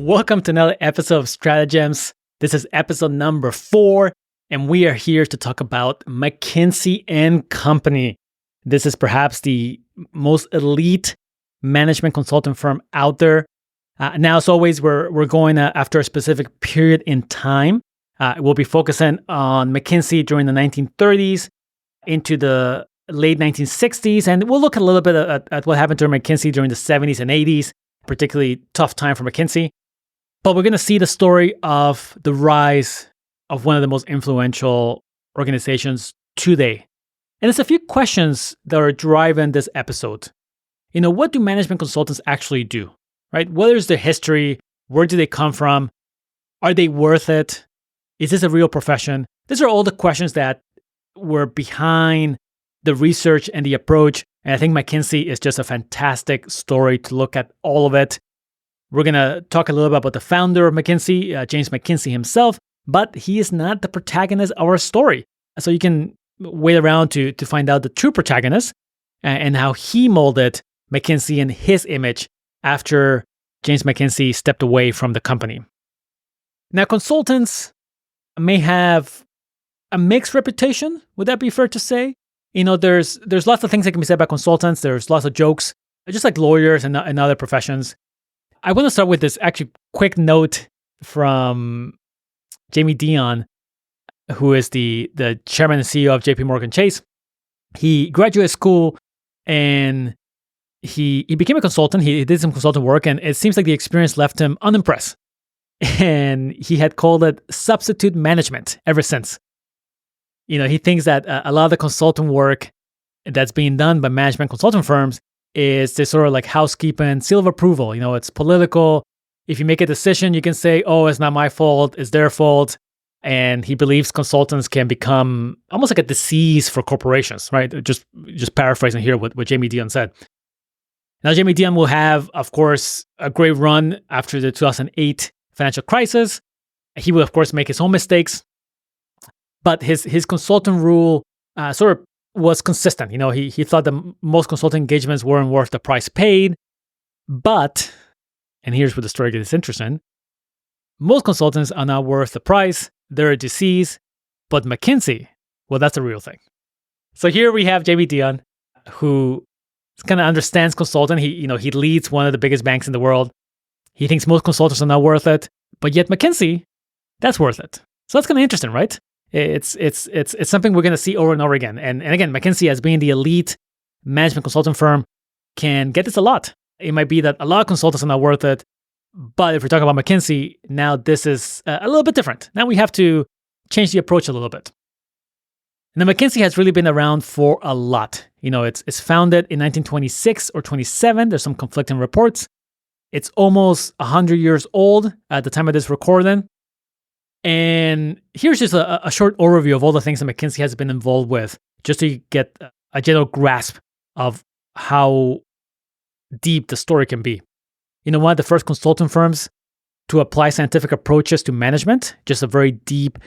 Welcome to another episode of Stratagems. This is episode number 4, and we are here to talk about McKinsey and Company. This is perhaps the most elite management consulting firm out there. Now, as always, we're going after a specific period in time. We'll be focusing on McKinsey during the 1930s into the late 1960s, and we'll look a little bit at what happened during McKinsey during the 70s and 80s, particularly tough time for McKinsey. But we're going to see the story of the rise of one of the most influential organizations today. And there's a few questions that are driving this episode. What do management consultants actually do, right? What is their history? Where do they come from? Are they worth it? Is this a real profession? These are all the questions that were behind the research and the approach. And I think McKinsey is just a fantastic story to look at all of it. We're going to talk a little bit about the founder of McKinsey, James McKinsey himself, but he is not the protagonist of our story. So you can wait around to find out the true protagonist and how he molded McKinsey and his image after James McKinsey stepped away from the company. Now, consultants may have a mixed reputation. Would that be fair to say? There's lots of things that can be said about consultants. There's lots of jokes, just like lawyers and other professions. I want to start with this actually quick note from Jamie Dimon, who is the chairman and CEO of JP Morgan Chase. He graduated school and he became a consultant. He did some consultant work, and it seems like the experience left him unimpressed. And he had called it substitute management ever since. He thinks that a lot of the consultant work that's being done by management consulting firms is this sort of like housekeeping, seal of approval. It's political. If you make a decision, you can say, oh, it's not my fault, it's their fault. And he believes consultants can become almost like a disease for corporations, right? Just paraphrasing here what Jamie Dimon said. Now, Jamie Dimon will have, of course, a great run after the 2008 financial crisis. He will, of course, make his own mistakes. But his consultant rule sort of was consistent. He thought that most consulting engagements weren't worth the price paid. But, and here's where the story gets interesting, most consultants are not worth the price. They're a disease. But McKinsey, well, that's a real thing. So here we have Jamie Dimon, who kind of understands consulting. He leads one of the biggest banks in the world. He thinks most consultants are not worth it. But yet McKinsey, that's worth it. So that's kind of interesting, right? It's something we're going to see over and over again. And again, McKinsey, as being the elite management consulting firm, can get this a lot. It might be that a lot of consultants are not worth it. But if we're talking about McKinsey, now this is a little bit different. Now we have to change the approach a little bit. And the McKinsey has really been around for a lot. It's founded in 1926 or 27. There's some conflicting reports. It's almost 100 years old at the time of this recording. And here's just a short overview of all the things that McKinsey has been involved with, just so you get a general grasp of how deep the story can be. One of the first consulting firms to apply scientific approaches to management, just a very deep,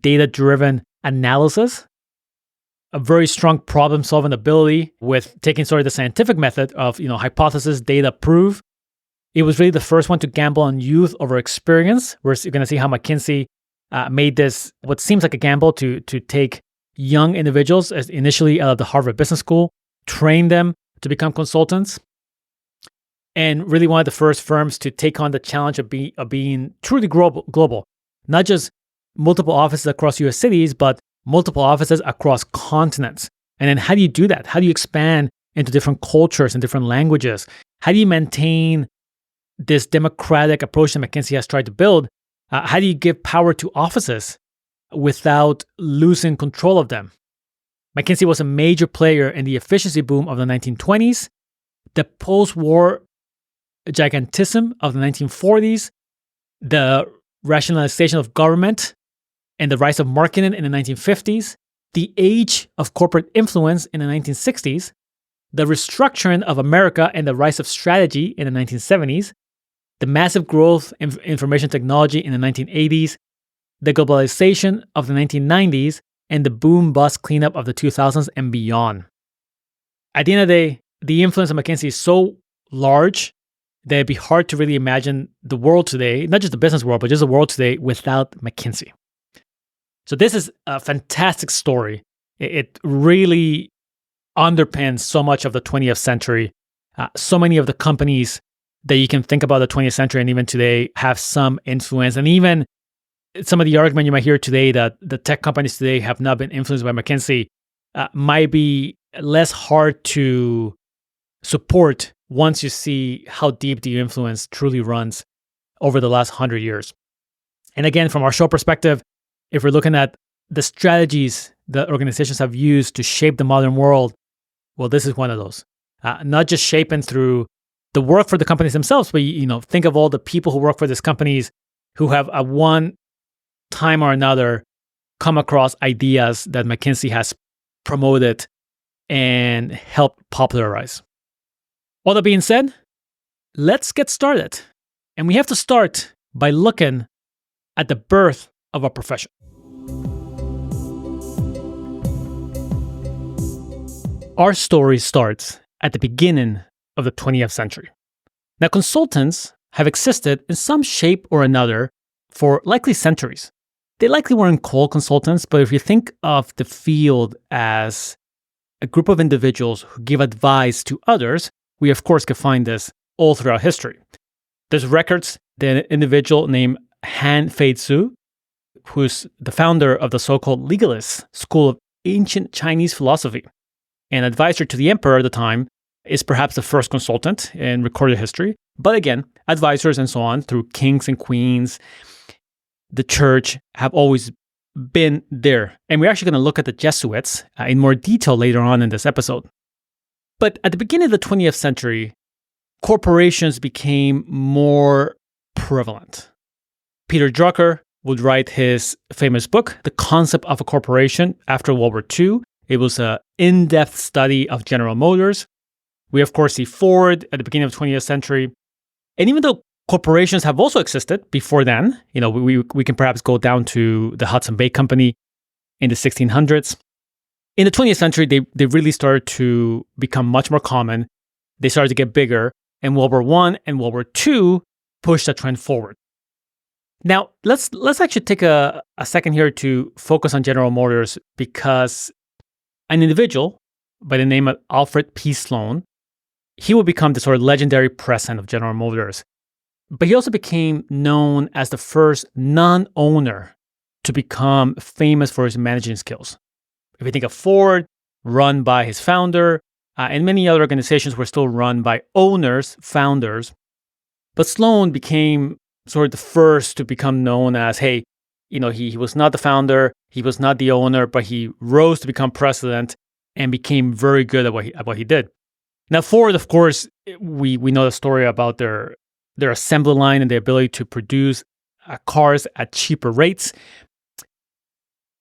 data-driven analysis, a very strong problem-solving ability with taking the scientific method of hypothesis, data, proof. It was really the first one to gamble on youth over experience. We're going to see how McKinsey made this what seems like a gamble to take young individuals as initially out of the Harvard Business School, train them to become consultants, and really one of the first firms to take on the challenge of being truly global, not just multiple offices across U.S. cities, but multiple offices across continents. And then how do you do that? How do you expand into different cultures and different languages? How do you maintain this democratic approach that McKinsey has tried to build? How do you give power to offices without losing control of them? McKinsey was a major player in the efficiency boom of the 1920s, the post-war gigantism of the 1940s, the rationalization of government and the rise of marketing in the 1950s, the age of corporate influence in the 1960s, the restructuring of America and the rise of strategy in the 1970s, the massive growth in information technology in the 1980s, the globalization of the 1990s, and the boom-bust cleanup of the 2000s and beyond. At the end of the day, the influence of McKinsey is so large that it'd be hard to really imagine the world today, not just the business world, but just the world today without McKinsey. So this is a fantastic story. It really underpins so much of the 20th century. So many of the companies that you can think about the 20th century and even today have some influence. And even some of the argument you might hear today that the tech companies today have not been influenced by McKinsey might be less hard to support once you see how deep the influence truly runs over the last 100 years. And again, from our show perspective, if we're looking at the strategies that organizations have used to shape the modern world, well, this is one of those. Not just shaping through the work for the companies themselves, but think of all the people who work for these companies who have at one time or another come across ideas that McKinsey has promoted and helped popularize. All that being said, let's get started. And we have to start by looking at the birth of our profession. Our story starts at the beginning of the 20th century. Now, consultants have existed in some shape or another for likely centuries. They likely weren't called consultants, but if you think of the field as a group of individuals who give advice to others, we of course can find this all throughout history. There's records that an individual named Han Fei-tzu, who's the founder of the so-called legalist school of ancient Chinese philosophy, and advisor to the emperor at the time, is perhaps the first consultant in recorded history. But again, advisors and so on through kings and queens, the church have always been there. And we're actually going to look at the Jesuits in more detail later on in this episode. But at the beginning of the 20th century, corporations became more prevalent. Peter Drucker would write his famous book, The Concept of a Corporation, after World War II. It was an in-depth study of General Motors. We, of course, see Ford at the beginning of the 20th century. And even though corporations have also existed before then, we can perhaps go down to the Hudson Bay Company in the 1600s. In the 20th century, they really started to become much more common. They started to get bigger. And World War I and World War II pushed that trend forward. Now, let's actually take a second here to focus on General Motors, because an individual by the name of Alfred P. Sloan, he would become the sort of legendary president of General Motors. But he also became known as the first non-owner to become famous for his managing skills. If you think of Ford, run by his founder, and many other organizations were still run by owners, founders. But Sloan became sort of the first to become known as, hey, he was not the founder, he was not the owner, but he rose to become president and became very good at what he did. Now, Ford, of course, we know the story about their assembly line and the ability to produce cars at cheaper rates.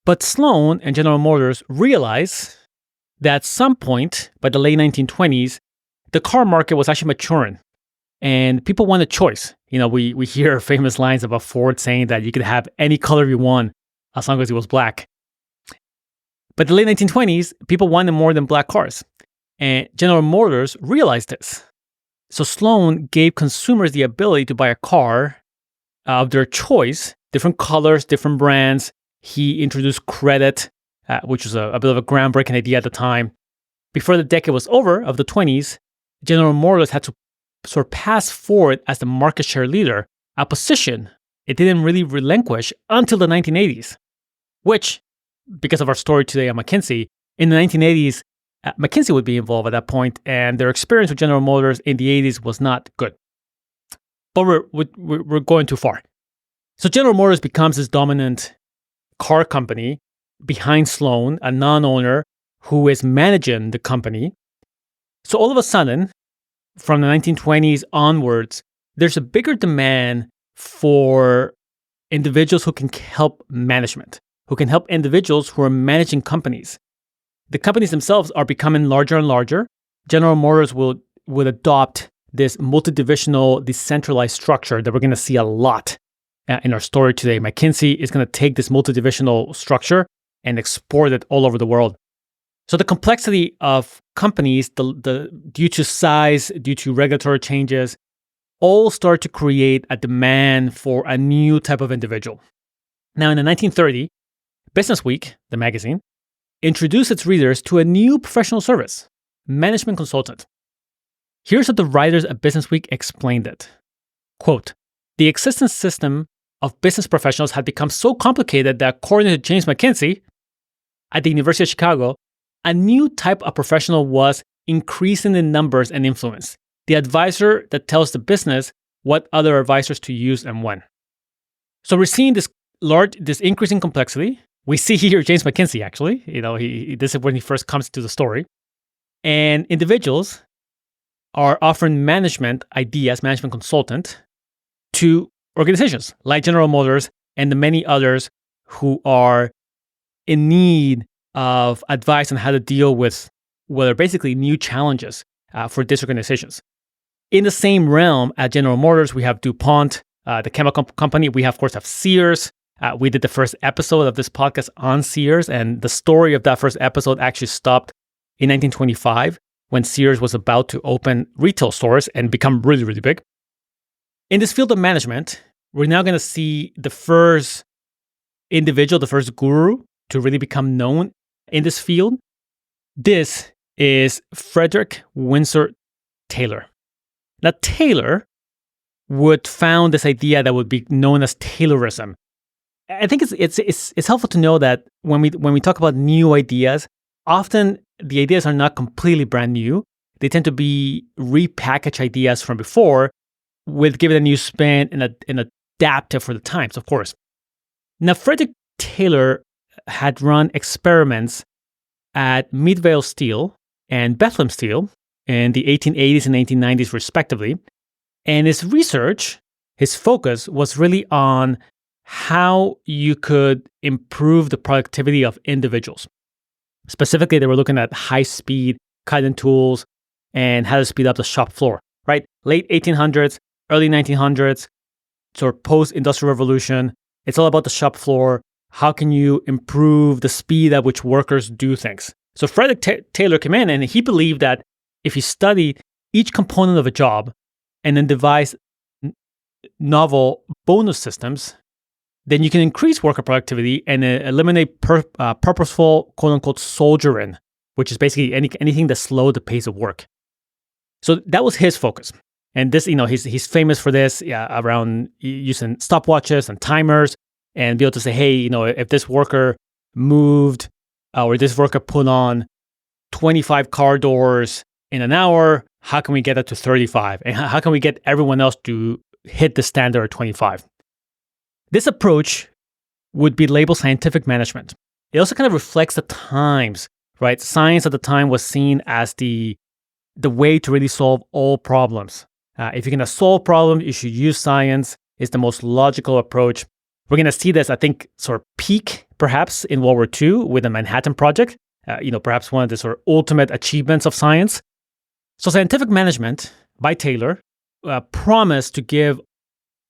But Sloan and General Motors realized that at some point, by the late 1920s, the car market was actually maturing and people wanted choice. We hear famous lines about Ford saying that you could have any color you want as long as it was black. But the late 1920s, people wanted more than black cars. And General Motors realized this. So Sloan gave consumers the ability to buy a car of their choice, different colors, different brands. He introduced credit, which was a bit of a groundbreaking idea at the time. Before the decade was over of the 20s, General Motors had to sort of pass Ford as the market share leader, a position it didn't really relinquish until the 1980s, which, because of our story today on McKinsey, in the 1980s, McKinsey would be involved at that point, and their experience with General Motors in the 80s was not good. But we're going too far. So General Motors becomes this dominant car company behind Sloan, a non-owner who is managing the company. So all of a sudden, from the 1920s onwards, there's a bigger demand for individuals who can help management, who can help individuals who are managing companies. The companies themselves are becoming larger and larger. General Motors will adopt this multidivisional, decentralized structure that we're going to see a lot in our story today. McKinsey is going to take this multidivisional structure and export it all over the world. So the complexity of companies, due to size, due to regulatory changes, all start to create a demand for a new type of individual. Now, in the 1930s, Business Week, the magazine, introduced its readers to a new professional service, management consultant. Here's how the writers at Business Week explained it. Quote, the existing system of business professionals had become so complicated that according to James McKinsey at the University of Chicago, a new type of professional was increasing in numbers and influence. The advisor that tells the business what other advisors to use and when. So we're seeing this increasing complexity. We see here James McKinsey, actually. This is when he first comes to the story. And individuals are offering management ideas, management consultant, to organizations like General Motors and the many others who are in need of advice on how to deal with what are basically new challenges for these organizations. In the same realm at General Motors, we have DuPont, the chemical company. We, of course, have Sears. We did the first episode of this podcast on Sears, and the story of that first episode actually stopped in 1925 when Sears was about to open retail stores and become really, really big. In this field of management, we're now going to see the first individual, the first guru to really become known in this field. This is Frederick Winsor Taylor. Now, Taylor would found this idea that would be known as Taylorism. I think it's helpful to know that when we talk about new ideas, often the ideas are not completely brand new. They tend to be repackaged ideas from before, with give it a new spin and adapt it for the times, of course. Now, Frederick Taylor had run experiments at Midvale Steel and Bethlehem Steel in the 1880s and 1890s, respectively. And his research, his focus was really on how you could improve the productivity of individuals. Specifically, they were looking at high-speed cutting tools and how to speed up the shop floor, right? Late 1800s, early 1900s, sort of post-industrial revolution. It's all about the shop floor. How can you improve the speed at which workers do things? So Frederick Taylor came in, and he believed that if you study each component of a job and then devise novel bonus systems, then you can increase worker productivity and eliminate purposeful, quote-unquote, soldiering, which is basically anything that slowed the pace of work. So that was his focus. And this, he's famous for this around using stopwatches and timers and be able to say, hey, if this worker moved or this worker put on 25 car doors in an hour, how can we get it to 35? And how can we get everyone else to hit the standard of 25? This approach would be labeled scientific management. It also kind of reflects the times, right? Science at the time was seen as the way to really solve all problems. If you're going to solve problems, you should use science. It's the most logical approach. We're going to see this, I think, sort of peak, perhaps, in World War II with the Manhattan Project, perhaps one of the sort of ultimate achievements of science. So scientific management by Taylor promised to give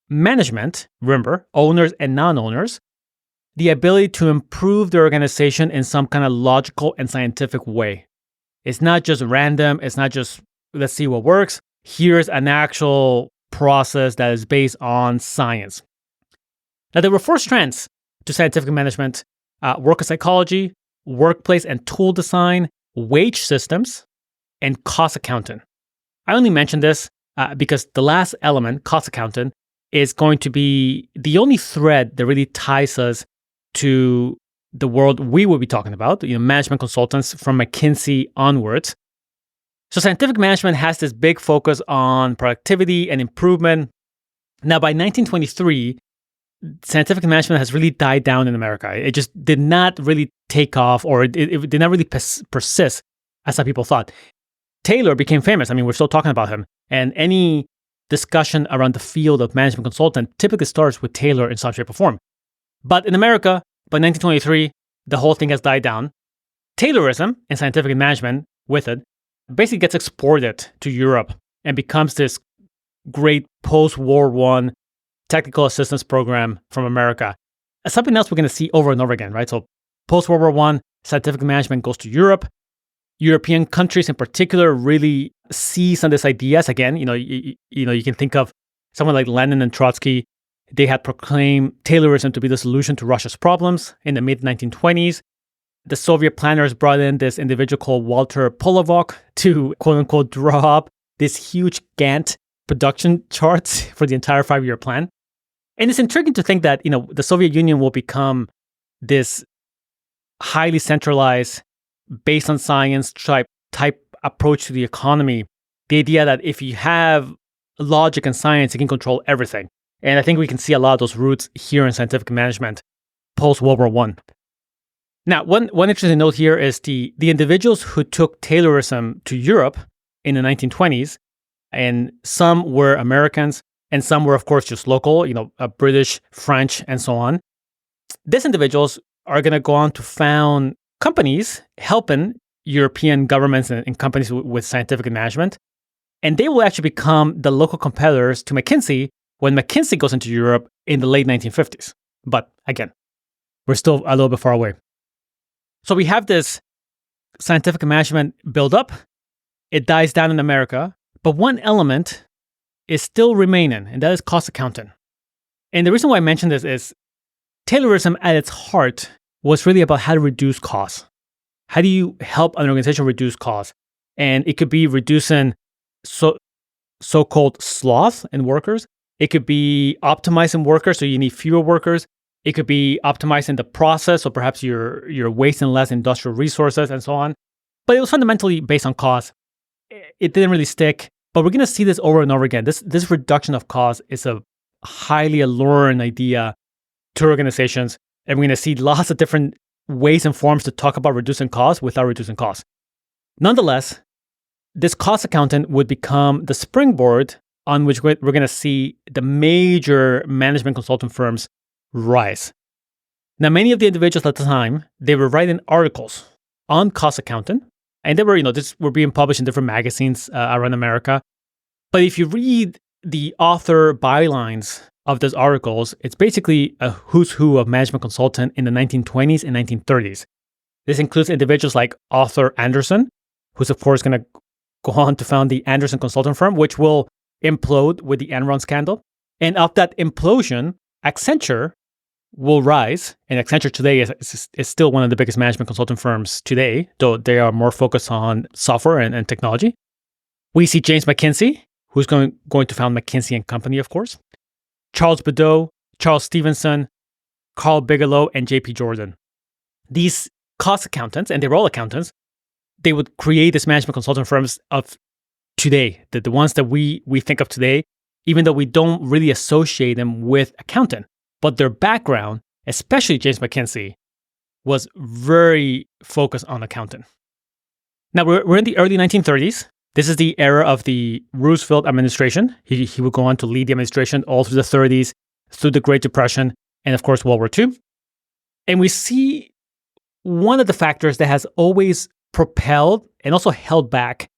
management, remember, owners and non-owners, the ability to improve their organization in some kind of logical and scientific way. It's not just random. It's not just, let's see what works. Here's an actual process that is based on science. Now, there were 4 strands to scientific management: worker psychology, workplace and tool design, wage systems, and cost accounting. I only mention this because the last element, cost accounting, is going to be the only thread that really ties us to the world we will be talking about, management consultants from McKinsey onwards. So scientific management has this big focus on productivity and improvement. Now, by 1923, scientific management has really died down in America. It just did not really take off, or it did not really persist as some people thought. Taylor became famous. I mean, we're still talking about him. And any discussion around the field of management consultant typically starts with Taylor in some shape or form. But in America, by 1923, the whole thing has died down. Taylorism and scientific management with it basically gets exported to Europe and becomes this great post-World War I technical assistance program from America. Something else we're going to see over and over again, right? So post-World War I, scientific management goes to Europe. European countries in particular really seize on these ideas. Again, you can think of someone like Lenin and Trotsky, they had proclaimed Taylorism to be the solution to Russia's problems in the mid-1920s. The Soviet planners brought in this individual called Walter Polovok to, quote-unquote, draw up this huge Gantt production charts for the entire 5-year plan. And it's intriguing to think that, the Soviet Union will become this highly centralized, based on science type approach to the economy. The idea that if you have logic and science, you can control everything. And I think we can see a lot of those roots here in scientific management post-World War I. Now, one interesting note here is the individuals who took Taylorism to Europe in the 1920s, and some were Americans, and some were, of course, just local, British, French, and so on. These individuals are going to go on to found companies helping European governments and companies with scientific management. And they will actually become the local competitors to McKinsey when McKinsey goes into Europe in the late 1950s. But again, we're still a little bit far away. So we have this scientific management build up. It dies down in America. But one element is still remaining, and that is cost accounting. And the reason why I mention this is Taylorism at its heart was really about how to reduce costs. How do you help an organization reduce costs? And it could be reducing so-called sloth in workers. It could be optimizing workers, so you need fewer workers. It could be optimizing the process, so perhaps you're wasting less industrial resources and so on. But it was fundamentally based on cost. It didn't really stick, but we're going to see this over and over again. This reduction of cost is a highly alluring idea to organizations, and we're going to see lots of different ways and forms to talk about reducing costs without reducing costs. Nonetheless, this cost accountant would become the springboard on which we're going to see the major management consultant firms rise. Now, many of the individuals at the time, they were writing articles on cost accounting, and they were, this were being published in different magazines around America. But if you read the author bylines of those articles, it's basically a who's who of management consultant in the 1920s and 1930s. This includes individuals like Arthur Andersen, who's of course going to go on to found the Andersen consulting firm, which will implode with the Enron scandal. And of that implosion, Accenture will rise. And Accenture today is still one of the biggest management consulting firms today, though they are more focused on software and technology. We see James McKinsey, who's going to found McKinsey Company, of course. Charles Bedaux, Charles Stevenson, Carl Bigelow, and J.P. Jordan. These cost accountants, and they're all accountants, they would create these management consulting firms of today, the ones that we think of today, even though we don't really associate them with accounting. But their background, especially James McKinsey, was very focused on accounting. Now, we're in the early 1930s. This is the era of the Roosevelt administration. He would go on to lead the administration all through the 30s, through the Great Depression, and of course, World War II. And we see one of the factors that has always propelled and also held back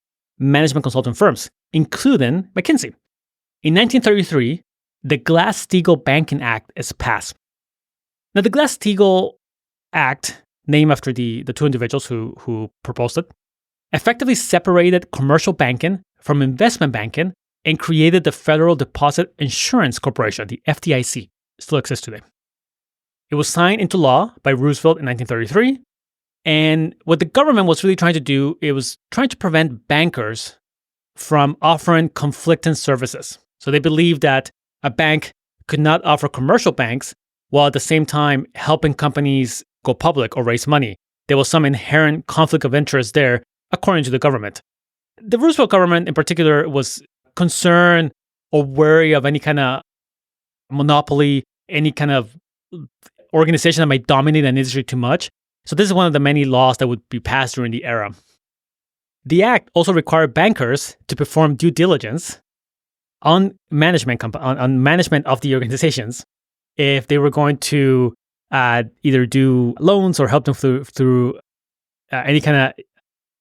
management consulting firms, including McKinsey. In 1933, the Glass-Steagall Banking Act is passed. Now, the Glass-Steagall Act, named after the two individuals who proposed it, effectively separated commercial banking from investment banking and created the Federal Deposit Insurance Corporation, the FDIC. It still exists today. It was signed into law by Roosevelt in 1933. And what the government was really trying to do, it was trying to prevent bankers from offering conflicting services. So they believed that a bank could not offer commercial banks while at the same time helping companies go public or raise money. There was some inherent conflict of interest there, according to the government. The Roosevelt government in particular was concerned or wary of any kind of monopoly, any kind of organization that might dominate an industry too much. So this is one of the many laws that would be passed during the era. The act also required bankers to perform due diligence on management on management of the organizations if they were going to either do loans or help them through any kind of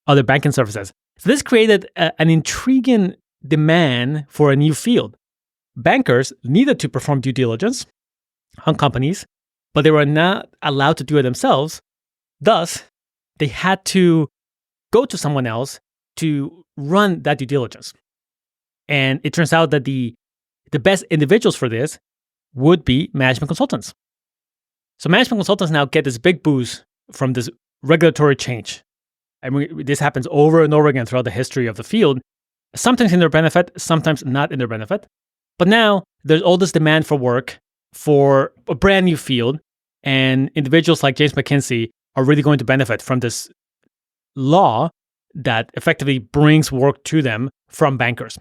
other banking services. So this created an intriguing demand for a new field. Bankers needed to perform due diligence on companies, but they were not allowed to do it themselves. Thus, they had to go to someone else to run that due diligence. And it turns out that the the best individuals for this would be management consultants. So management consultants now get this big boost from this regulatory change. I mean, this happens over and over again throughout the history of the field, sometimes in their benefit, sometimes not in their benefit. But now there's all this demand for work for a brand new field, and individuals like James McKinsey are really going to benefit from this law that effectively brings work to them from bankers.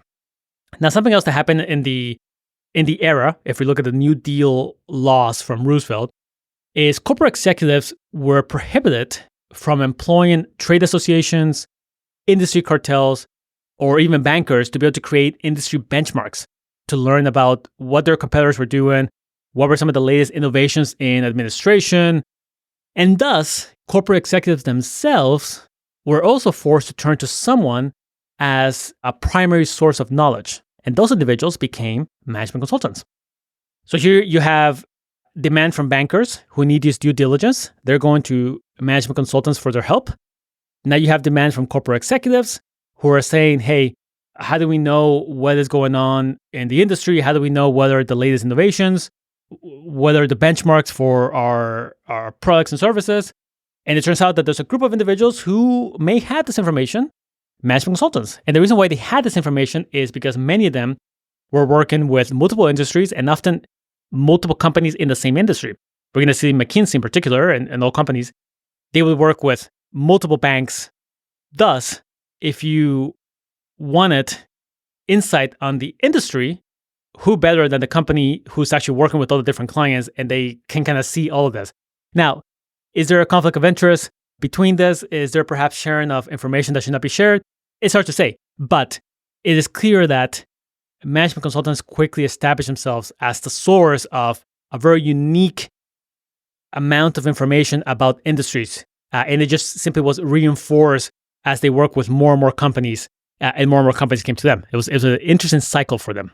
Now, something else that happened in the era, if we look at the New Deal laws from Roosevelt, is corporate executives were prohibited from employing trade associations, industry cartels, or even bankers to be able to create industry benchmarks to learn about what their competitors were doing, what were some of the latest innovations in administration. And thus, corporate executives themselves were also forced to turn to someone as a primary source of knowledge. And those individuals became management consultants. So here you have demand from bankers who need this due diligence. They're going to management consultants for their help. Now you have demand from corporate executives who are saying, hey, how do we know what is going on in the industry? How do we know what are the latest innovations? What are the benchmarks for our products and services? And it turns out that there's a group of individuals who may have this information, management consultants. And the reason why they had this information is because many of them were working with multiple industries and often multiple companies in the same industry. We're going to see McKinsey in particular and all companies, they would work with multiple banks. Thus, if you wanted insight on the industry, who better than the company who's actually working with all the different clients and they can kind of see all of this. Now, is there a conflict of interest between this? Is there perhaps sharing of information that should not be shared? It's hard to say, but it is clear that management consultants quickly established themselves as the source of a very unique amount of information about industries. And it just simply was reinforced as they worked with more and more companies, and more companies came to them. It was an interesting cycle for them.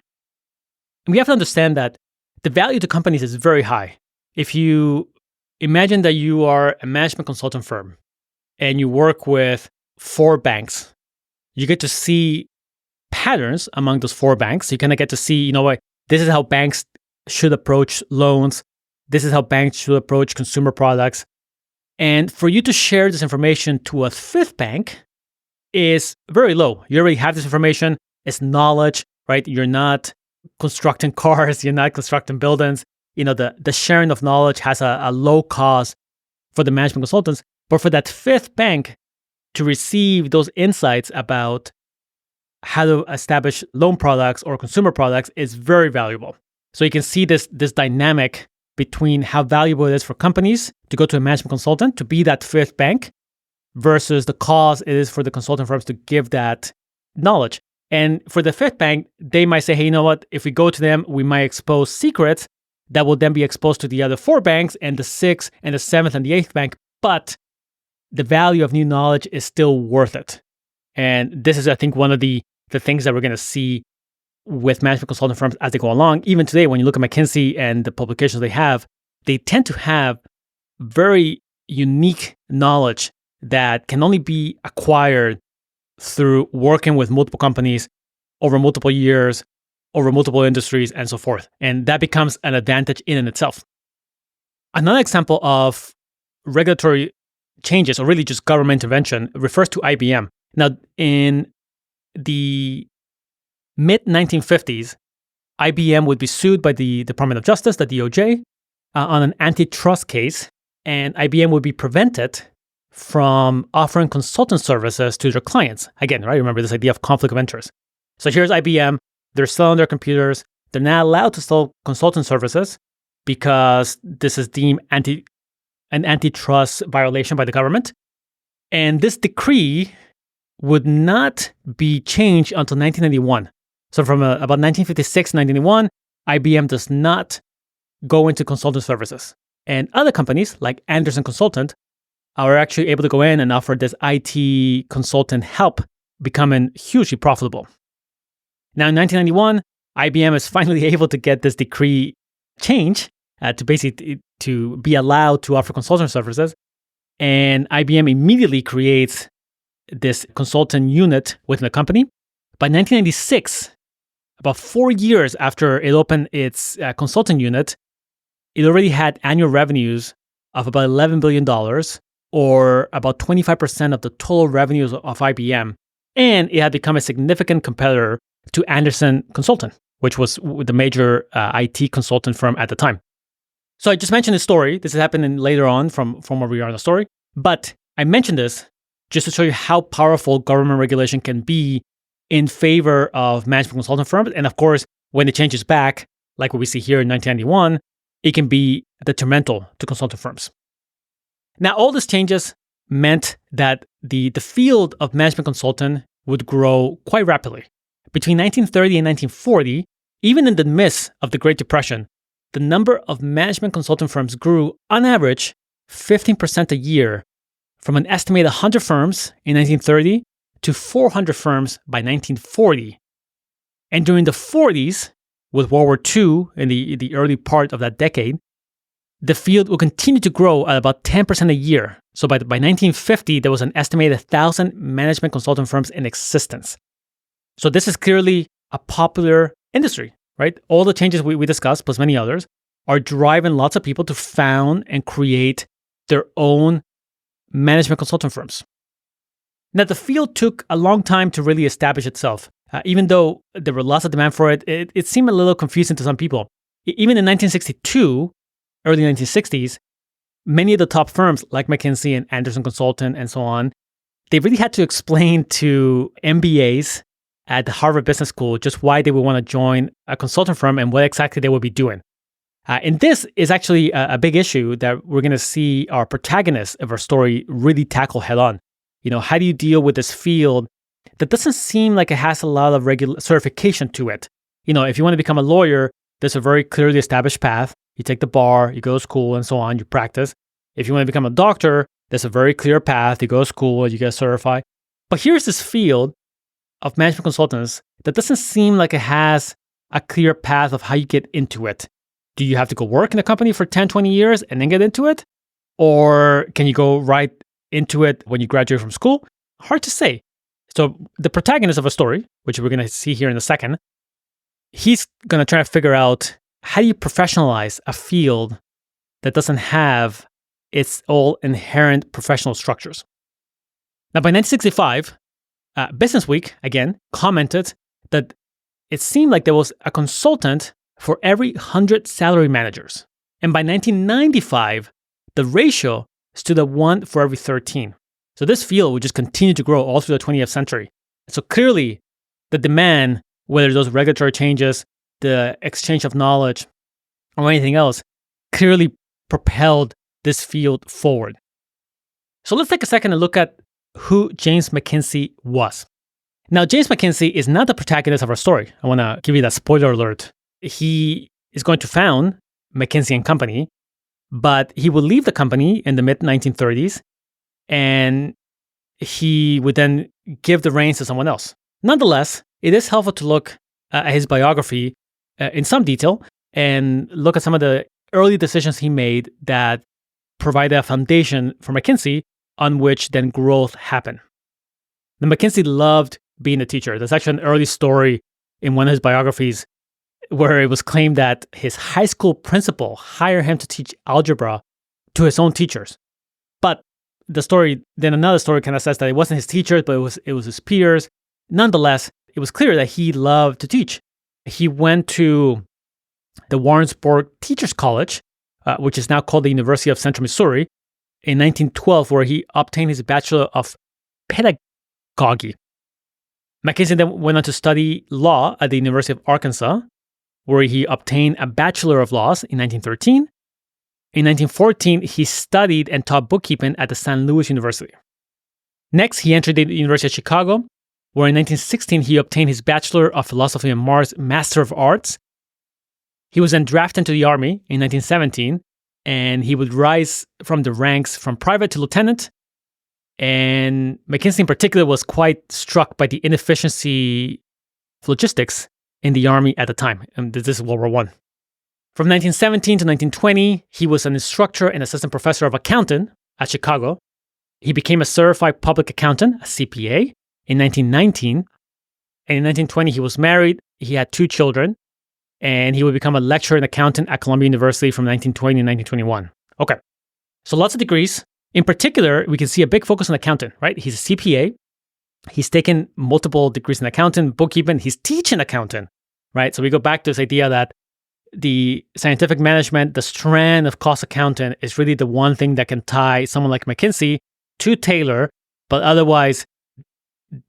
And we have to understand that the value to companies is very high. If you imagine that you are a management consultant firm and you work with 4 banks, you get to see patterns among those 4 banks. You kind of get to see, what, this is how banks should approach loans. This is how banks should approach consumer products. And for you to share this information to a 5th bank is very low. You already have this information. It's knowledge, right? You're not constructing cars. You're not constructing buildings. The sharing of knowledge has a low cost for the management consultants. But for that 5th bank to receive those insights about how to establish loan products or consumer products is very valuable. So you can see this dynamic between how valuable it is for companies to go to a management consultant to be that 5th bank versus the cost it is for the consulting firms to give that knowledge. And for the 5th bank, they might say, hey, you know what? If we go to them, we might expose secrets that will then be exposed to the other 4 banks and the 6th and the 7th and the 8th bank. But the value of new knowledge is still worth it. And this is, I think, one of the things that we're going to see with management consulting firms as they go along. Even today, when you look at McKinsey and the publications they tend to have very unique knowledge that can only be acquired through working with multiple companies over multiple years, over multiple industries, and so forth. And that becomes an advantage in and itself. Another example of regulatory changes, or really just government intervention, refers to IBM. Now, in the mid-1950s, IBM would be sued by the Department of Justice, the DOJ, on an antitrust case, and IBM would be prevented from offering consultant services to their clients. Again, right? Remember this idea of conflict of interest. So here's IBM. They're selling their computers. They're not allowed to sell consultant services because this is deemed an antitrust violation by the government. And this decree would not be changed until 1991. So from about 1956 to 1991, IBM does not go into consultant services. And other companies like Andersen Consultant are actually able to go in and offer this IT consultant help, becoming hugely profitable. Now in 1991, IBM is finally able to get this decree changed to basically to be allowed to offer consultant services. And IBM immediately creates this consultant unit within the company. By 1996, about 4 years after it opened its consulting unit, it already had annual revenues of about $11 billion, or about 25% of the total revenues of IBM. And it had become a significant competitor to Andersen Consulting, which was the major IT consultant firm at the time. So I just mentioned this story. This is happening later on from where we are in the story. But I mentioned this just to show you how powerful government regulation can be in favor of management consulting firms. And of course, when it changes back, like what we see here in 1991, it can be detrimental to consulting firms. Now, all these changes meant that the field of management consulting would grow quite rapidly. Between 1930 and 1940, even in the midst of the Great Depression, the number of management consulting firms grew, on average, 15% a year, from an estimated 100 firms in 1930 to 400 firms by 1940. And during the 40s, with World War II in the early part of that decade, the field will continue to grow at about 10% a year. So by 1950, there was an estimated 1,000 management consulting firms in existence. So this is clearly a popular industry, right? All the changes we discussed, plus many others, are driving lots of people to found and create their own management consulting firms. Now, the field took a long time to really establish itself. Even though there were lots of demand for it, it seemed a little confusing to some people. Even in 1962, early 1960s, many of the top firms like McKinsey and Andersen Consulting and so on, they really had to explain to MBAs at the Harvard Business School just why they would want to join a consulting firm and what exactly they would be doing. And this is actually a big issue that we're going to see our protagonists of our story really tackle head on. You know, how do you deal with this field that doesn't seem like it has a lot of regular certification to it? You know, if you want to become a lawyer, there's a very clearly established path. You take the bar, you go to school and so on, you practice. If you want to become a doctor, there's a very clear path. You go to school, you get certified. But here's this field of management consultants that doesn't seem like it has a clear path of how you get into it. Do you have to go work in a company for 10, 20 years and then get into it? Or can you go right into it when you graduate from school? Hard to say. So the protagonist of a story, which we're going to see here in a second, he's going to try to figure out how do you professionalize a field that doesn't have its all inherent professional structures. Now, by 1965, Business Week, again, commented that it seemed like there was a consultant for every 100 salary managers. And by 1995, the ratio stood at 1 for every 13. So this field would just continue to grow all through the 20th century. So clearly, the demand, whether those regulatory changes, the exchange of knowledge, or anything else, clearly propelled this field forward. So let's take a second and look at who James McKinsey was. Now, James McKinsey is not the protagonist of our story. I want to give you that spoiler alert. He is going to found McKinsey Company, but he would leave the company in the mid-1930s, and he would then give the reins to someone else. Nonetheless, it is helpful to look at his biography in some detail and look at some of the early decisions he made that provided a foundation for McKinsey on which then growth happened. Now, McKinsey loved being a teacher. There's actually an early story in one of his biographies where it was claimed that his high school principal hired him to teach algebra to his own teachers. But another story kind of says that it wasn't his teachers, but it was his peers. Nonetheless, it was clear that he loved to teach. He went to the Warrensburg Teachers College, which is now called the University of Central Missouri, in 1912, where he obtained his Bachelor of Pedagogy. McKinsey then went on to study law at the University of Arkansas, where he obtained a Bachelor of Laws in 1913. In 1914, he studied and taught bookkeeping at the St. Louis University. Next, he entered the University of Chicago, where in 1916 he obtained his Bachelor of Philosophy and Master of Arts. He was then drafted into the Army in 1917, and he would rise from the ranks from private to lieutenant. And McKinsey in particular was quite struck by the inefficiency of logistics in the Army at the time. And this is World War I. From 1917 to 1920, he was an instructor and assistant professor of accounting at Chicago. He became a certified public accountant, a CPA, in 1919. And in 1920, he was married he had 2 children, and he would become a lecturer and accountant at Columbia University from 1920 to 1921. Okay, so lots of degrees. In particular, we can see a big focus on accounting, right? He's a CPA. He's taken multiple degrees in accounting, bookkeeping. He's teaching accounting, right? So we go back to this idea that the scientific management, the strand of cost accounting is really the one thing that can tie someone like McKinsey to Taylor, but otherwise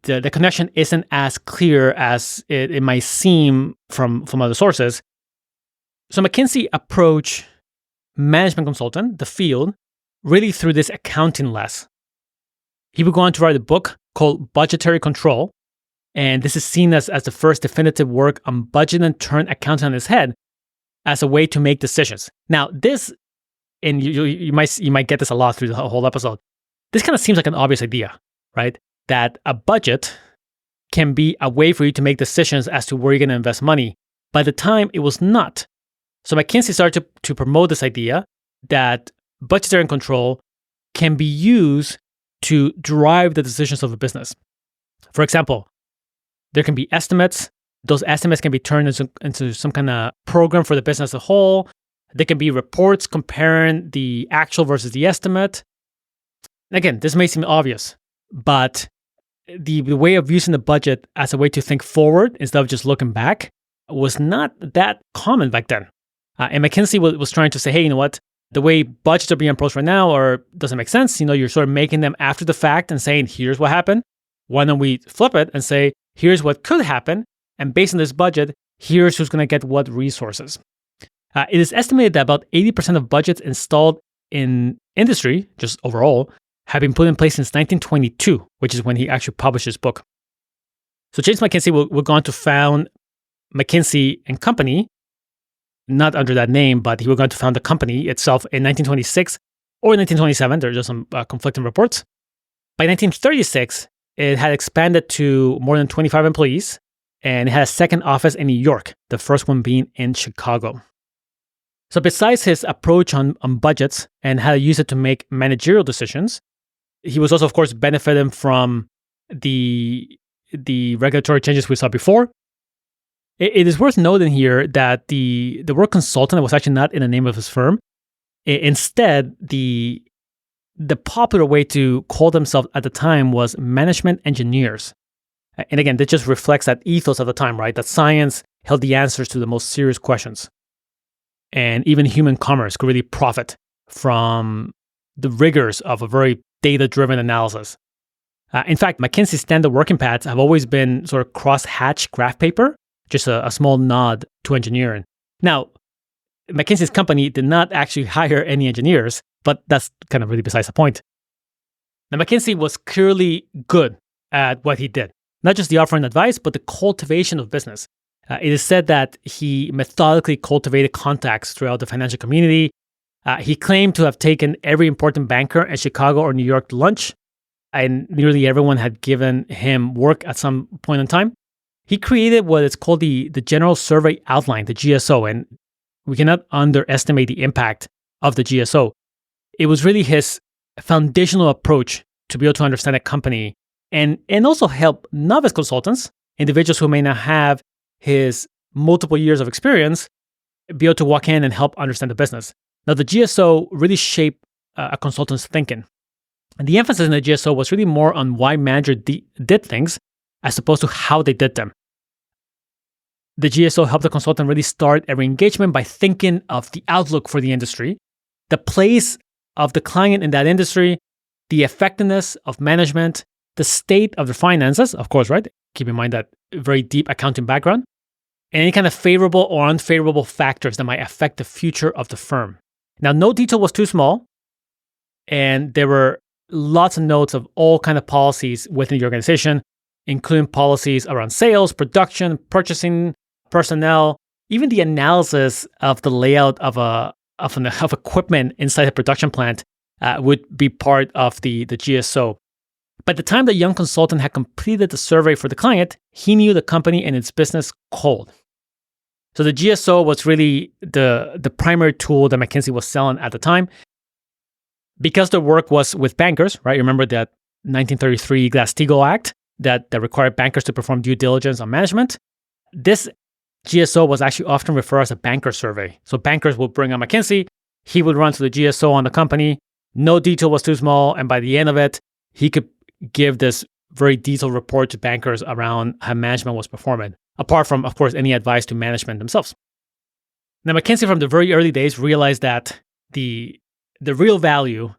the connection isn't as clear as it might seem from other sources. So McKinsey approached management consultant, the field, really through this accounting lens. He would go on to write a book called Budgetary Control, and this is seen as the first definitive work on budget and turn accounting on its head as a way to make decisions. Now, this, and you might get this a lot through the whole episode, this kind of seems like an obvious idea, right? That a budget can be a way for you to make decisions as to where you're going to invest money. By the time, it was not. So McKinsey started to promote this idea that budgetary control can be used to drive the decisions of a business. For example, there can be estimates. Those estimates can be turned into some kind of program for the business as a whole. There can be reports comparing the actual versus the estimate. Again, this may seem obvious, but the way of using the budget as a way to think forward instead of just looking back was not that common back then. And McKinsey was trying to say, hey, you know what? The way budgets are being approached right now doesn't make sense. You're sort of making them after the fact and saying, here's what happened. Why don't we flip it and say, here's what could happen. And based on this budget, here's who's going to get what resources. It is estimated that about 80% of budgets installed in industry, just overall, have been put in place since 1922, which is when he actually published his book. So James McKinsey will go on to found McKinsey and Company, not under that name, but he will go on to found the company itself in 1926 or 1927. There are just some conflicting reports. By 1936, it had expanded to more than 25 employees, and it had a second office in New York, the first one being in Chicago. So besides his approach on budgets and how to use it to make managerial decisions, he was also, of course, benefiting from the regulatory changes we saw before. It is worth noting here that the word consultant was actually not in the name of his firm. Instead, the popular way to call themselves at the time was management engineers. And again, that just reflects that ethos of the time, right? That science held the answers to the most serious questions. And even human commerce could really profit from the rigors of a very data-driven analysis. In fact, McKinsey's standard working paths have always been sort of cross-hatch graph paper, just a small nod to engineering. Now, McKinsey's company did not actually hire any engineers, but that's kind of really besides the point. Now, McKinsey was clearly good at what he did. Not just the offering advice, but the cultivation of business. It is said that he methodically cultivated contacts throughout the financial community. He claimed to have taken every important banker in Chicago or New York to lunch, and nearly everyone had given him work at some point in time. He created what is called the General Survey Outline, the GSO, and we cannot underestimate the impact of the GSO. It was really his foundational approach to be able to understand a company and also help novice consultants, individuals who may not have his multiple years of experience, be able to walk in and help understand the business. Now, the GSO really shaped a consultant's thinking. And the emphasis in the GSO was really more on why managers did things as opposed to how they did them. The GSO helped the consultant really start every engagement by thinking of the outlook for the industry, the place of the client in that industry, the effectiveness of management, the state of the finances, of course, right? Keep in mind that very deep accounting background, and any kind of favorable or unfavorable factors that might affect the future of the firm. Now, no detail was too small, and there were lots of notes of all kinds of policies within the organization, including policies around sales, production, purchasing, personnel, even the analysis of the layout of equipment inside the production plant would be part of the GSO. By the time the young consultant had completed the survey for the client, he knew the company and its business cold. So the GSO was really the primary tool that McKinsey was selling at the time. Because the work was with bankers, right? You remember that 1933 Glass-Steagall Act that required bankers to perform due diligence on management. This GSO was actually often referred as a banker survey. So bankers would bring on McKinsey. He would run to the GSO on the company. No detail was too small. And by the end of it, he could give this very detailed report to bankers around how management was performing, apart from, of course, any advice to management themselves. Now, McKinsey from the very early days realized that the real value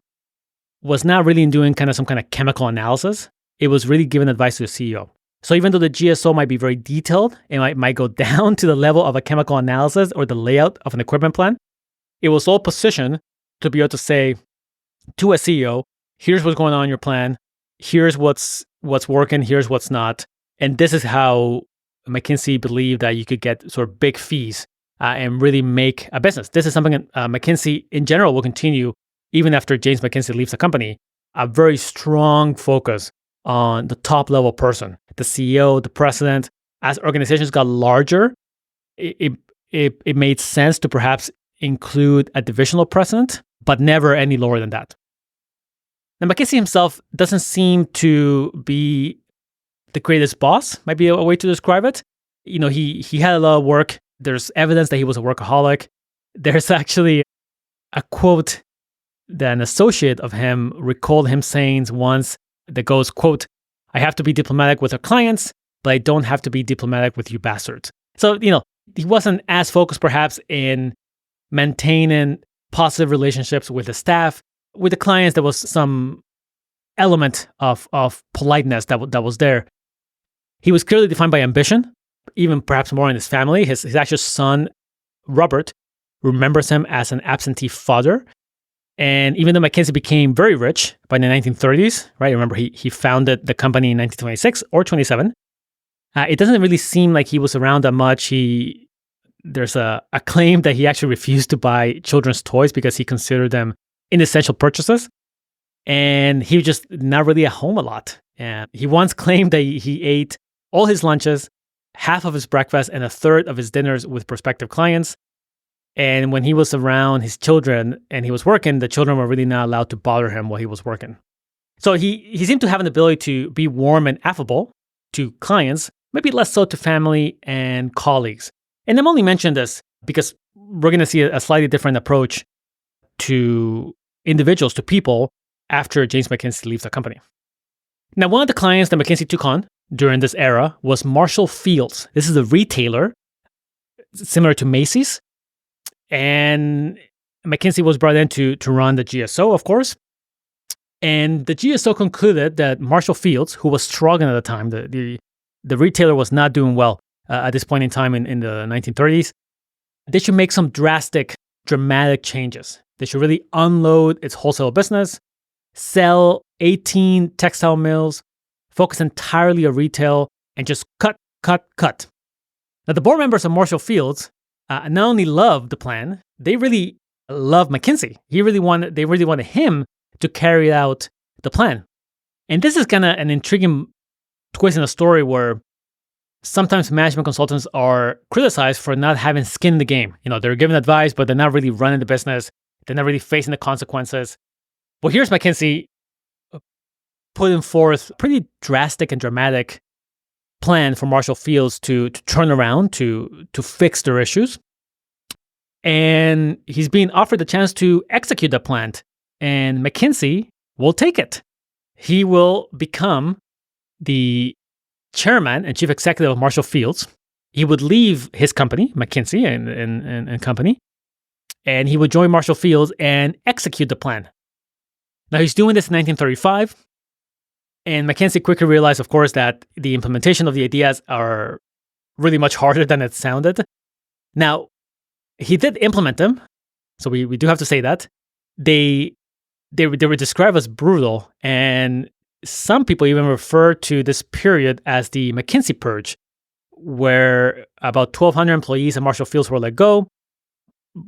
was not really in doing some kind of chemical analysis. It was really giving advice to the CEO. So even though the GSO might be very detailed, it might go down to the level of a chemical analysis or the layout of an equipment plan, it was all positioned to be able to say to a CEO, here's what's going on in your plan, here's what's working, here's what's not. And this is how McKinsey believed that you could get sort of big fees and really make a business. This is something that McKinsey in general will continue even after James McKinsey leaves the company, a very strong focus on the top level person, the CEO, the president. As organizations got larger, it made sense to perhaps include a divisional president, but never any lower than that. Now, McKinsey himself doesn't seem to be the greatest boss, might be a way to describe it. He had a lot of work. There's evidence that he was a workaholic. There's actually a quote that an associate of him recalled him saying once that goes, quote, "I have to be diplomatic with our clients, but I don't have to be diplomatic with you bastards." So, he wasn't as focused perhaps in maintaining positive relationships with the staff. With the clients, there was some element of politeness that was there. He was clearly defined by ambition, even perhaps more in his family. His actual son, Robert, remembers him as an absentee father. And even though McKinsey became very rich by the 1930s, right? Remember, he founded the company in 1926 or 27. It doesn't really seem like he was around that much. There's a claim that he actually refused to buy children's toys because he considered them inessential purchases. And he was just not really at home a lot. And he once claimed that he ate all his lunches, half of his breakfast, and a third of his dinners with prospective clients. And when he was around his children and he was working, the children were really not allowed to bother him while he was working. So he seemed to have an ability to be warm and affable to clients, maybe less so to family and colleagues. And I'm only mentioning this because we're going to see a slightly different approach to individuals, to people, after James McKinsey leaves the company. Now, one of the clients that McKinsey took on during this era was Marshall Fields. This is a retailer similar to Macy's. And McKinsey was brought in to run the GSO, of course. And the GSO concluded that Marshall Fields, who was struggling at the time, the retailer was not doing well at this point in time in the 1930s. They should make some dramatic changes. They should really unload its wholesale business, sell 18 textile mills, focus entirely on retail, and just cut. Now, the board members of Marshall Fields not only loved the plan, they really loved McKinsey. They really wanted him to carry out the plan. And this is kind of an intriguing twist in the story where sometimes management consultants are criticized for not having skin in the game. They're giving advice, but they're not really running the business. They're not really facing the consequences. Well, here's McKinsey putting forth a pretty drastic and dramatic plan for Marshall Fields to turn around, to fix their issues. And he's being offered the chance to execute the plan. And McKinsey will take it. He will become the chairman and chief executive of Marshall Fields. He would leave his company, McKinsey and Company, and he would join Marshall Fields and execute the plan. Now, he's doing this in 1935. And McKinsey quickly realized, of course, that the implementation of the ideas are really much harder than it sounded. Now, he did implement them, so we do have to say that. They were described as brutal, and some people even refer to this period as the McKinsey Purge, where about 1,200 employees at Marshall Fields were let go.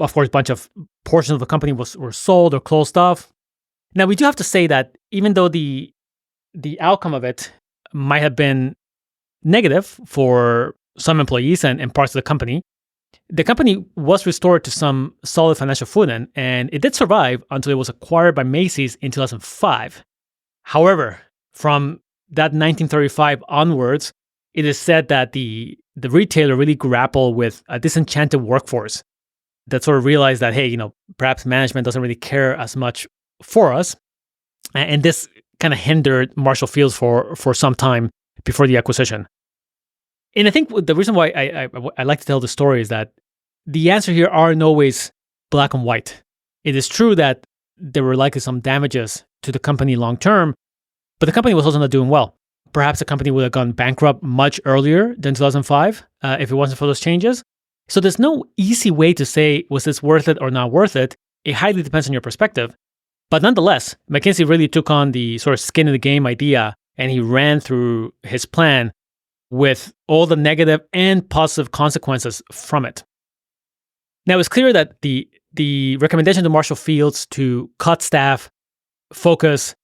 Of course, a bunch of portions of the company were sold or closed off. Now, we do have to say that even though the outcome of it might have been negative for some employees and parts of the company was restored to some solid financial footing, and it did survive until it was acquired by Macy's in 2005. However, from that 1935 onwards, it is said that the the retailer really grappled with a disenchanted workforce that sort of realized that, hey, perhaps management doesn't really care as much for us. And this kind of hindered Marshall Fields for some time before the acquisition. And I think the reason why I like to tell the story is that the answer here aren't always black and white. It is true that there were likely some damages to the company long term, but the company was also not doing well. Perhaps the company would have gone bankrupt much earlier than 2005 if it wasn't for those changes. So there's no easy way to say, was this worth it or not worth it? It highly depends on your perspective. But nonetheless, McKinsey really took on the sort of skin in the game idea, and he ran through his plan with all the negative and positive consequences from it. Now, it's clear that the recommendation to Marshall Fields to cut staff, focus,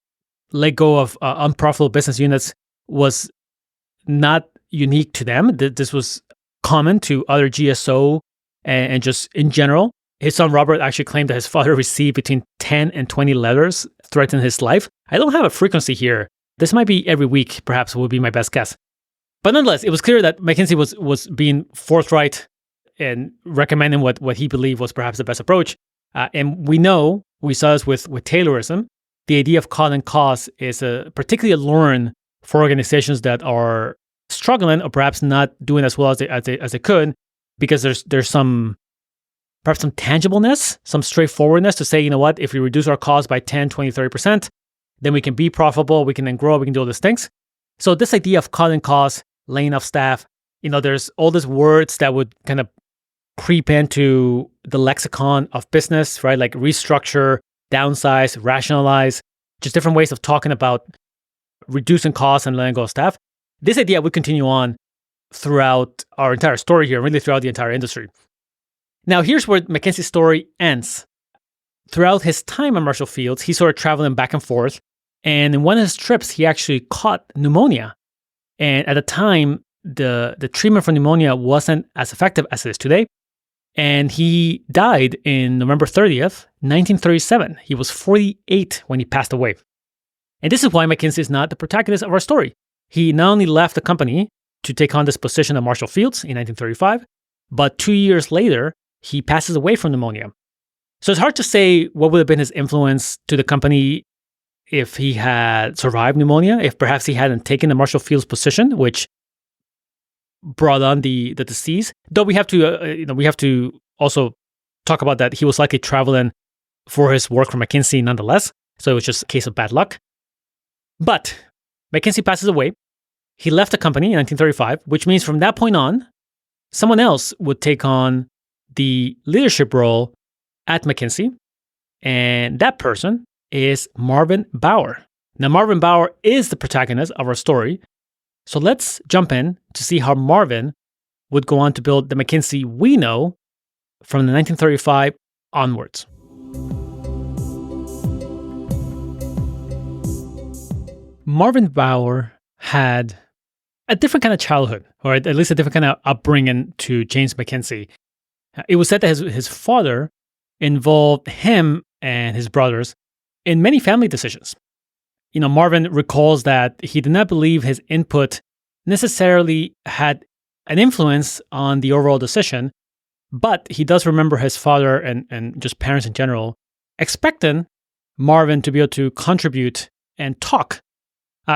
let go of unprofitable business units was not unique to them. This was common to other GSO and just in general. His son Robert actually claimed that his father received between 10 and 20 letters threatening his life. I don't have a frequency here. This might be every week, perhaps, would be my best guess. But nonetheless, it was clear that McKinsey was being forthright and recommending what he believed was perhaps the best approach. And we saw this with Taylorism. The idea of cutting costs is particularly alluring for organizations that are struggling or perhaps not doing as well as they could, because there's some tangibleness, some straightforwardness to say, if we reduce our costs by 10, 20, 30%, then we can be profitable, we can then grow, we can do all these things. So this idea of cutting costs, laying off staff, there's all these words that would kind of creep into the lexicon of business, right? Like restructure, downsize, rationalize, just different ways of talking about reducing costs and letting go of staff. This idea would continue on throughout our entire story here, really throughout the entire industry. Now, here's where McKinsey's story ends. Throughout his time at Marshall Fields, he started traveling back and forth. And in one of his trips, he actually caught pneumonia. And at the time, the treatment for pneumonia wasn't as effective as it is today. And he died in November 30th, 1937. He was 48 when he passed away. And this is why McKinsey is not the protagonist of our story. He not only left the company to take on this position at Marshall Fields in 1935, but 2 years later, he passes away from pneumonia. So it's hard to say what would have been his influence to the company if he had survived pneumonia, if perhaps he hadn't taken the Marshall Fields position, which brought on the disease. Though we have to also talk about that he was likely traveling for his work for McKinsey nonetheless. So it was just a case of bad luck. But McKinsey passes away. He left the company in 1935, which means from that point on, someone else would take on the leadership role at McKinsey. And that person is Marvin Bower. Now, Marvin Bower is the protagonist of our story. So let's jump in to see how Marvin would go on to build the McKinsey we know from the 1935 onwards. Marvin Bower had a different kind of childhood, or at least a different kind of upbringing to James McKinsey. It was said that his father involved him and his brothers in many family decisions. Marvin recalls that he did not believe his input necessarily had an influence on the overall decision, but he does remember his father and just parents in general expecting Marvin to be able to contribute and talk.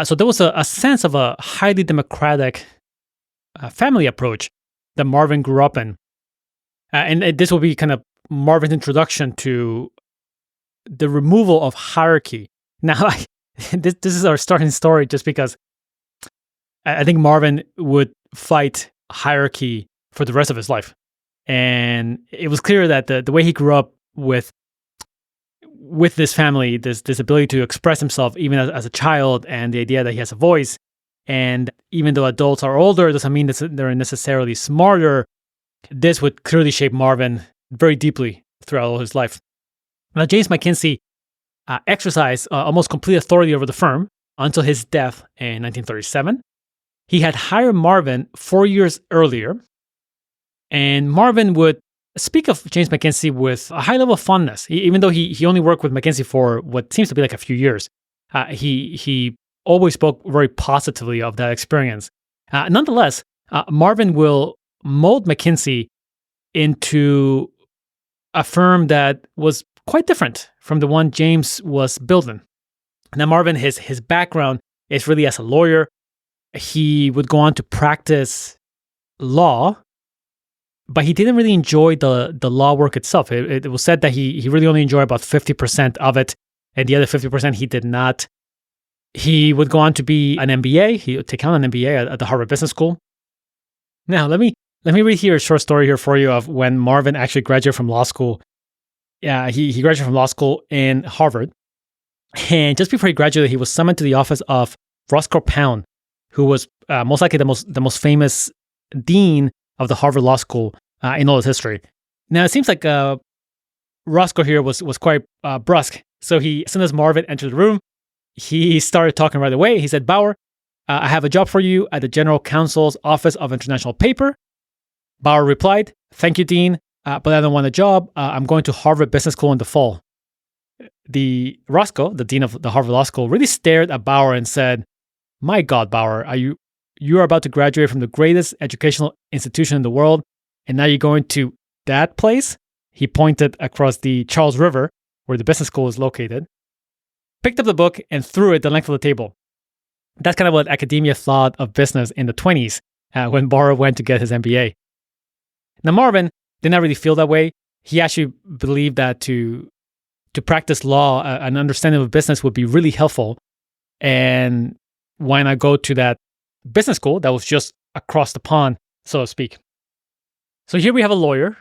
So there was a sense of a highly democratic family approach that Marvin grew up in. And this will be kind of Marvin's introduction to the removal of hierarchy. Now, this is our starting story just because I think Marvin would fight hierarchy for the rest of his life. And it was clear that the way he grew up with this family, this ability to express himself even as a child, and the idea that he has a voice, and even though adults are older, doesn't mean that they're necessarily smarter. This would clearly shape Marvin very deeply throughout all his life. Now, James McKinsey exercised almost complete authority over the firm until his death in 1937. He had hired Marvin 4 years earlier, and Marvin would speak of James McKinsey with a high level of fondness. Even though he only worked with McKinsey for what seems to be like a few years, he always spoke very positively of that experience. Nonetheless, Marvin will mold McKinsey into a firm that was quite different from the one James was building. Now, Marvin, his background is really as a lawyer. He would go on to practice law, but he didn't really enjoy the law work itself. It was said that he really only enjoyed about 50% of it, and the other 50% he did not. He would go on to be an MBA. He would take on an MBA at the Harvard Business School. Now, let me read here a short story here for you of when Marvin actually graduated from law school. Yeah, he graduated from law school in Harvard. And just before he graduated, he was summoned to the office of Roscoe Pound, who was most likely the most famous dean of the Harvard Law School in all its history. Now, it seems like Roscoe here was quite brusque. So as soon as Marvin entered the room, he started talking right away. He said, "Bower, I have a job for you at the General Counsel's Office of International Paper." Bower replied, "Thank you, Dean, but I don't want a job. I'm going to Harvard Business School in the fall." The Roscoe, the dean of the Harvard Law School, really stared at Bower and said, "My God, Bower, you are about to graduate from the greatest educational institution in the world, and now you're going to that place?" He pointed across the Charles River, where the business school is located, picked up the book, and threw it the length of the table. That's kind of what academia thought of business in the 20s when Bower went to get his MBA. Now, Marvin did not really feel that way. He actually believed that to practice law, an understanding of business would be really helpful. And why not go to that business school that was just across the pond, so to speak? So here we have a lawyer.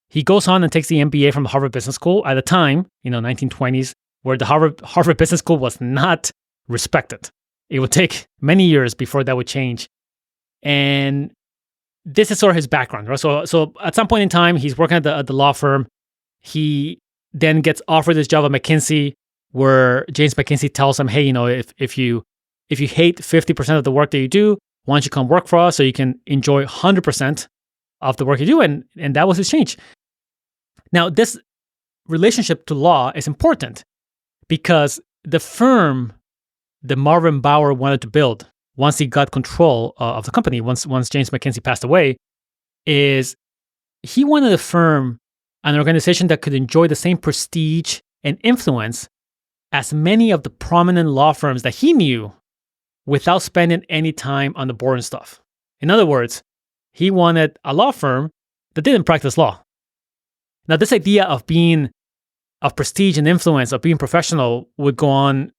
He goes on and takes the MBA from the Harvard Business School at a time, 1920s, where the Harvard Business School was not respected. It would take many years before that would change. And this is sort of his background, right? So at some point in time, he's working at the law firm. He then gets offered this job at McKinsey, where James McKinsey tells him, "Hey, if you hate 50% of the work that you do, why don't you come work for us so you can enjoy 100% of the work you do?" And that was his change. Now, this relationship to law is important because the firm that Marvin Bower wanted to build once he got control of the company, once James McKinsey passed away, is he wanted a firm, an organization that could enjoy the same prestige and influence as many of the prominent law firms that he knew without spending any time on the boring stuff. In other words, he wanted a law firm that didn't practice law. Now, this idea of prestige and influence, of being professional, would go on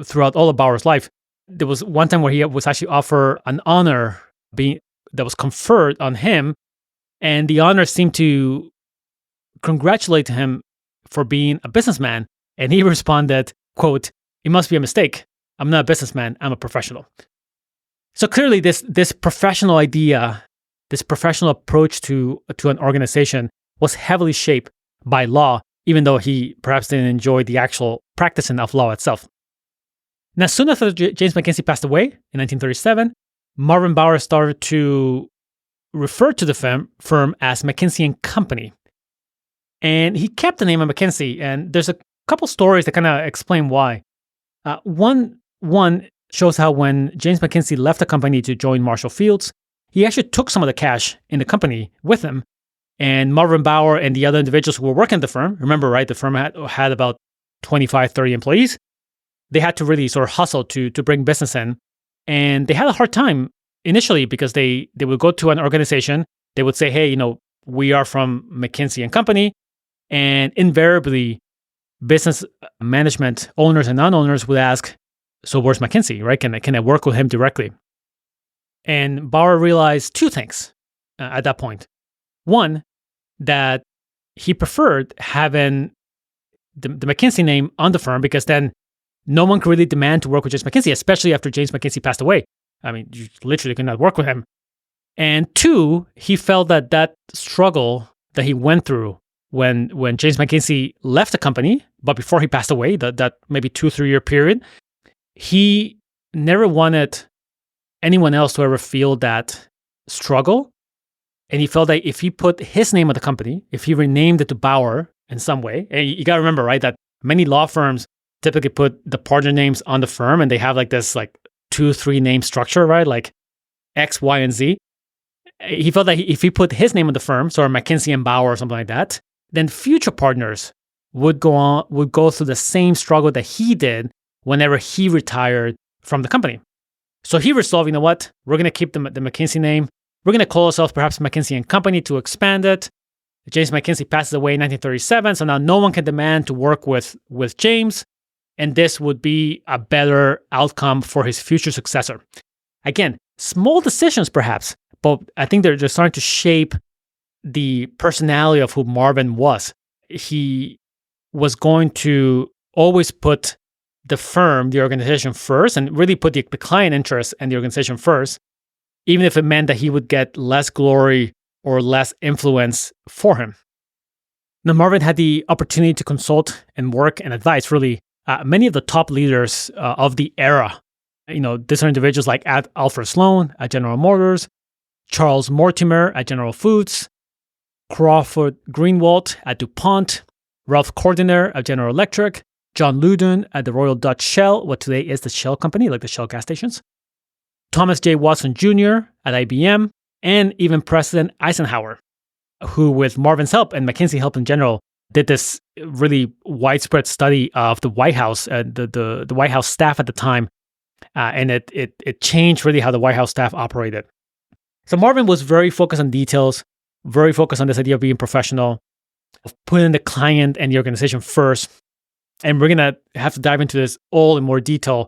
throughout all of Bower's life. There was one time where he was actually offered an honor that was conferred on him, and the honor seemed to congratulate him for being a businessman, and he responded, quote, "It must be a mistake. I'm not a businessman, I'm a professional." So clearly this professional idea, this professional approach to an organization was heavily shaped by law, even though he perhaps didn't enjoy the actual practicing of law itself. Now, soon after James McKinsey passed away in 1937, Marvin Bower started to refer to the firm as McKinsey Company. And he kept the name of McKinsey, and there's a couple stories that kind of explain why. One shows how when James McKinsey left the company to join Marshall Fields, he actually took some of the cash in the company with him. And Marvin Bower and the other individuals who were working at the firm, remember, right, the firm had about 25, 30 employees. They had to really sort of hustle to bring business in. And they had a hard time initially because they would go to an organization. They would say, "Hey, we are from McKinsey Company." And invariably, business management owners and non-owners would ask, "So where's McKinsey, right? Can I work with him directly?" And Bower realized two things at that point. One, that he preferred having the McKinsey name on the firm because then no one could really demand to work with James McKinsey, especially after James McKinsey passed away. I mean, you literally could not work with him. And two, he felt that struggle that he went through when James McKinsey left the company, but before he passed away, that maybe 2-3 year period, he never wanted anyone else to ever feel that struggle. And he felt that if he put his name on the company, if he renamed it to Bower in some way, and you got to remember, right, that many law firms typically put the partner names on the firm and they have like this 2-3 name structure, right? Like X, Y, and Z. he felt that if he put his name on the firm, so McKinsey and Bower or something like that, then future partners would go through the same struggle that he did whenever he retired from the company. So he resolved, you know what, we're going to keep the McKinsey name. We're going to call ourselves perhaps McKinsey Company to expand it. James McKinsey passes away in 1937, so now no one can demand to work with James, and this would be a better outcome for his future successor. Again, small decisions perhaps, but I think they're starting to shape the personality of who Marvin was. He was going to always put the firm, the organization first, and really put the client interest and the organization first, even if it meant that he would get less glory or less influence for him. Now, Marvin had the opportunity to consult and work and advise really many of the top leaders of the era. These are individuals like Alfred Sloan at General Motors, Charles Mortimer at General Foods, Crawford Greenwald at DuPont, Ralph Cordiner at General Electric, John Loudon at the Royal Dutch Shell, what today is the Shell Company, like the Shell gas stations, Thomas J. Watson Jr. at IBM, and even President Eisenhower, who with Marvin's help and McKinsey help in general, did this really widespread study of the White House, the White House staff at the time, and it changed really how the White House staff operated. So Marvin was very focused on details, very focused on this idea of being professional, of putting the client and the organization first. And we're going to have to dive into this all in more detail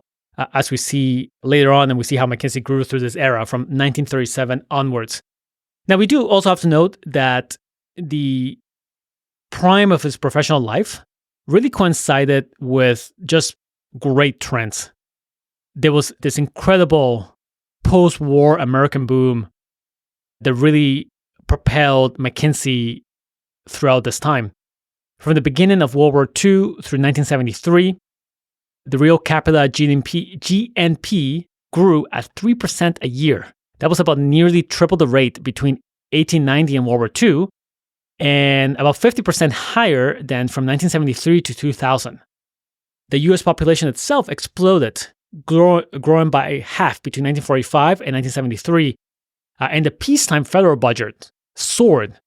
as we see later on, and we see how McKinsey grew through this era from 1937 onwards. Now, we do also have to note that the prime of his professional life really coincided with just great trends. There was this incredible post-war American boom that really propelled McKinsey throughout this time. From the beginning of World War II through 1973, the real capita GNP grew at 3% a year. That was about nearly triple the rate between 1890 and World War II, and about 50% higher than from 1973 to 2000. The US population itself exploded, growing by half between 1945 and 1973, and the peacetime federal budget soared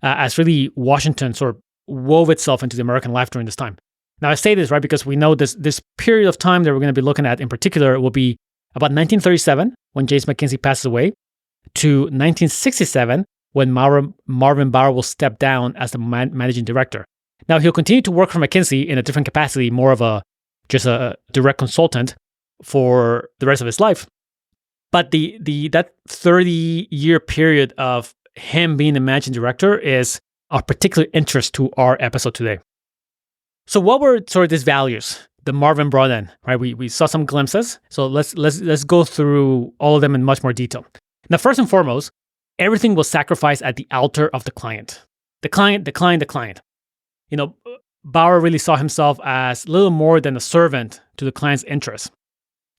as really Washington sort of wove itself into the American life during this time. Now, I say this, right, because we know this period of time that we're going to be looking at in particular will be about 1937, when James McKinsey passes away, to 1967, when Marvin Bower will step down as the managing director. Now, he'll continue to work for McKinsey in a different capacity, more of just a direct consultant for the rest of his life. But that 30-year period of him being the managing director is of particular interest to our episode today. So what were sort of these values that Marvin brought in, right? We saw some glimpses. So let's go through all of them in much more detail. Now, first and foremost, everything was sacrificed at the altar of the client. The client. Bower really saw himself as little more than a servant to the client's interests.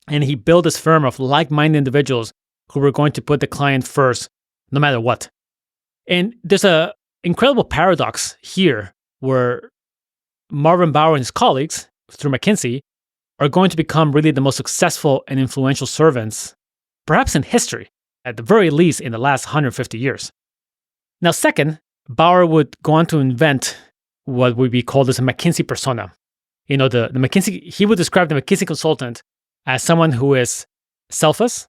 And he built this firm of like-minded individuals who were going to put the client first, no matter what. And there's an incredible paradox here where Marvin Bower and his colleagues, through McKinsey, are going to become really the most successful and influential servants, perhaps in history, at the very least in the last 150 years. Now, second, Bower would go on to invent what would be called as a McKinsey persona. The McKinsey, he would describe the McKinsey consultant as someone who is selfless,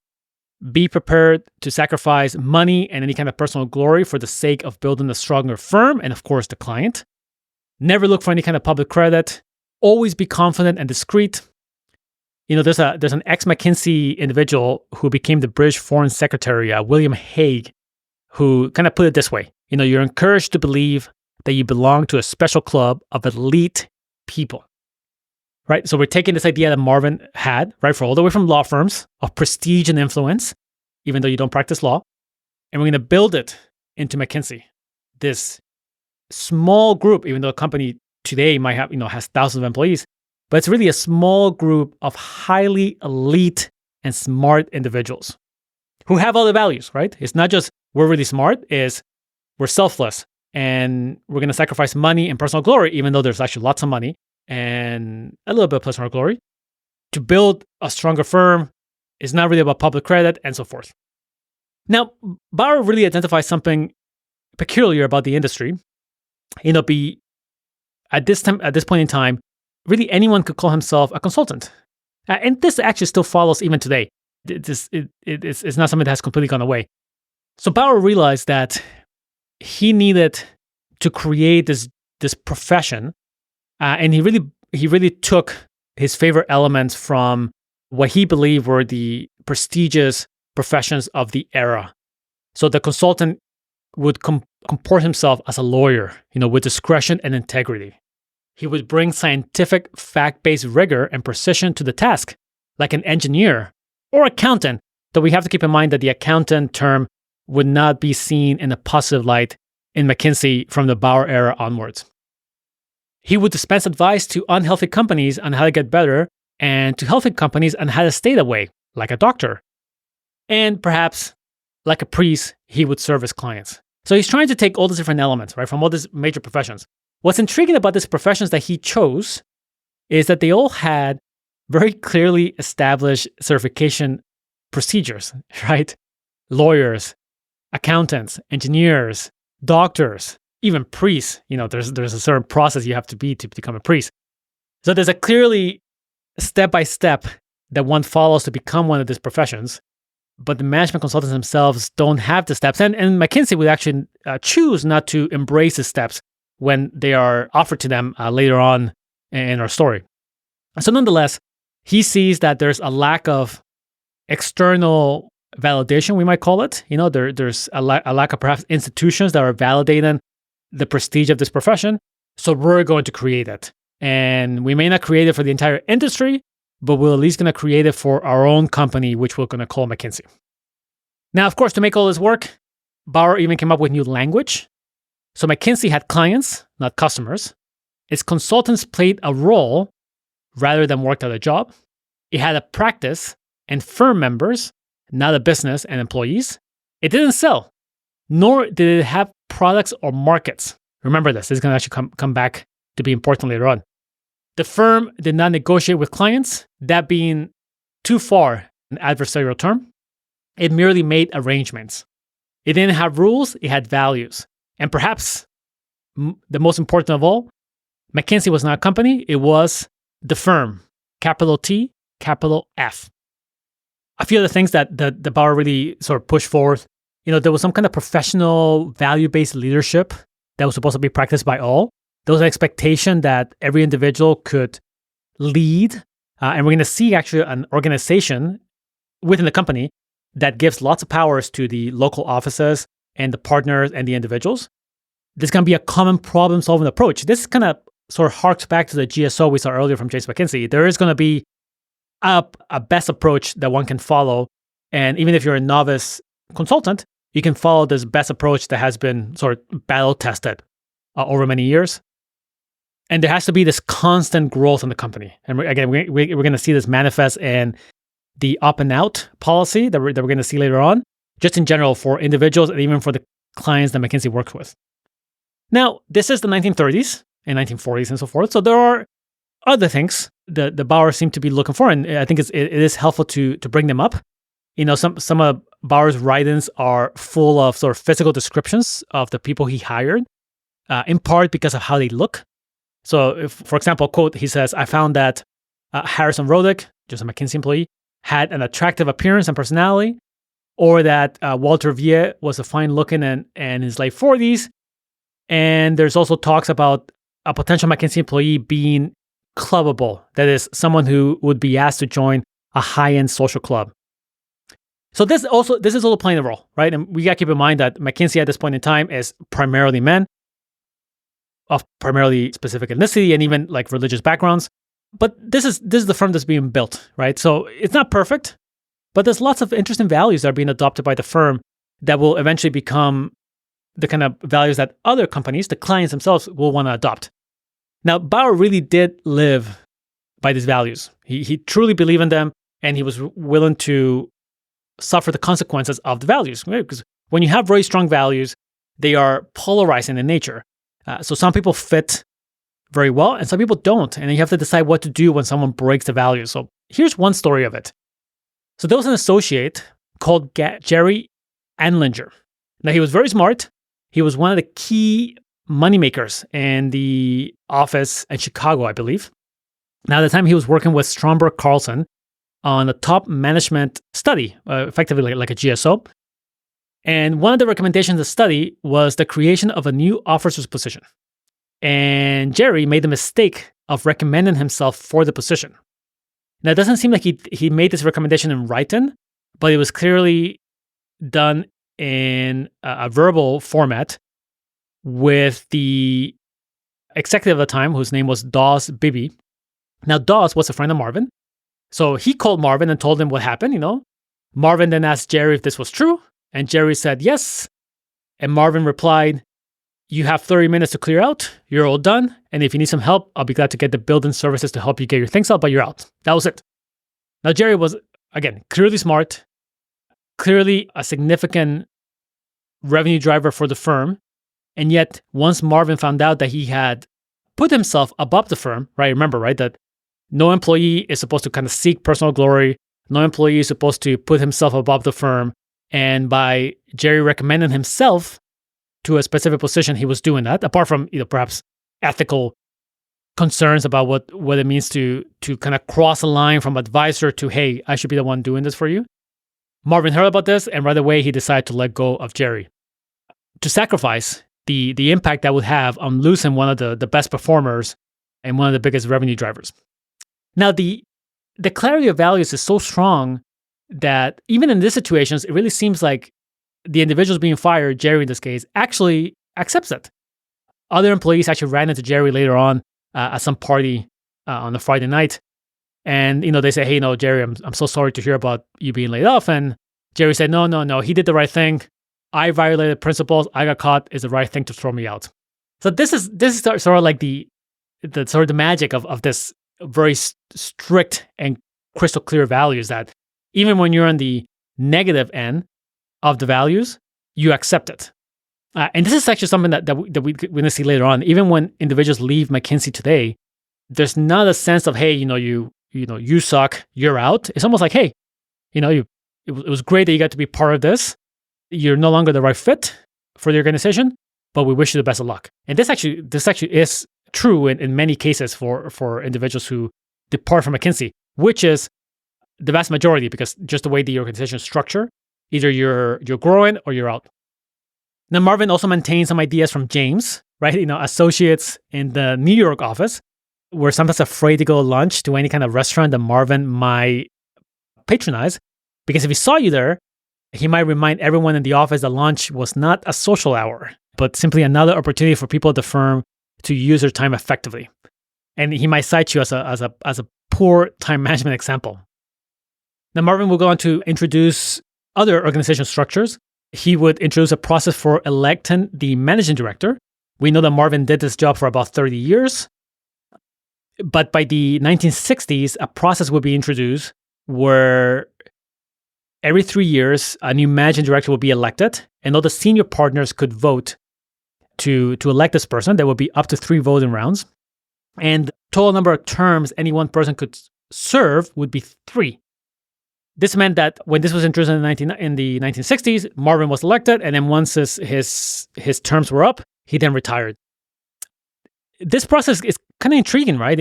be prepared to sacrifice money and any kind of personal glory for the sake of building a stronger firm and, of course, the client. Never look for any kind of public credit. Always be confident and discreet. There's an ex-McKinsey individual who became the British Foreign Secretary, William Hague, who kind of put it this way. You're encouraged to believe that you belong to a special club of elite people. Right? So we're taking this idea that Marvin had, right, for all the way from law firms of prestige and influence, even though you don't practice law, and we're going to build it into McKinsey. This small group, even though a company today might have, has thousands of employees, but it's really a small group of highly elite and smart individuals who have all the values, right? It's not just we're really smart, it's we're selfless and we're going to sacrifice money and personal glory, even though there's actually lots of money and a little bit of personal glory, to build a stronger firm. Is not really about public credit and so forth. Now, Bower really identifies something peculiar about the industry. At this point in time, really anyone could call himself a consultant. And this actually still follows even today. It's not something that has completely gone away. So Bower realized that he needed to create this profession, and he really took his favorite elements from what he believed were the prestigious professions of the era. So the consultant would comport himself as a lawyer, with discretion and integrity. He would bring scientific, fact-based rigor and precision to the task, like an engineer or accountant, though we have to keep in mind that the accountant term would not be seen in a positive light in McKinsey from the Bower era onwards. He would dispense advice to unhealthy companies on how to get better and to healthy companies on how to stay that way, like a doctor. And perhaps, like a priest, he would serve his clients. So he's trying to take all these different elements, right, from all these major professions. What's intriguing about these professions that he chose is that they all had very clearly established certification procedures, right? Lawyers, accountants, engineers, doctors, even priests. There's a certain process you have to be to become a priest. So there's a clearly step-by-step that one follows to become one of these professions. But the management consultants themselves don't have the steps. And McKinsey would actually choose not to embrace the steps when they are offered to them later on in our story. So nonetheless, he sees that there's a lack of external validation, we might call it. There's a lack of perhaps institutions that are validating the prestige of this profession. So we're going to create it. And we may not create it for the entire industry, but we're at least going to create it for our own company, which we're going to call McKinsey. Now, of course, to make all this work, Bower even came up with new language. So McKinsey had clients, not customers. Its consultants played a role rather than worked at a job. It had a practice and firm members, not a business and employees. It didn't sell, nor did it have products or markets. Remember this. This is going to actually come back to be important later on. The firm did not negotiate with clients, that being too far an adversarial term. It merely made arrangements. It didn't have rules, it had values. And perhaps the most important of all, McKinsey was not a company, it was the firm, capital T, capital F. A few of the things that the Bower really sort of pushed forth, there was some kind of professional value-based leadership that was supposed to be practiced by all. There was an expectation that every individual could lead. And we're going to see actually an organization within the company that gives lots of powers to the local offices and the partners and the individuals. There's going to be a common problem-solving approach. This kind of sort of harks back to the GSO we saw earlier from Chase McKinsey. There is going to be a best approach that one can follow. And even if you're a novice consultant, you can follow this best approach that has been sort of battle-tested over many years. And there has to be this constant growth in the company. And we're going to see this manifest in the up and out policy that we're going to see later on, just in general for individuals and even for the clients that McKinsey works with. Now, this is the 1930s and 1940s and so forth. So there are other things that the Bower seemed to be looking for. And I think it is helpful to bring them up. Some of Bower's writings are full of sort of physical descriptions of the people he hired, in part because of how they look. So, if, for example, quote, he says, I found that Harrison Rodick, just a McKinsey employee, had an attractive appearance and personality, or that Walter Viet was a fine-looking and in his late 40s. And there's also talks about a potential McKinsey employee being clubbable, that is, someone who would be asked to join a high-end social club. So this is also playing a role, right? And we got to keep in mind that McKinsey at this point in time is primarily men, of primarily specific ethnicity and even like religious backgrounds. But this is the firm that's being built, right? So it's not perfect, but there's lots of interesting values that are being adopted by the firm that will eventually become the kind of values that other companies, the clients themselves, will want to adopt. Now, Bower really did live by these values. He truly believed in them, and he was willing to suffer the consequences of the values. Right? Because when you have very strong values, they are polarizing in nature. So some people fit very well, and some people don't. And you have to decide what to do when someone breaks the values. So here's one story of it. So there was an associate called Jerry Andlinger. Now, he was very smart. He was one of the key moneymakers in the office in Chicago, I believe. Now, at the time, he was working with Stromberg Carlson on a top management study, effectively like a GSO. And one of the recommendations of the study was the creation of a new officer's position. And Jerry made the mistake of recommending himself for the position. Now, it doesn't seem like he made this recommendation in writing, but it was clearly done in a verbal format with the executive at the time, whose name was Dawes Bibby. Now, Dawes was a friend of Marvin. So he called Marvin and told him what happened, Marvin then asked Jerry if this was true, and Jerry said yes. And Marvin replied, "You have 30 minutes to clear out. You're all done. And if you need some help, I'll be glad to get the building services to help you get your things out, but you're out." That was it. Now, Jerry was, again, clearly smart, clearly a significant revenue driver for the firm. And yet, once Marvin found out that he had put himself above the firm, right? Remember, right? That no employee is supposed to kind of seek personal glory. No employee is supposed to put himself above the firm. And by Jerry recommending himself to a specific position, he was doing that, apart from, perhaps ethical concerns about what it means to kind of cross a line from advisor to, hey, I should be the one doing this for you. Marvin heard about this, and right away he decided to let go of Jerry to sacrifice the impact that would have on losing one of the best performers and one of the biggest revenue drivers. Now, the clarity of values is so strong that even in these situations, it really seems like the individuals being fired, Jerry in this case, actually accepts it. Other employees actually ran into Jerry later on at some party on a Friday night. And, they say, "Hey, no, Jerry, I'm so sorry to hear about you being laid off." And Jerry said, No, he did the right thing. I violated principles. I got caught. It's the right thing to throw me out. So this is sort of like the sort of the magic of this very strict and crystal clear values, that even when you're on the negative end of the values, you accept it. And this is actually something that we're going to see later on. Even when individuals leave McKinsey today, there's not a sense of, hey, you suck, you're out. It's almost like, hey, it was great that you got to be part of this. You're no longer the right fit for the organization, but we wish you the best of luck. And this actually is true in many cases for individuals who depart from McKinsey, which is the vast majority, because just the way the organization is structured, either you're growing or you're out. Now, Marvin also maintained some ideas from James, right? Associates in the New York office were sometimes afraid to go to lunch to any kind of restaurant that Marvin might patronize, because if he saw you there, he might remind everyone in the office that lunch was not a social hour, but simply another opportunity for people at the firm to use their time effectively. And he might cite you as a poor time management example. Now, Marvin will go on to introduce other organizational structures. He would introduce a process for electing the managing director. We know that Marvin did this job for about 30 years. But by the 1960s, a process would be introduced where every 3 years, a new managing director will be elected, and all the senior partners could vote to elect this person. There would be up to 3 voting rounds. And the total number of terms any one person could serve would be 3. This meant that when this was introduced in the 1960s, Marvin was elected, and then once his terms were up, he then retired. This process is kind of intriguing, right?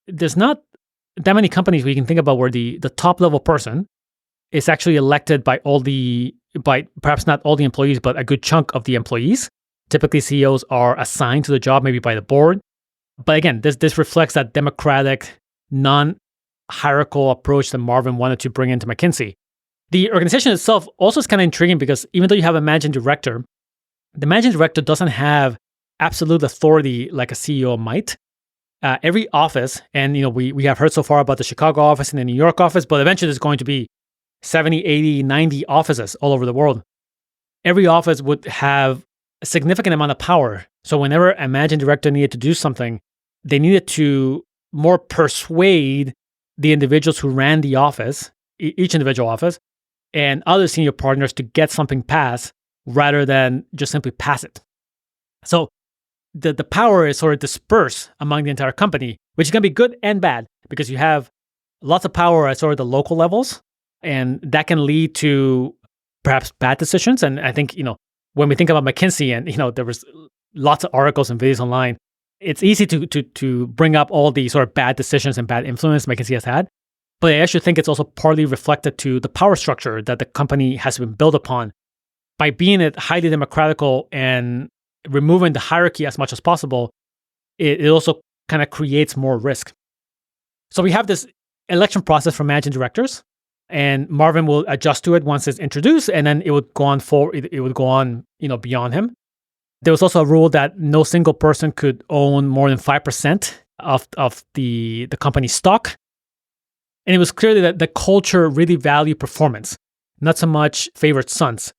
There's not that many companies where you can think about where the top level person is actually elected by perhaps not all the employees, but a good chunk of the employees. Typically, CEOs are assigned to the job, maybe by the board. But again, this reflects that democratic, non-hierarchical approach that Marvin wanted to bring into McKinsey. The organization itself also is kind of intriguing because even though you have a managing director, the managing director doesn't have absolute authority like a CEO might. Every office, and we have heard so far about the Chicago office and the New York office, but eventually there's going to be 70, 80, 90 offices all over the world. Every office would have a significant amount of power. So whenever a managing director needed to do something, they needed to more persuade the individuals who ran the office, each individual office, and other senior partners to get something passed rather than just simply pass it. So the power is sort of dispersed among the entire company, which can be good and bad because you have lots of power at sort of the local levels, and that can lead to perhaps bad decisions. And I think, when we think about McKinsey and, there was lots of articles and videos online, it's easy to bring up all the sort of bad decisions and bad influence McKinsey has had. But I actually think it's also partly reflected to the power structure that the company has been built upon. By being it highly democratical and removing the hierarchy as much as possible, it also kind of creates more risk. So we have this election process for managing directors, and Marvin will adjust to it once it's introduced, and then it would go on beyond him. There was also a rule that no single person could own more than 5% of the company's stock. And it was clear that the culture really valued performance, not so much favored sons.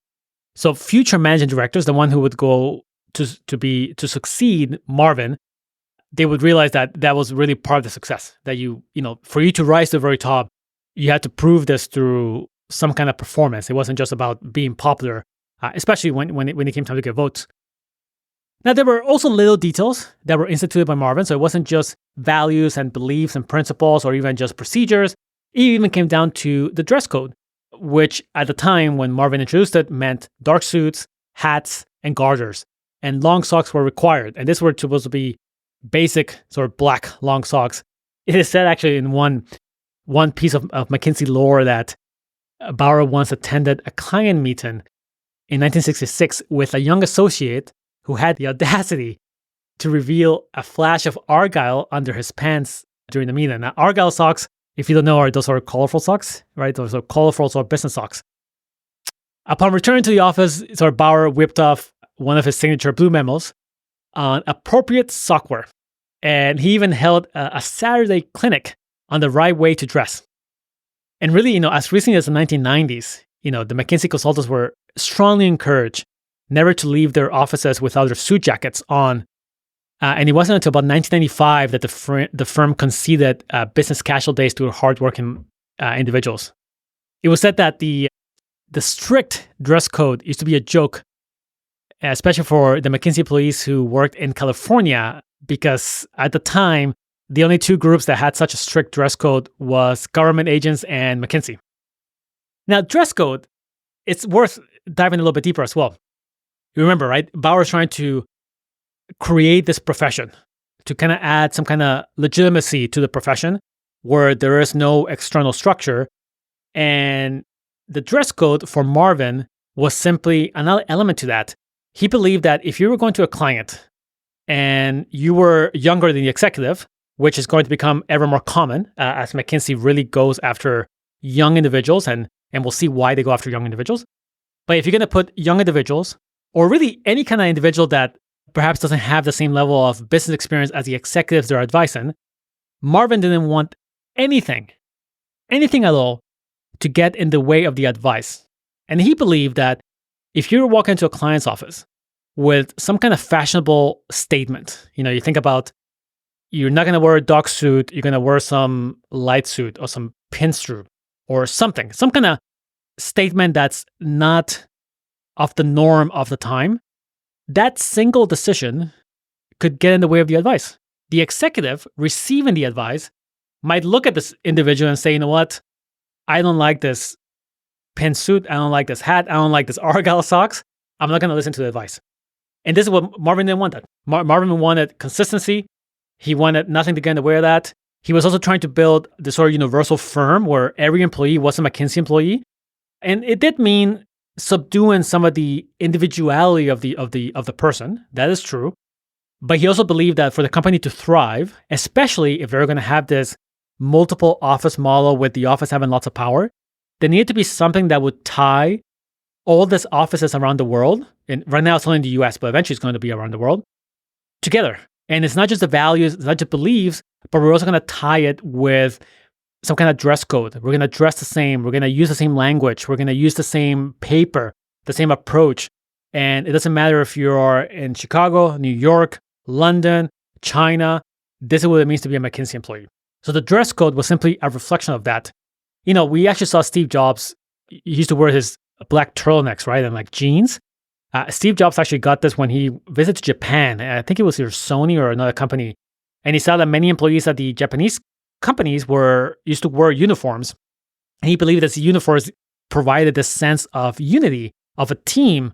So future managing directors, the one who would go to succeed Marvin, they would realize that was really part of the success. That for you to rise to the very top, you had to prove this through some kind of performance. It wasn't just about being popular, especially when it came time to get votes. Now, there were also little details that were instituted by Marvin. So it wasn't just values and beliefs and principles or even just procedures. It even came down to the dress code, which at the time when Marvin introduced it meant dark suits, hats, and garters. And long socks were required. And these were supposed to be basic sort of black long socks. It is said actually in one piece of McKinsey lore that Bower once attended a client meeting in 1966 with a young associate who had the audacity to reveal a flash of Argyle under his pants during the meeting. Now, Argyle socks, if you don't know, are those sort of colorful socks, right? Those are colorful sort of business socks. Upon returning to the office, sort of Bower whipped off one of his signature blue memos on appropriate sockwear. And he even held a Saturday clinic on the right way to dress. And really, as recently as the 1990s, the McKinsey consultants were strongly encouraged never to leave their offices without their suit jackets on. And it wasn't until about 1995 that the firm conceded business casual days to hardworking individuals. It was said that the strict dress code used to be a joke, especially for the McKinsey employees who worked in California, because at the time, the only two groups that had such a strict dress code was government agents and McKinsey. Now, dress code, it's worth diving a little bit deeper as well. You remember, right? Bower's trying to create this profession to kind of add some kind of legitimacy to the profession where there is no external structure. And the dress code for Marvin was simply another element to that. He believed that if you were going to a client and you were younger than the executive, which is going to become ever more common as McKinsey really goes after young individuals, and we'll see why they go after young individuals. But if you're going to put young individuals, or really any kind of individual that perhaps doesn't have the same level of business experience as the executives they're advising, Marvin didn't want anything at all, to get in the way of the advice. And he believed that if you walk into a client's office with some kind of fashionable statement, you think about you're not going to wear a dark suit, you're going to wear some light suit or some pinstripe or something, some kind of statement that's not of the norm of the time, that single decision could get in the way of the advice. The executive receiving the advice might look at this individual and say, you know what? I don't like this pin suit. I don't like this hat. I don't like this Argyle socks. I'm not going to listen to the advice. And this is what Marvin didn't want. Marvin wanted consistency. He wanted nothing to get in the way of that. He was also trying to build this sort of universal firm where every employee was a McKinsey employee. And it did mean subduing some of the individuality of the person. That is true. But he also believed that for the company to thrive, especially if they're going to have this multiple office model with the office having lots of power, there needed to be something that would tie all these offices around the world, and right now it's only in the US, but eventually it's going to be around the world, together. And it's not just the values, it's not just beliefs, but we're also going to tie it with some kind of dress code. We're going to dress the same. We're going to use the same language. We're going to use the same paper, the same approach. And it doesn't matter if you're in Chicago, New York, London, China. This is what it means to be a McKinsey employee. So the dress code was simply a reflection of that. We actually saw Steve Jobs, he used to wear his black turtlenecks, right? And like jeans. Steve Jobs actually got this when he visited Japan. I think it was either Sony or another company. And he saw that many employees at the Japanese companies used to wear uniforms. And he believed that the uniforms provided this sense of unity of a team.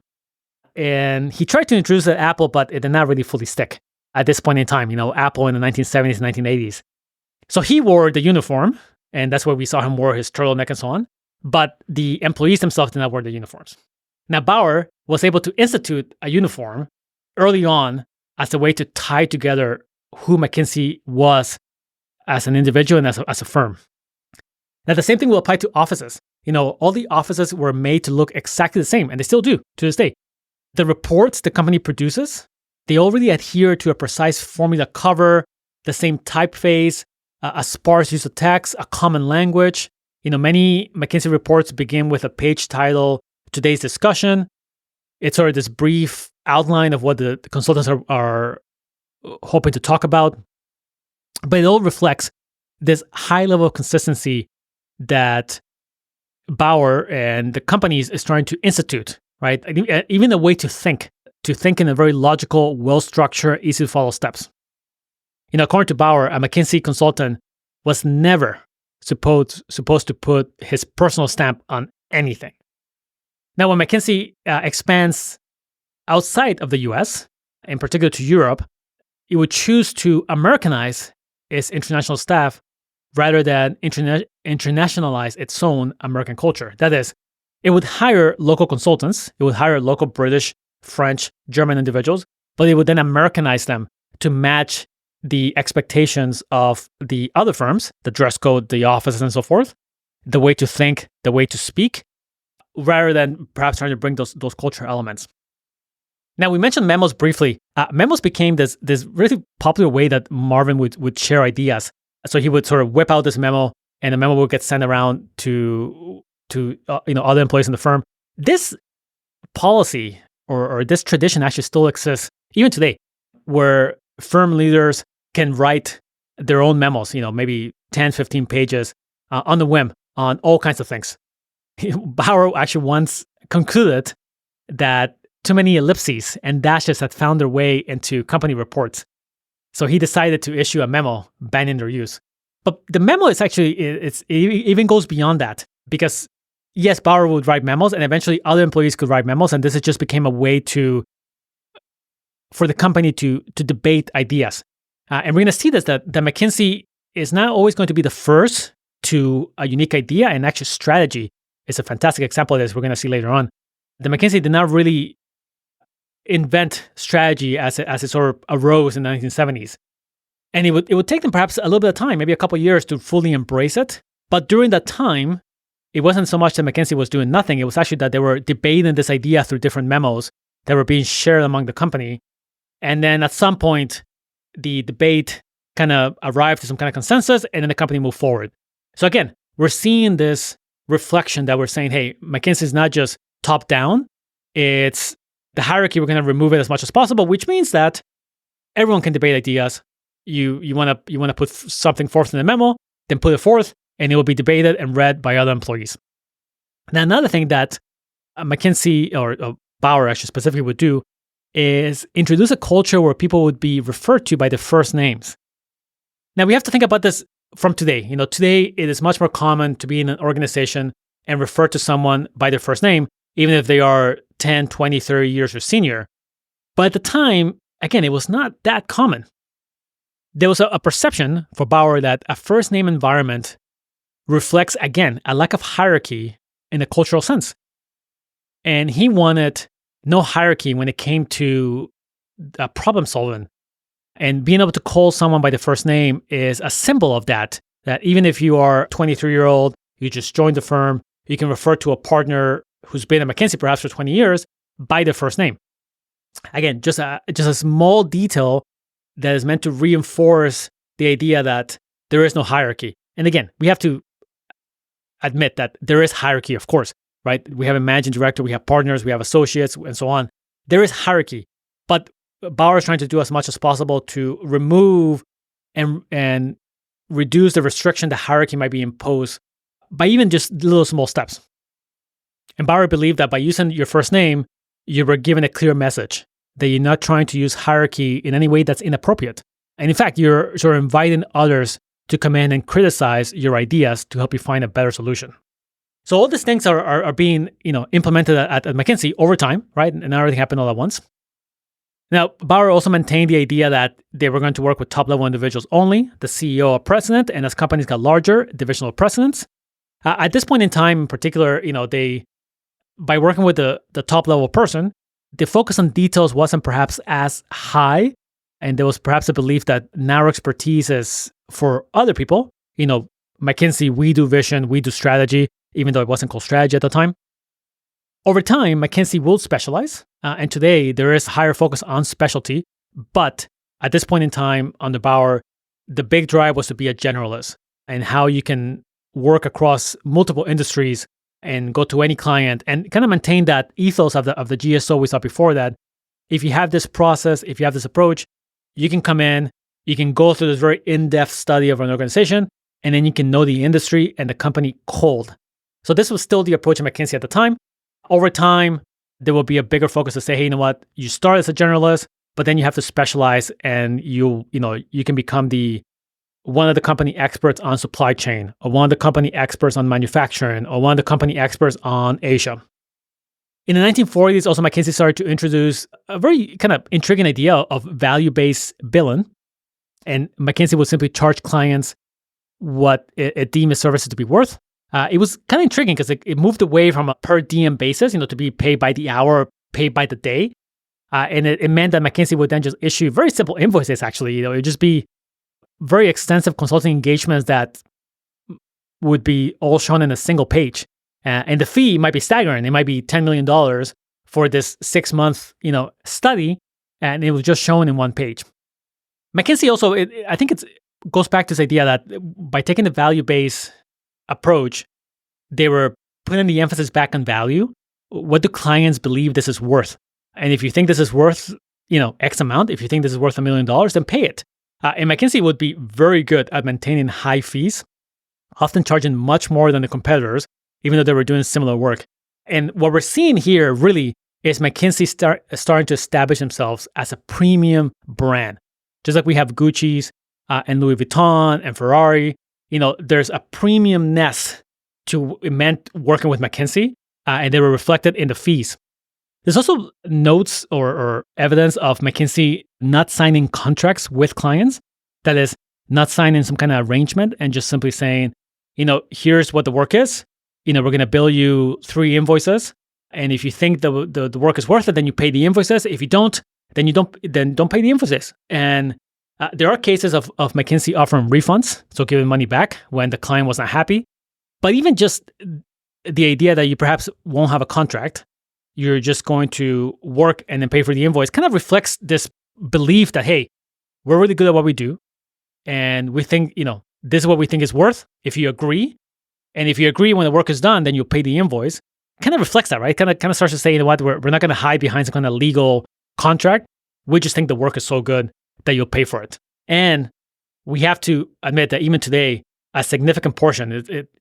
And he tried to introduce it at Apple, but it did not really fully stick at this point in time. Apple in the 1970s and 1980s. So he wore the uniform, and that's where we saw him wear his turtleneck and so on. But the employees themselves did not wear the uniforms. Now, Bower was able to institute a uniform early on as a way to tie together who McKinsey was as an individual and as a firm. Now, the same thing will apply to offices. All the offices were made to look exactly the same, and they still do to this day. The reports the company produces, they already adhere to a precise formula cover, the same typeface, a sparse use of text, a common language. Many McKinsey reports begin with a page title, Today's Discussion. It's sort of this brief outline of what the consultants are hoping to talk about. But it all reflects this high level of consistency that Bower and the companies is trying to institute, right? Even a way to think in a very logical, well-structured, easy-to-follow steps. According to Bower, a McKinsey consultant was never supposed to put his personal stamp on anything. Now, when McKinsey expands outside of the US, in particular to Europe, it would choose to Americanize its international staff rather than internationalize its own American culture. That is, it would hire local consultants, it would hire local British, French, German individuals, but it would then Americanize them to match the expectations of the other firms, the dress code, the offices, and so forth, the way to think, the way to speak, rather than perhaps trying to bring those cultural elements. Now, we mentioned memos briefly. Memos became this really popular way that Marvin would share ideas. So he would sort of whip out this memo, and the memo would get sent around to other employees in the firm. This policy or this tradition actually still exists even today, where firm leaders can write their own memos, maybe 10, 15 pages on the whim on all kinds of things. Bower actually once concluded that too many ellipses and dashes had found their way into company reports. So he decided to issue a memo banning their use. But the memo is actually, it even goes beyond that, because yes, Bower would write memos and eventually other employees could write memos. And this just became a way for the company to debate ideas. And we're going to see this, that McKinsey is not always going to be the first to a unique idea, and actually strategy is a fantastic example of this we're going to see later on. The McKinsey did not really invent strategy as it sort of arose in the 1970s. And it would take them perhaps a little bit of time, maybe a couple of years to fully embrace it. But during that time, it wasn't so much that McKinsey was doing nothing. It was actually that they were debating this idea through different memos that were being shared among the company. And then at some point, the debate kind of arrived to some kind of consensus, and then the company moved forward. So again, we're seeing this reflection that we're saying, hey, McKinsey is not just top down. It's the hierarchy. We're going to remove it as much as possible, which means that everyone can debate ideas. You want to put something forth in the memo, then put it forth, and it will be debated and read by other employees. Now, another thing that McKinsey or Bower actually specifically would do is introduce a culture where people would be referred to by their first names. Now, we have to think about this from today. Today it is much more common to be in an organization and refer to someone by their first name, even if they are 10, 20, 30 years your senior. But at the time, again, it was not that common. There was a perception for Bower that a first name environment reflects, again, a lack of hierarchy in a cultural sense. And he wanted no hierarchy when it came to problem solving. And being able to call someone by the first name is a symbol of that even if you are a 23-year-old, you just joined the firm, you can refer to a partner who's been at McKinsey perhaps for 20 years by their first name. Again, just a small detail that is meant to reinforce the idea that there is no hierarchy. And again, we have to admit that there is hierarchy, of course, right? We have a managing director, we have partners, we have associates, and so on. There is hierarchy, but Bower is trying to do as much as possible to remove and reduce the restriction the hierarchy might be imposed by even just little small steps. And Bower believed that by using your first name, you were given a clear message that you're not trying to use hierarchy in any way that's inappropriate. And in fact, you're sort of inviting others to come in and criticize your ideas to help you find a better solution. So all these things are being implemented at McKinsey over time, right? And not everything happened all at once. Now, Bower also maintained the idea that they were going to work with top-level individuals only, the CEO or president, and as companies got larger, divisional presidents. At this point in time, in particular, they by working with the top-level person, the focus on details wasn't perhaps as high, and there was perhaps a belief that narrow expertise is for other people. McKinsey, we do vision, we do strategy, even though it wasn't called strategy at the time. Over time, McKinsey will specialize, and today there is higher focus on specialty, but at this point in time, under Bower, the big drive was to be a generalist and how you can work across multiple industries and go to any client and kind of maintain that ethos of the GSO we saw before that. If you have this process, if you have this approach, you can come in, you can go through this very in-depth study of an organization, and then you can know the industry and the company cold. So this was still the approach of McKinsey at the time. Over time, there will be a bigger focus to say, hey, you know what? You start as a generalist, but then you have to specialize, and you can become one of the company experts on supply chain, or one of the company experts on manufacturing, or one of the company experts on Asia. In the 1940s, also McKinsey started to introduce a very kind of intriguing idea of value-based billing. And McKinsey would simply charge clients what it deemed its services to be worth. It was kind of intriguing because it moved away from a per diem basis, to be paid by the hour, paid by the day. And it meant that McKinsey would then just issue very simple invoices, actually. It would just be very extensive consulting engagements that would be all shown in a single page. And the fee might be staggering. It might be $10 million for this 6-month, study, and it was just shown in one page. McKinsey also, I think it goes back to this idea that by taking the value-based approach, they were putting the emphasis back on value. What do clients believe this is worth? And if you think this is worth, X amount, if you think this is worth $1 million, then pay it. And McKinsey would be very good at maintaining high fees, often charging much more than the competitors, even though they were doing similar work. And what we're seeing here really is McKinsey starting to establish themselves as a premium brand. Just like we have Gucci's and Louis Vuitton and Ferrari, there's a premiumness to it meant working with McKinsey, and they were reflected in the fees. There's also notes or evidence of McKinsey not signing contracts with clients. That is, not signing some kind of arrangement and just simply saying, here's what the work is. We're going to bill you 3 invoices. And if you think the work is worth it, then you pay the invoices. If you don't, then don't pay the invoices. And there are cases of McKinsey offering refunds, so giving money back when the client was not happy. But even just the idea that you perhaps won't have a contract, you're just going to work and then pay for the invoice kind of reflects this belief that, hey, we're really good at what we do. And we think, this is what we think is worth if you agree. And if you agree when the work is done, then you'll pay the invoice. Kind of reflects that, right? Kind of starts to say, what, we're not going to hide behind some kind of legal contract. We just think the work is so good that you'll pay for it. And we have to admit that even today, a significant portion,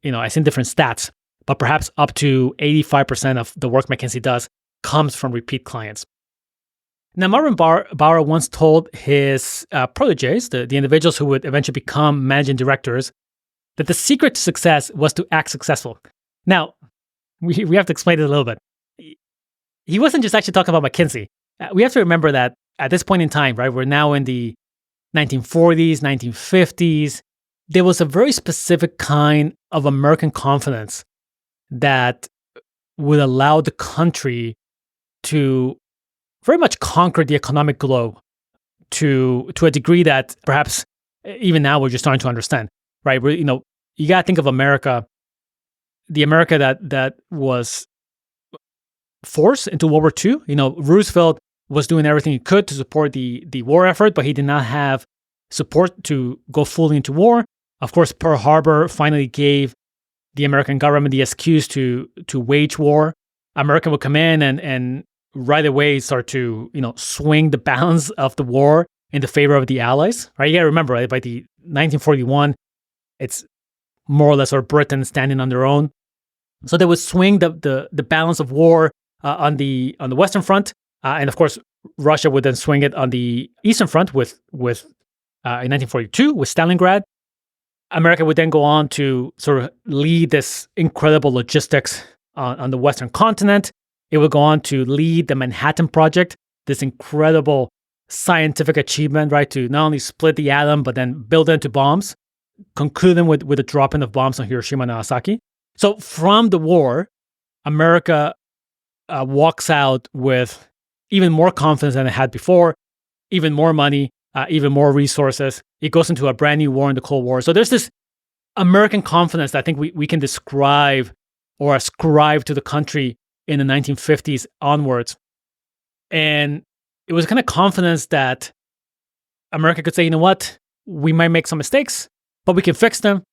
I've seen different stats, but perhaps up to 85% of the work McKinsey does comes from repeat clients. Now, Marvin Bower once told his proteges, the individuals who would eventually become managing directors, that the secret to success was to act successful. Now, we have to explain it a little bit. He wasn't just actually talking about McKinsey. We have to remember that at this point in time, right, we're now in the 1940s, 1950s, there was a very specific kind of American confidence that would allow the country to very much conquer the economic globe to a degree that perhaps even now we're just starting to understand, right? You got to think of America, the America that was forced into World War II. Roosevelt was doing everything he could to support the war effort, but he did not have support to go fully into war. Of course, Pearl Harbor finally gave the American government the excuse to wage war. America would come in and right away start to swing the balance of the war in the favor of the Allies. Right? You got to remember, right, by the 1941, it's more or less Britain standing on their own. So they would swing the balance of war on the Western Front, and of course Russia would then swing it on the Eastern Front with in 1942 with Stalingrad. America would then go on to sort of lead this incredible logistics on the Western continent. It would go on to lead the Manhattan Project, this incredible scientific achievement, right, to not only split the atom, but then build it into bombs, concluding with the dropping of bombs on Hiroshima and Nagasaki. So from the war, America walks out with even more confidence than it had before, even more money, even more resources. It goes into a brand new war in the Cold War. So there's this American confidence that I think we can describe or ascribe to the country in the 1950s onwards. And it was kind of confidence that America could say, you know what, we might make some mistakes, but we can fix them,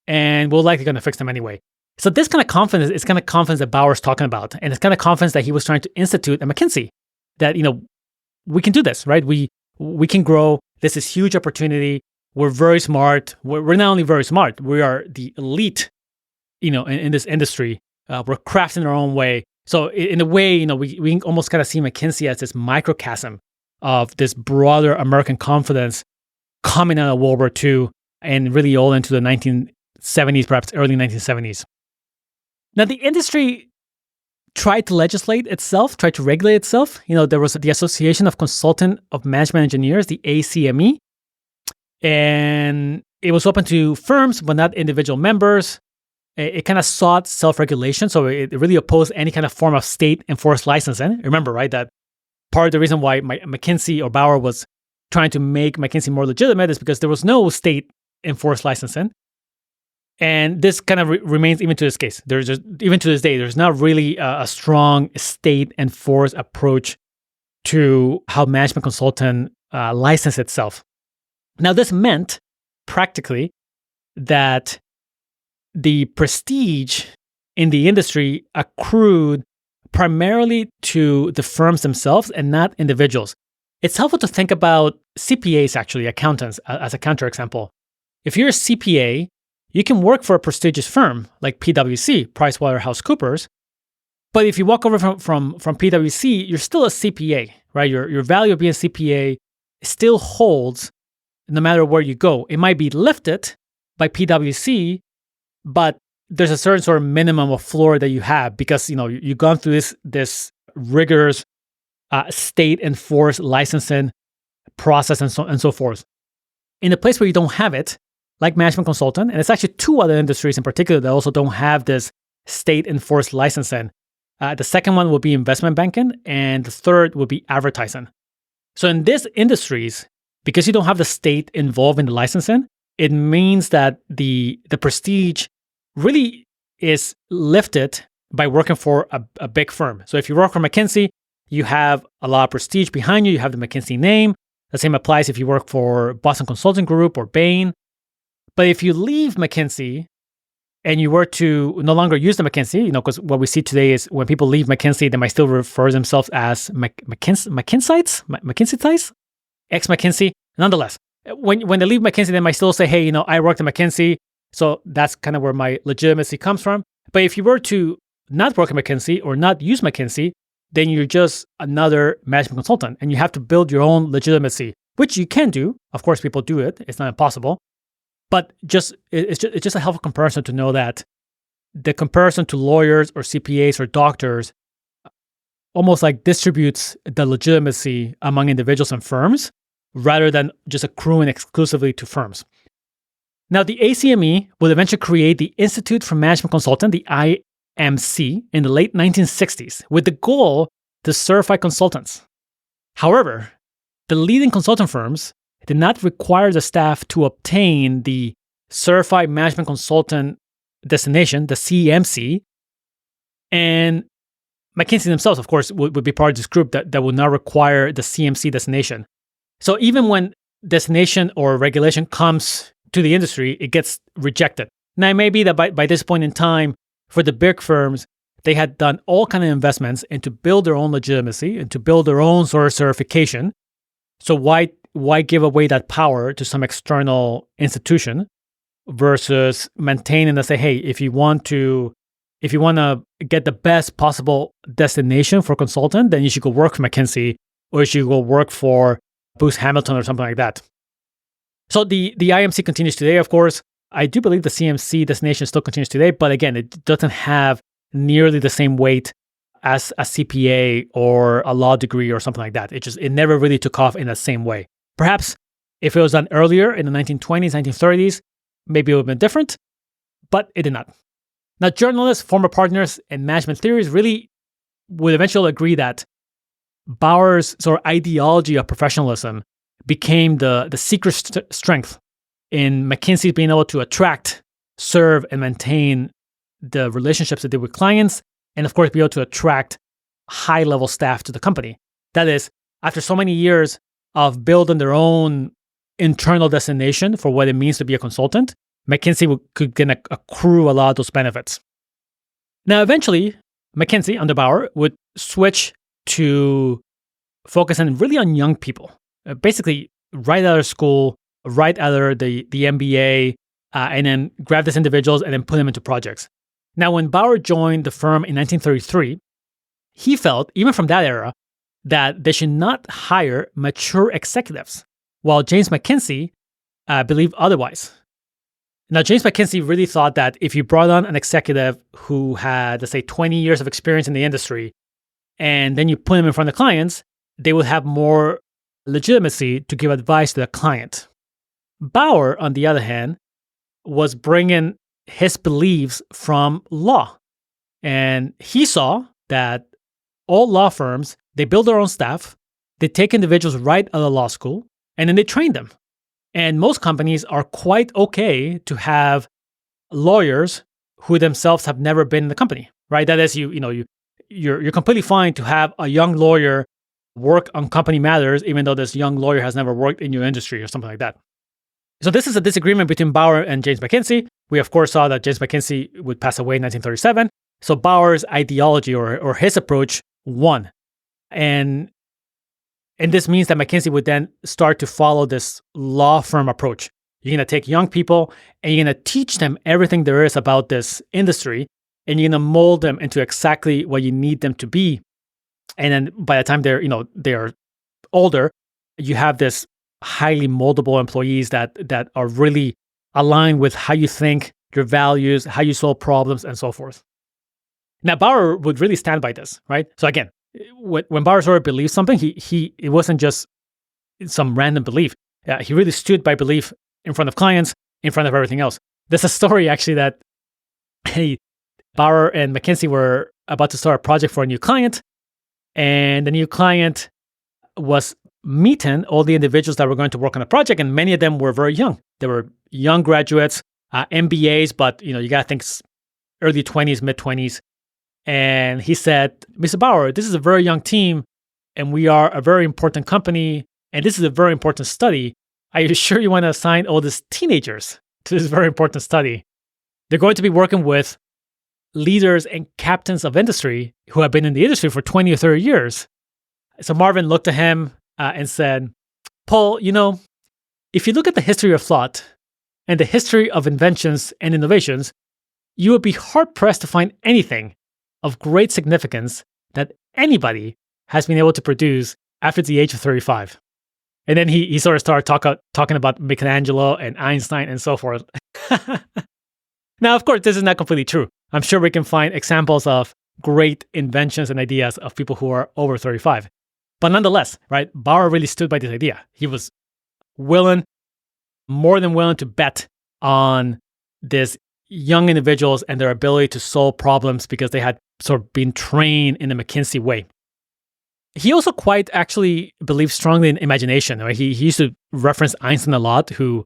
and we're likely going to fix them anyway. So this kind of confidence is kind of confidence that Bower's talking about, and it's kind of confidence that he was trying to institute at McKinsey, that, you know, we can do this, right? We can grow. This is huge opportunity. We're very smart. We're not only very smart, we are the elite, you know, in this industry. We're crafting our own way. So in a way, you know, we almost kind of see McKinsey as this microcosm of this broader American confidence coming out of World War II and really all into the 1970s, perhaps early 1970s. Now, the industry tried to legislate itself, tried to regulate itself. You know, there was the Association of Consultant of Management Engineers, the ACME, and it was open to firms, but not individual members. It kind of sought self-regulation, so it really opposed any kind of form of state-enforced licensing. Remember, right, that part of the reason why McKinsey or Bower was trying to make McKinsey more legitimate is because there was no state-enforced licensing. And this kind of remains even to this case. Even to this day, there's not really a strong state-enforced approach to how management consultant license itself. Now, this meant practically that the prestige in the industry accrued primarily to the firms themselves and not individuals. It's helpful to think about CPAs, actually, accountants, as a counterexample. If you're a CPA, you can work for a prestigious firm like PwC, PricewaterhouseCoopers, but if you walk over from PwC, you're still a CPA, right? Your value of being a CPA still holds no matter where you go. It might be lifted by PwC, but there's a certain sort of minimum of floor that you have because, you know, you've gone through this rigorous state-enforced licensing process and so forth. In a place where you don't have it, like management consultant, and it's actually two other industries in particular that also don't have this state-enforced licensing. The second one will be investment banking, and the third will be advertising. So in these industries, because you don't have the state involved in the licensing, it means that the prestige really is lifted by working for a big firm. So if you work for McKinsey, you have a lot of prestige behind you. You have the McKinsey name. The same applies if you work for Boston Consulting Group or Bain. But if you leave McKinsey and you were to no longer use the McKinsey, you know, because what we see today is when people leave McKinsey, they might still refer themselves as McKinsey's, ex-McKinsey. Nonetheless, when they leave McKinsey, they might still say, hey, you know, I worked at McKinsey. So that's kind of where my legitimacy comes from. But if you were to not work at McKinsey or not use McKinsey, then you're just another management consultant and you have to build your own legitimacy, which you can do. Of course, people do it. It's not impossible. But it's just a helpful comparison to know that the comparison to lawyers or CPAs or doctors almost like distributes the legitimacy among individuals and firms rather than just accruing exclusively to firms. Now, the ACME would eventually create the Institute for Management Consulting, the IMC, in the late 1960s with the goal to certify consultants. However, the leading consulting firms did not require the staff to obtain the Certified Management Consultant designation, the CMC, and McKinsey themselves, of course, would be part of this group that would not require the CMC designation. So even when designation or regulation comes to the industry, it gets rejected. Now, it may be that by this point in time, for the big firms, they had done all kind of investments and to build their own legitimacy and to build their own sort of certification. So why give away that power to some external institution versus maintaining and say, hey, if you want to get the best possible destination for consultant, then you should go work for McKinsey or you should go work for Booz Hamilton or something like that. So the IMC continues today, of course. I do believe the CMC designation still continues today, but again, it doesn't have nearly the same weight as a CPA or a law degree or something like that. It never really took off in the same way. Perhaps if it was done earlier in the 1920s, 1930s, maybe it would have been different, but it did not. Now, journalists, former partners, and management theories really would eventually agree that Bower's sort of ideology of professionalism became the secret strength in McKinsey being able to attract, serve, and maintain the relationships that they did with clients, and of course, be able to attract high-level staff to the company. That is, after so many years of building their own internal destination for what it means to be a consultant, McKinsey could accrue a lot of those benefits. Now, eventually, McKinsey, under Bower, would switch to focusing really on young people, basically right out of school, right out of the MBA, and then grab these individuals and then put them into projects. Now, when Bower joined the firm in 1933, he felt, even from that era, that they should not hire mature executives, while James McKinsey believed otherwise. Now, James McKinsey really thought that if you brought on an executive who had, let's say, 20 years of experience in the industry, and then you put him in front of clients, they would have more legitimacy to give advice to the client. Bower, on the other hand, was bringing his beliefs from law. And he saw that all law firms, they build their own staff, they take individuals right out of law school, and then they train them. And most companies are quite okay to have lawyers who themselves have never been in the company, right? That is, you're completely fine to have a young lawyer work on company matters, even though this young lawyer has never worked in your industry or something like that. So this is a disagreement between Bower and James McKinsey. We, of course, saw that James McKinsey would pass away in 1937. So Bower's ideology or his approach won. And this means that McKinsey would then start to follow this law firm approach. You're going to take young people and you're going to teach them everything there is about this industry, and you're going to mold them into exactly what you need them to be. And then by the time they're older, you have this highly moldable employees that are really aligned with how you think, your values, how you solve problems, and so forth. Now, Bower would really stand by this, right? So again, when Bower sort of believed something, it wasn't just some random belief. He really stood by belief in front of clients, in front of everything else. There's a story actually that Bower and McKinsey were about to start a project for a new client, and the new client was meeting all the individuals that were going to work on the project, and many of them were very young. They were young graduates, MBAs, but you got to think early 20s, mid 20s. And he said, "Mr. Bower, this is a very young team, and we are a very important company, and this is a very important study. Are you sure you want to assign all these teenagers to this very important study? They're going to be working with leaders and captains of industry who have been in the industry for 20 or 30 years." So Marvin looked at him and said, "Paul, if you look at the history of thought and the history of inventions and innovations, you would be hard-pressed to find anything of great significance that anybody has been able to produce after the age of 35. And then he sort of started talking about Michelangelo and Einstein and so forth. Now, of course, this is not completely true. I'm sure we can find examples of great inventions and ideas of people who are over 35. But nonetheless, right, Bower really stood by this idea. He was more than willing to bet on these young individuals and their ability to solve problems because they had sort of been trained in the McKinsey way. He also quite actually believed strongly in imagination. Right? He used to reference Einstein a lot, who,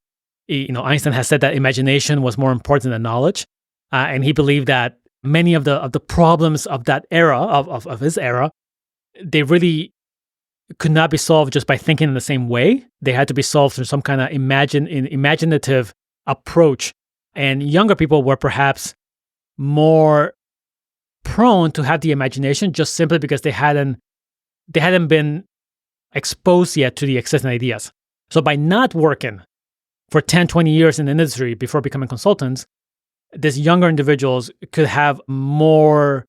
Einstein has said that imagination was more important than knowledge. And he believed that many of the problems of that era, of his era, they really could not be solved just by thinking in the same way. They had to be solved through some kind of imaginative approach. And younger people were perhaps more prone to have the imagination just simply because they hadn't been exposed yet to the existing ideas. So by not working for 10, 20 years in the industry before becoming consultants, these younger individuals could have more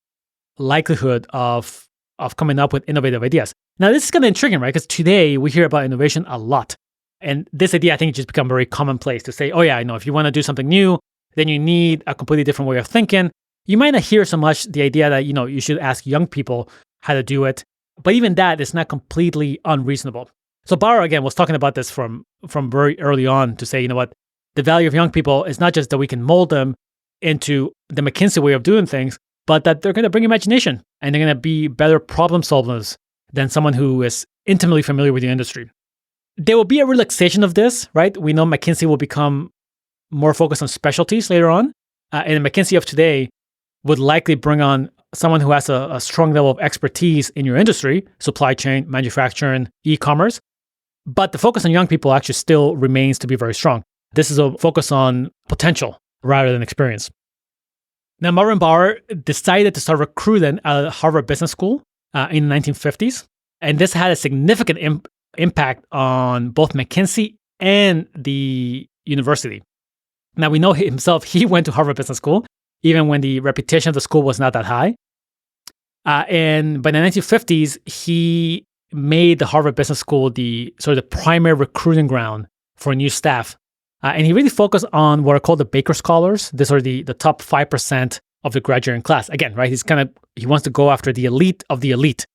likelihood of coming up with innovative ideas. Now, this is kind of intriguing, right? Because today we hear about innovation a lot. And this idea, I think, just become very commonplace to say, oh yeah, if you want to do something new, then you need a completely different way of thinking. You might not hear so much the idea that, you should ask young people how to do it. But even that is not completely unreasonable. So Bower, again, was talking about this from very early on to say, the value of young people is not just that we can mold them into the McKinsey way of doing things, but that they're going to bring imagination and they're going to be better problem solvers than someone who is intimately familiar with the industry. There will be a relaxation of this, right? We know McKinsey will become more focused on specialties later on. And the McKinsey of today would likely bring on someone who has a strong level of expertise in your industry, supply chain, manufacturing, e-commerce. But the focus on young people actually still remains to be very strong. This is a focus on potential rather than experience. Now, Marvin Bower decided to start recruiting at Harvard Business School in the 1950s. And this had a significant impact on both McKinsey and the university. Now, we know himself, he went to Harvard Business School, even when the reputation of the school was not that high. And by the 1950s, he made the Harvard Business School the primary recruiting ground for new staff. And he really focused on what are called the Baker Scholars. These are the top 5% of the graduating class. Again, right? He wants to go after the elite of the elite.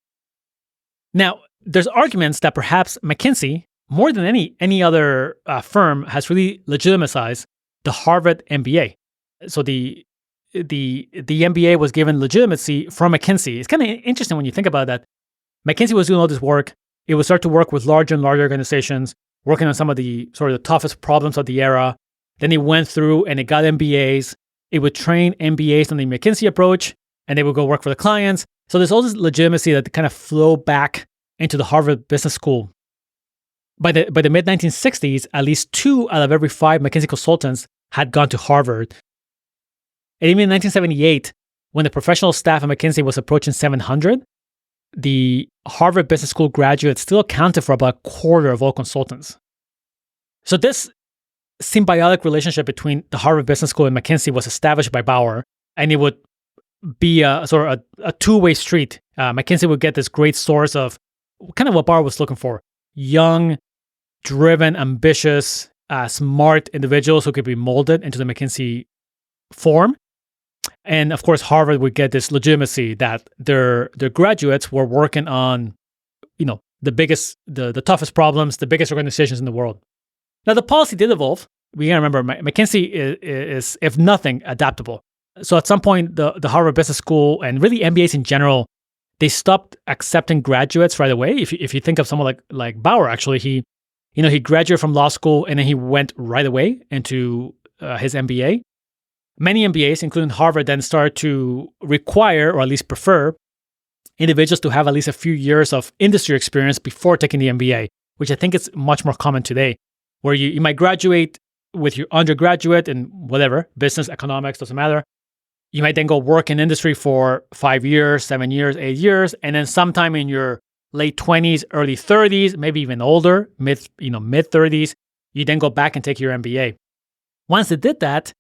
Now, there's arguments that perhaps McKinsey, more than any other firm, has really legitimized the Harvard MBA. So the MBA was given legitimacy from McKinsey. It's kind of interesting when you think about that. McKinsey was doing all this work. It would start to work with larger and larger organizations, working on some of the toughest problems of the era. Then it went through and it got MBAs. It would train MBAs on the McKinsey approach, and they would go work for the clients. So there's all this legitimacy that kind of flow back into the Harvard Business School. By the mid-1960s, at least 2 out of every 5 McKinsey consultants had gone to Harvard. And even in 1978, when the professional staff at McKinsey was approaching 700, the Harvard Business School graduates still accounted for about a quarter of all consultants. So this symbiotic relationship between the Harvard Business School and McKinsey was established by Bower, and it would be a two-way street. McKinsey would get this great source of kind of what Bower was looking for: young, driven, ambitious, smart individuals who could be molded into the McKinsey form. And of course, Harvard would get this legitimacy that their graduates were working on, the biggest, the toughest problems, the biggest organizations in the world. Now, the policy did evolve. We gotta remember, McKinsey is, if nothing, adaptable. So at some point, the Harvard Business School and really MBAs in general, they stopped accepting graduates right away. If you think of someone like Bower, actually, he graduated from law school and then he went right away into his MBA. Many MBAs, including Harvard, then started to require, or at least prefer, individuals to have at least a few years of industry experience before taking the MBA, which I think is much more common today, where you might graduate with your undergraduate in whatever, business, economics, doesn't matter. You might then go work in industry for 5 years, 7 years, 8 years, and then sometime in your late 20s, early 30s, maybe even older, mid 30s, you then go back and take your MBA. Once it did that,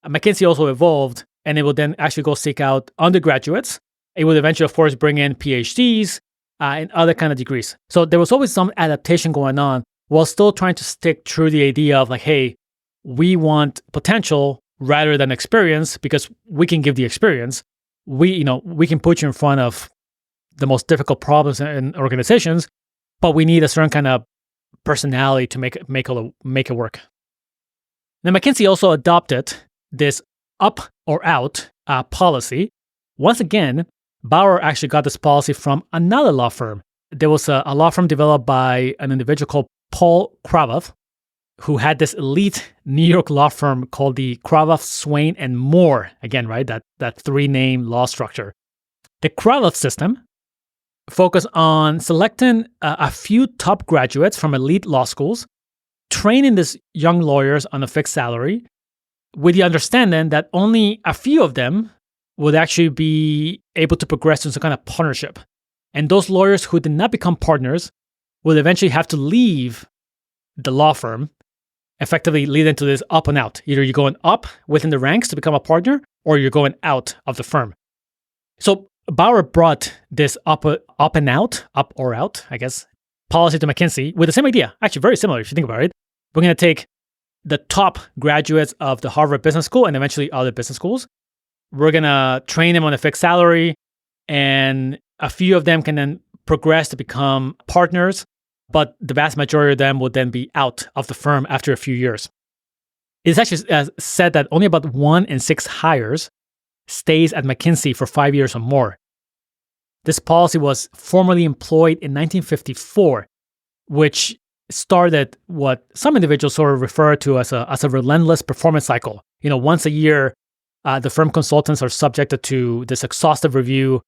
McKinsey also evolved, and it would then actually go seek out undergraduates. It would eventually, of course, bring in PhDs and other kind of degrees. So there was always some adaptation going on while still trying to stick true to the idea of hey, we want potential rather than experience because we can give the experience. We can put you in front of the most difficult problems in organizations, but we need a certain kind of personality to make it work. Now, McKinsey also adopted this up or out policy. Once again, Bower actually got this policy from another law firm. There was a law firm developed by an individual called Paul Kravoff, who had this elite New York law firm called the Kravoff, Swain, and Moore. Again, right, that 3-name law structure. The Kravoff system focused on selecting a few top graduates from elite law schools, training these young lawyers on a fixed salary, with the understanding that only a few of them would actually be able to progress into some kind of partnership. And those lawyers who did not become partners would eventually have to leave the law firm, effectively leading to this up and out. Either you're going up within the ranks to become a partner, or you're going out of the firm. So Bower brought this up or out, I guess, policy to McKinsey with the same idea. Actually, very similar if you think about it. We're going to take the top graduates of the Harvard Business School and eventually other business schools. We're going to train them on a fixed salary, and a few of them can then progress to become partners, but the vast majority of them will then be out of the firm after a few years. It's actually said that only about 1 in 6 hires stays at McKinsey for 5 years or more. This policy was formally employed in 1954, which started what some individuals sort of refer to as a relentless performance cycle. Once a year, the firm consultants are subjected to this exhaustive review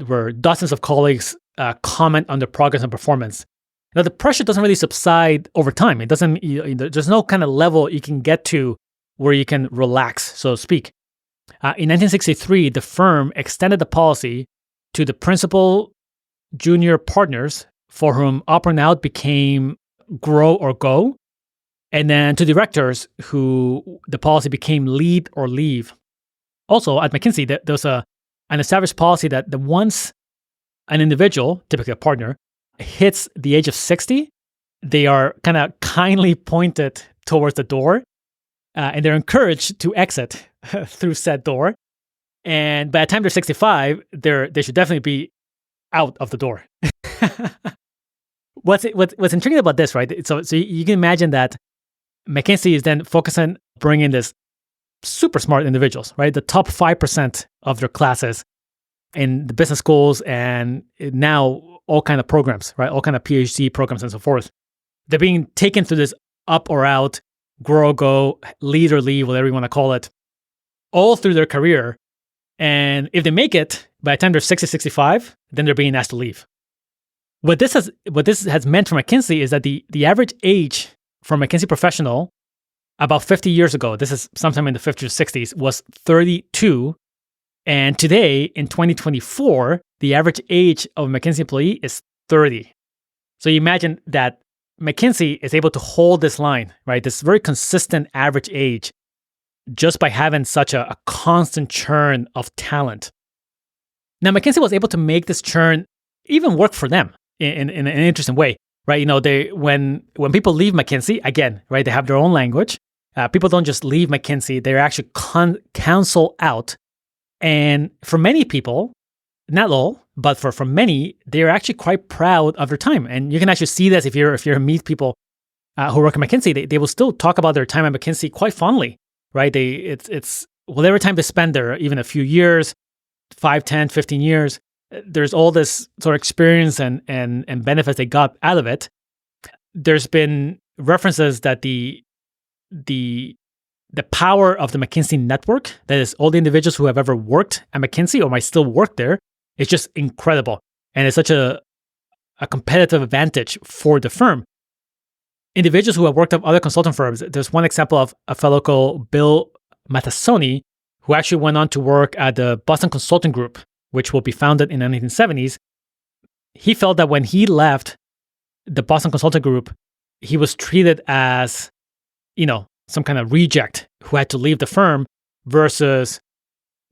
where dozens of colleagues comment on their progress and performance. Now, the pressure doesn't really subside over time. It doesn't. There's no kind of level you can get to where you can relax, so to speak. In 1963, the firm extended the policy to the principal junior partners for whom opting out became grow or go, and then to directors who the policy became lead or leave. Also, at McKinsey, there was an established policy that once an individual, typically a partner, hits the age of 60, they are kind of kindly pointed towards the door, and they're encouraged to exit through said door. And by the time they're 65, they should definitely be out of the door. What's intriguing about this, right? So you can imagine that McKinsey is then focusing on bringing this super smart individuals, right? The top 5% of their classes in the business schools and now all kind of programs, right? All kind of PhD programs and so forth. They're being taken through this up or out, grow or go, lead or leave, whatever you want to call it, all through their career. And if they make it, by the time they're 60, 65, then they're being asked to leave. What this has meant for McKinsey is that the average age for a McKinsey professional about 50 years ago, this is sometime in the 50s or 60s, was 32. And today, in 2024, the average age of a McKinsey employee is 30. So you imagine that McKinsey is able to hold this line, right? This very consistent average age just by having such a constant churn of talent. Now, McKinsey was able to make this churn even work for them in an interesting way, right? When people leave McKinsey, again, right, they have their own language. People don't just leave McKinsey, they're actually counsel out. And for many people, not all, but for many, they're actually quite proud of their time. And you can actually see this if you meet people who work at McKinsey, they will still talk about their time at McKinsey quite fondly, right? It's whatever time they spend there, even a few years, 5, 10, 15 years, there's all this sort of experience and benefits they got out of it. There's been references that the power of the McKinsey network, that is all the individuals who have ever worked at McKinsey or might still work there, is just incredible. And it's such a competitive advantage for the firm. Individuals who have worked at other consulting firms, there's one example of a fellow called Bill Matasoni, who actually went on to work at the Boston Consulting Group, which will be founded in the 1970s. He felt that when he left the Boston Consulting Group, he was treated as, some kind of reject who had to leave the firm, versus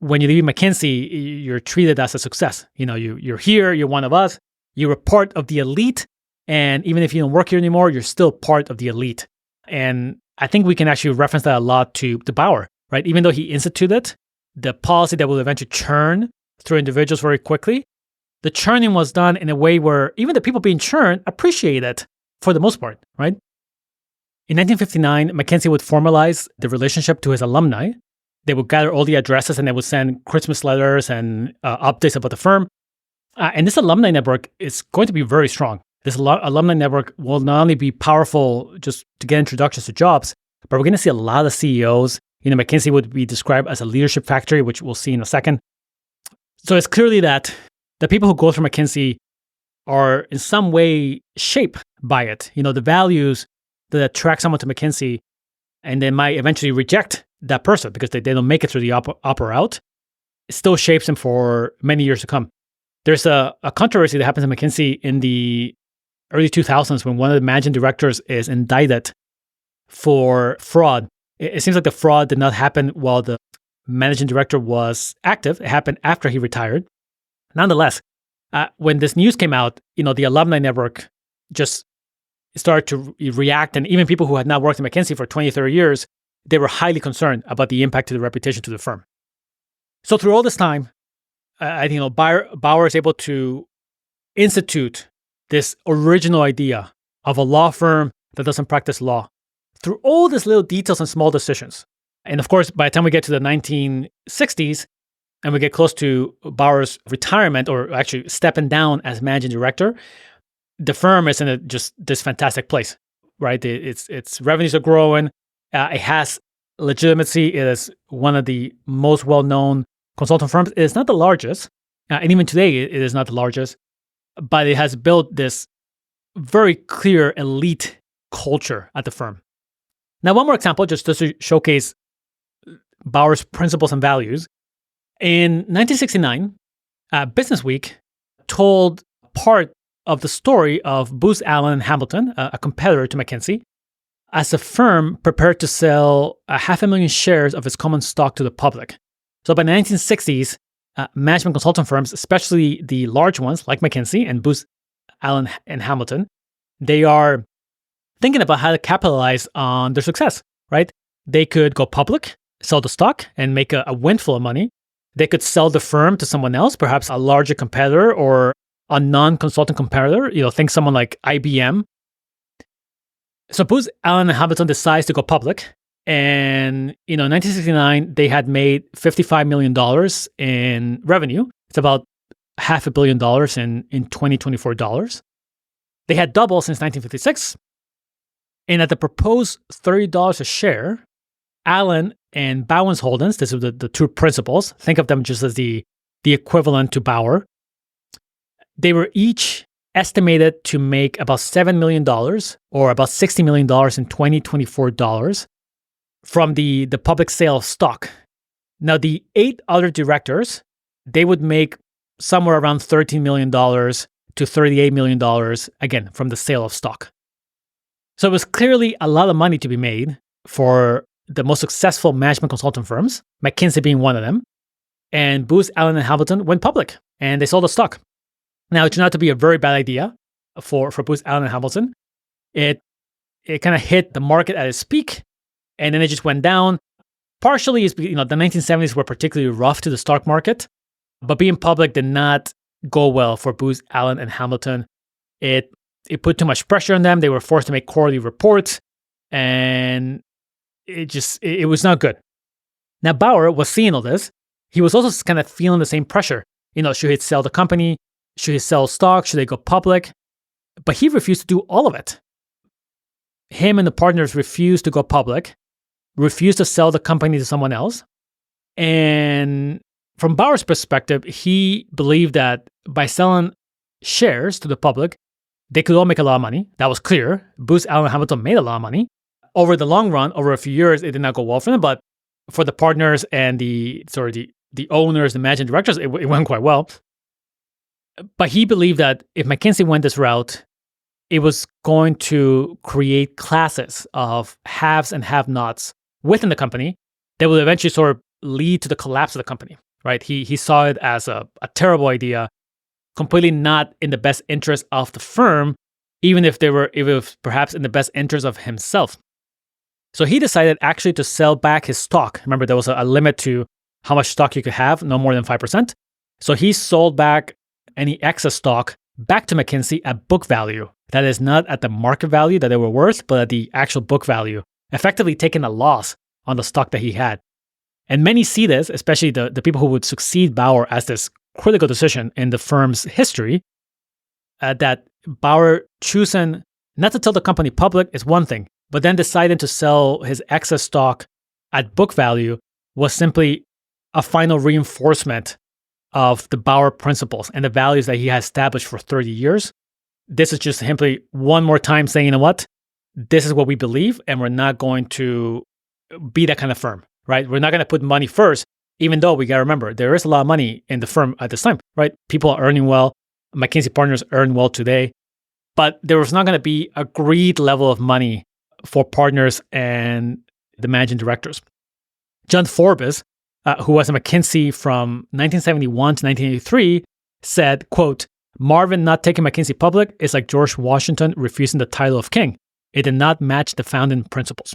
when you leave McKinsey, you're treated as a success. You're here, you're one of us, you're a part of the elite, and even if you don't work here anymore, you're still part of the elite. And I think we can actually reference that a lot to Bower, right? Even though he instituted the policy that will eventually churn through individuals very quickly, the churning was done in a way where even the people being churned appreciate it for the most part, right? In 1959, McKinsey would formalize the relationship to his alumni. They would gather all the addresses and they would send Christmas letters and updates about the firm. And this alumni network is going to be very strong. This alumni network will not only be powerful just to get introductions to jobs, but we're going to see a lot of CEOs. McKinsey would be described as a leadership factory, which we'll see in a second. So it's clearly that the people who go through McKinsey are in some way shaped by it. The values that attract someone to McKinsey, and they might eventually reject that person because they don't make it through the up or out, it still shapes them for many years to come. There's a controversy that happens at McKinsey in the early 2000s when one of the managing directors is indicted for fraud. It seems like the fraud did not happen while the managing director was active. It happened after he retired. Nonetheless, when this news came out, the alumni network just started to react. And even people who had not worked in McKinsey for 20, 30 years, they were highly concerned about the impact to the reputation to the firm. So through all this time, I think Bower is able to institute this original idea of a law firm that doesn't practice law through all these little details and small decisions. And of course, by the time we get to the 1960s and we get close to Bower's retirement, or actually stepping down as managing director, the firm is in just this fantastic place, right? Its revenues are growing. It has legitimacy. It is one of the most well-known consulting firms. It is not the largest, and even today it is not the largest, but it has built this very clear elite culture at the firm. Now, one more example, just to showcase Bower's principles and values. In 1969, Business Week told part of the story of Booz Allen Hamilton, a competitor to McKinsey, as the firm prepared to sell 500,000 shares of its common stock to the public. So by the 1960s, management consulting firms, especially the large ones like McKinsey and Booz Allen and Hamilton, they are thinking about how to capitalize on their success, right? They could go public, sell the stock, and make a windfall of money. They could sell the firm to someone else, perhaps a larger competitor or a non-consulting competitor. Think someone like IBM. So Booz Allen and Hamilton decides to go public. And, in 1969, they had made $55 million in revenue. It's about $500 million in 2024 dollars. They had doubled since 1956. And at the proposed $30 a share, Allen and Bowen's Holdings, this is the two principals, think of them just as the equivalent to Bower, they were each estimated to make about $7 million or about $60 million in 2024 dollars from the public sale of stock. Now, the 8 other directors, they would make somewhere around $13 million to $38 million, again, from the sale of stock. So it was clearly a lot of money to be made for the most successful management consulting firms, McKinsey being one of them. And Booz Allen and Hamilton went public and they sold the stock. Now, it turned out to be a very bad idea for Booz Allen and Hamilton. It kind of hit the market at its peak, and then it just went down. Partially is, the 1970s were particularly rough to the stock market, but being public did not go well for Booz Allen and Hamilton. It put too much pressure on them. They were forced to make quarterly reports, and it was not good. Now, Bower was seeing all this. He was also kind of feeling the same pressure. Should he sell the company? Should he sell stock? Should they go public? But he refused to do all of it. Him and the partners refused to go public, refused to sell the company to someone else. And from Bower's perspective, he believed that by selling shares to the public, they could all make a lot of money. That was clear. Booz Allen Hamilton made a lot of money. Over the long run, over a few years, it did not go well for them. But for the partners and the owners, the managing directors, it went quite well. But he believed that if McKinsey went this route, it was going to create classes of haves and have-nots within the company that will eventually sort of lead to the collapse of the company, right? He saw it as a terrible idea, completely not in the best interest of the firm, even if it was perhaps in the best interest of himself. So he decided actually to sell back his stock. Remember, there was a limit to how much stock you could have, no more than 5%. So he sold back any excess stock back to McKinsey at book value. That is not at the market value that they were worth, but at the actual book value, effectively taking a loss on the stock that he had. And many see this, especially the people who would succeed Bower, as this critical decision in the firm's history, that Bower choosing not to tell the company public is one thing, but then deciding to sell his excess stock at book value was simply a final reinforcement of the Bower principles and the values that he has established for 30 years. This is just simply one more time saying, this is what we believe, and we're not going to be that kind of firm, right? We're not going to put money first, even though we got to remember, there is a lot of money in the firm at this time, right? People are earning well. McKinsey partners earn well today, but there was not going to be a agreed level of money for partners and the managing directors. John Forbes, who was at McKinsey from 1971 to 1983, said, quote, Marvin not taking McKinsey public is like George Washington refusing the title of king. It did not match the founding principles.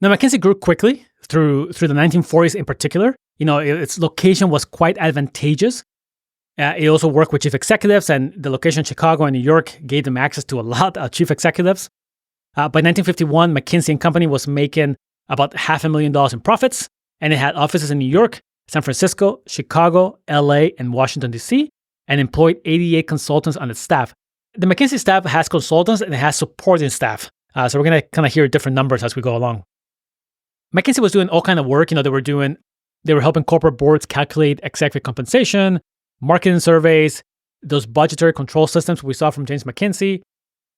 Now, McKinsey grew quickly through the 1940s in particular. Its location was quite advantageous. It also worked with chief executives, and the location in Chicago and New York gave them access to a lot of chief executives. By 1951, McKinsey Company was making about $500,000 in profits, and it had offices in New York, San Francisco, Chicago, LA, and Washington, D.C., and employed 88 consultants on its staff. The McKinsey staff has consultants and it has supporting staff. So we're going to kind of hear different numbers as we go along. McKinsey was doing all kind of work. They were helping corporate boards calculate executive compensation, marketing surveys, those budgetary control systems we saw from James McKinsey.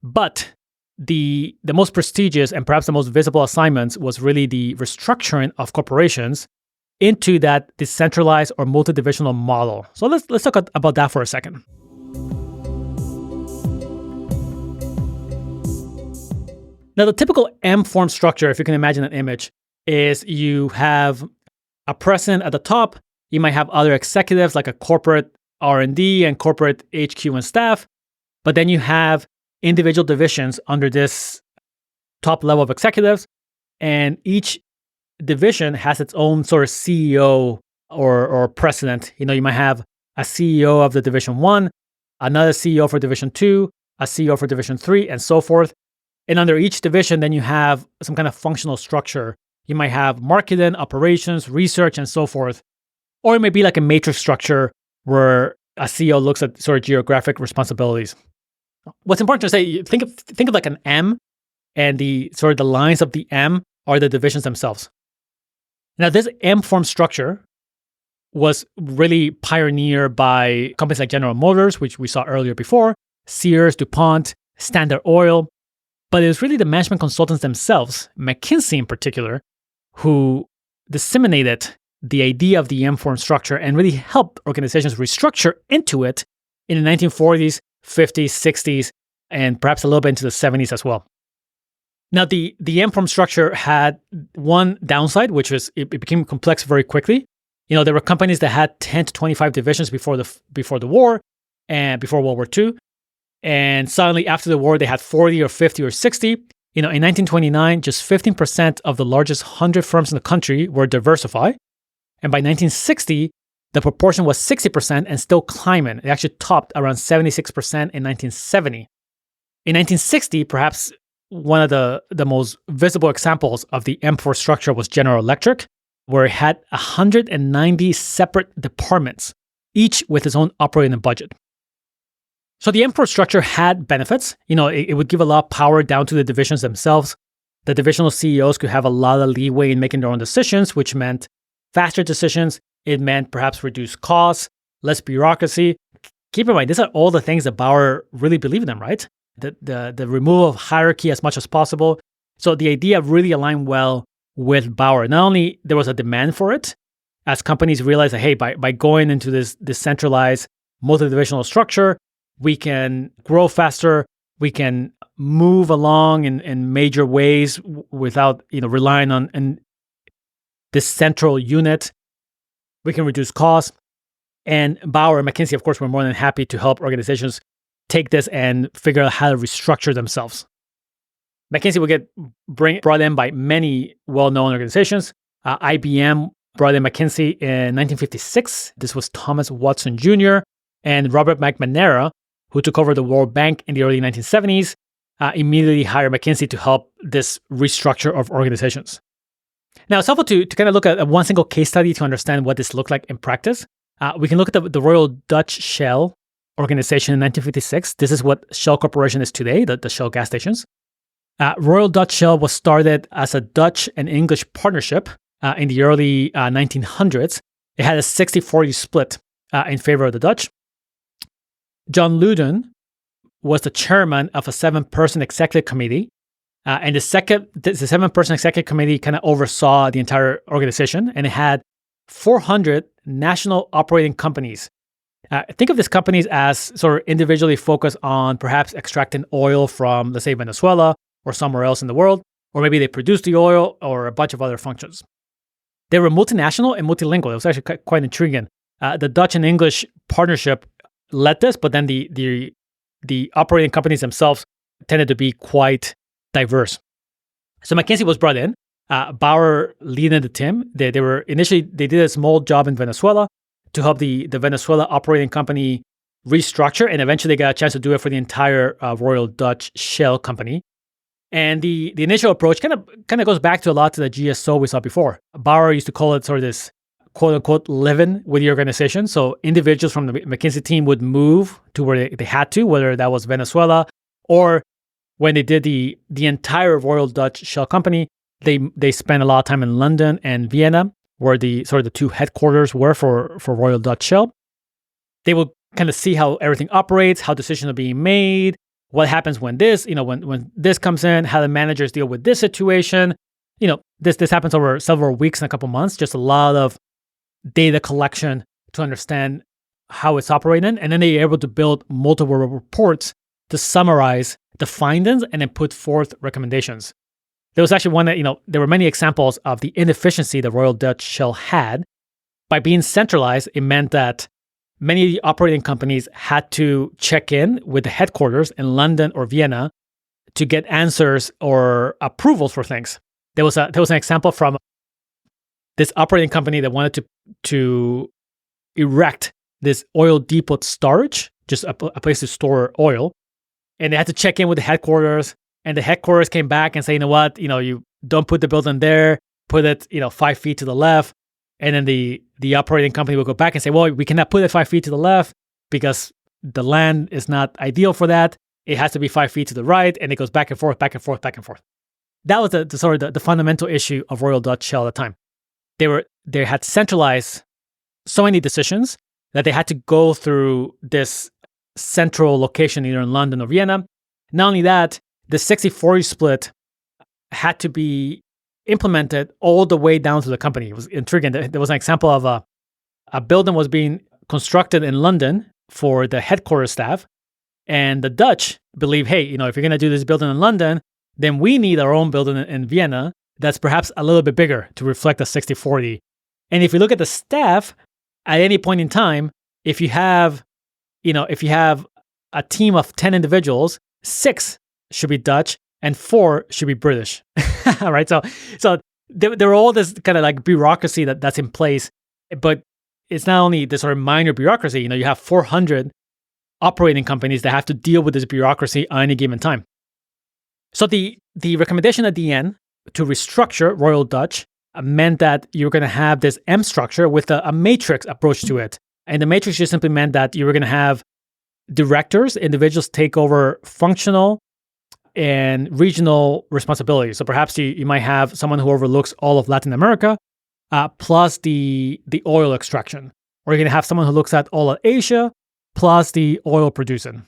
But the most prestigious and perhaps the most visible assignments was really the restructuring of corporations into that decentralized or multidivisional model. So let's talk about that for a second. Now, the typical M-form structure, if you can imagine an image, is you have a president at the top. You might have other executives like a corporate R&D and corporate HQ and staff. But then you have individual divisions under this top level of executives. And each division has its own sort of CEO or president. You might have a CEO of the Division 1, another CEO for Division 2, a CEO for Division 3, and so forth. And under each division, then you have some kind of functional structure. You might have marketing, operations, research, and so forth. Or it may be like a matrix structure where a CEO looks at sort of geographic responsibilities. What's important to say, think of like an M, and the lines of the M are the divisions themselves. Now, this M-form structure was really pioneered by companies like General Motors, which we saw earlier before, Sears, DuPont, Standard Oil. But it was really the management consultants themselves, McKinsey in particular, who disseminated the idea of the M-form structure and really helped organizations restructure into it in the 1940s, 50s, 60s, and perhaps a little bit into the 70s as well. Now, the M-form structure had one downside, which was it became complex very quickly. There were companies that had 10 to 25 divisions before the war and before World War II. And suddenly after the war, they had 40 or 50 or 60. In 1929, just 15% of the largest 100 firms in the country were diversified. And by 1960, the proportion was 60% and still climbing. It actually topped around 76% in 1970. In 1960, perhaps one of the most visible examples of the M4 structure was General Electric, where it had 190 separate departments, each with its own operating budget. So the M4 structure had benefits. It would give a lot of power down to the divisions themselves. The divisional CEOs could have a lot of leeway in making their own decisions, which meant faster decisions. It meant perhaps reduced costs, less bureaucracy. Keep in mind, these are all the things that Bower really believed in, right? The removal of hierarchy as much as possible. So the idea really aligned well with Bower. Not only there was a demand for it, as companies realized that, hey, by going into this decentralized multidivisional structure, we can grow faster, we can move along in major ways without relying on this central unit. We can reduce costs. And Bower and McKinsey, of course, were more than happy to help organizations take this and figure out how to restructure themselves. McKinsey will get brought in by many well-known organizations. IBM brought in McKinsey in 1956. This was Thomas Watson Jr. and Robert McNamara, who took over the World Bank in the early 1970s, immediately hired McKinsey to help this restructure of organizations. Now, it's helpful to kind of look at one single case study to understand what this looked like in practice. We can look at the Royal Dutch Shell organization in 1956. This is what Shell Corporation is today, the Shell gas stations. Royal Dutch Shell was started as a Dutch and English partnership in the early 1900s. It had a 60-40 split in favor of the Dutch. John Loudon was the chairman of a 7-person executive committee. And the 7-person executive committee kind of oversaw the entire organization, and it had 400 national operating companies. Think of these companies as sort of individually focused on perhaps extracting oil from, let's say, Venezuela or somewhere else in the world, or maybe they produce the oil or a bunch of other functions. They were multinational and multilingual. It was actually quite intriguing. The Dutch and English partnership led this, but then the operating companies themselves tended to be quite diverse. So McKinsey was brought in. Bower leading the team. They did a small job in Venezuela to help the Venezuela operating company restructure, and eventually they got a chance to do it for the entire Royal Dutch Shell Company. And the initial approach kind of goes back to a lot to the GSO we saw before. Bower used to call it sort of this quote unquote live-in with the organization. So individuals from the McKinsey team would move to where they had to, whether that was Venezuela or when they did the entire Royal Dutch Shell Company, they spent a lot of time in London and Vienna, where the two headquarters were for Royal Dutch Shell. They will kind of see how everything operates, how decisions are being made, what happens when when this comes in, how the managers deal with this situation. This happens over several weeks and a couple months, just a lot of data collection to understand how it's operating. And then they're able to build multiple reports to summarize the findings and then put forth recommendations. There was actually one that, there were many examples of the inefficiency the Royal Dutch Shell had. By being centralized, it meant that many of the operating companies had to check in with the headquarters in London or Vienna to get answers or approvals for things. There was an example from this operating company that wanted to erect this oil depot storage, just a place to store oil. And they had to check in with the headquarters, and the headquarters came back and say, you know what, you don't put the building there, put it, 5 feet to the left. And then the operating company will go back and say, well, we cannot put it 5 feet to the left because the land is not ideal for that. It has to be 5 feet to the right. And it goes back and forth, back and forth, back and forth. That was the fundamental issue of Royal Dutch Shell at the time. They had centralized so many decisions that they had to go through this central location, either in London or Vienna. Not only that, the 60-40 split had to be implemented all the way down to the company. It was intriguing. There was an example of a building was being constructed in London for the headquarters staff, and the Dutch believe, hey, if you're going to do this building in London, then we need our own building in Vienna that's perhaps a little bit bigger to reflect the 60-40. And if you look at the staff, at any point in time, if you have a team of 10 individuals, 6 should be Dutch and 4 should be British, right? So there are all this kind of like bureaucracy that's in place, but it's not only this sort of minor bureaucracy. You have 400 operating companies that have to deal with this bureaucracy at any given time. So the recommendation at the end to restructure Royal Dutch meant that you're going to have this M structure with a matrix approach to it. And the matrix just simply meant that you were going to have directors, individuals take over functional and regional responsibilities. So perhaps you might have someone who overlooks all of Latin America, plus the oil extraction. Or you're going to have someone who looks at all of Asia, plus the oil producing.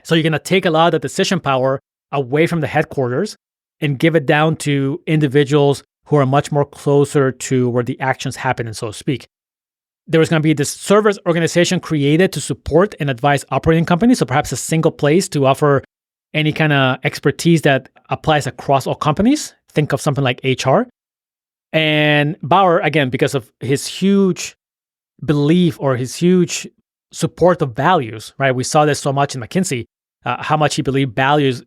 So you're going to take a lot of the decision power away from the headquarters and give it down to individuals who are much more closer to where the actions happen, and so to speak. There was going to be this service organization created to support and advise operating companies. So perhaps a single place to offer any kind of expertise that applies across all companies. Think of something like HR. And Bower, again, because of his huge belief or his huge support of values, right? We saw this so much in McKinsey, how much he believed values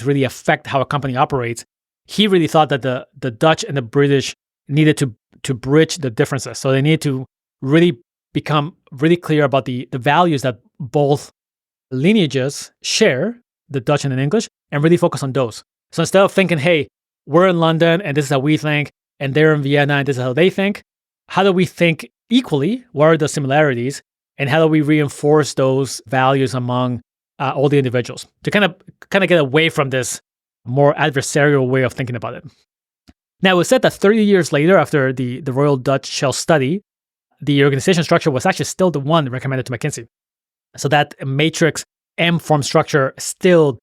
really affect how a company operates. He really thought that the Dutch and the British needed to bridge the differences. So they needed to really become really clear about the values that both lineages share, the Dutch and the English, and really focus on those. So instead of thinking, hey, we're in London and this is how we think, and they're in Vienna and this is how they think, how do we think equally? What are the similarities? And how do we reinforce those values among all the individuals to kind of get away from this more adversarial way of thinking about it? Now, it was said that 30 years later, after the Royal Dutch Shell study, the organization structure was actually still the one recommended to McKinsey. So that matrix M form structure still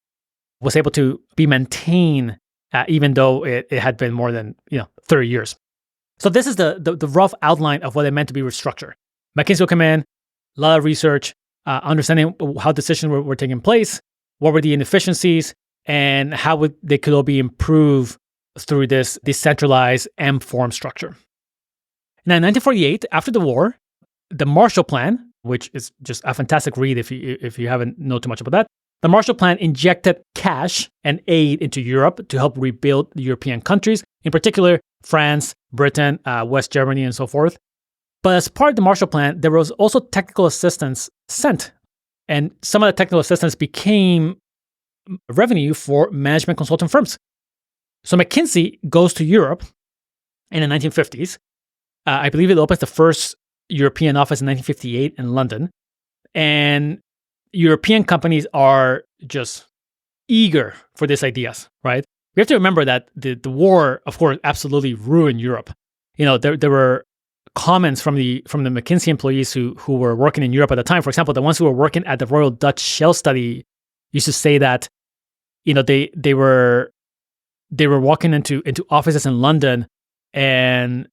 was able to be maintained, even though it had been more than 30 years. So this is the rough outline of what it meant to be restructured. McKinsey will come in, a lot of research, understanding how decisions were taking place, what were the inefficiencies, and how they could all be improved through this decentralized M form structure. Now, in 1948, after the war, the Marshall Plan which is just a fantastic read if you haven't know too much about that. The Marshall Plan injected cash and aid into Europe to help rebuild the European countries, in particular France, Britain, West Germany, and so forth. But as part of the Marshall Plan, there was also technical assistance sent. And some of the technical assistance became revenue for management consulting firms. So McKinsey goes to Europe in the 1950s. I believe it opens the first European office in 1958 in London. And European companies are just eager for these ideas, right? We have to remember that the war, of course, absolutely ruined Europe. There were comments from the McKinsey employees who were working in Europe at the time. For example, the ones who were working at the Royal Dutch Shell Study used to say that, they were walking into offices in London and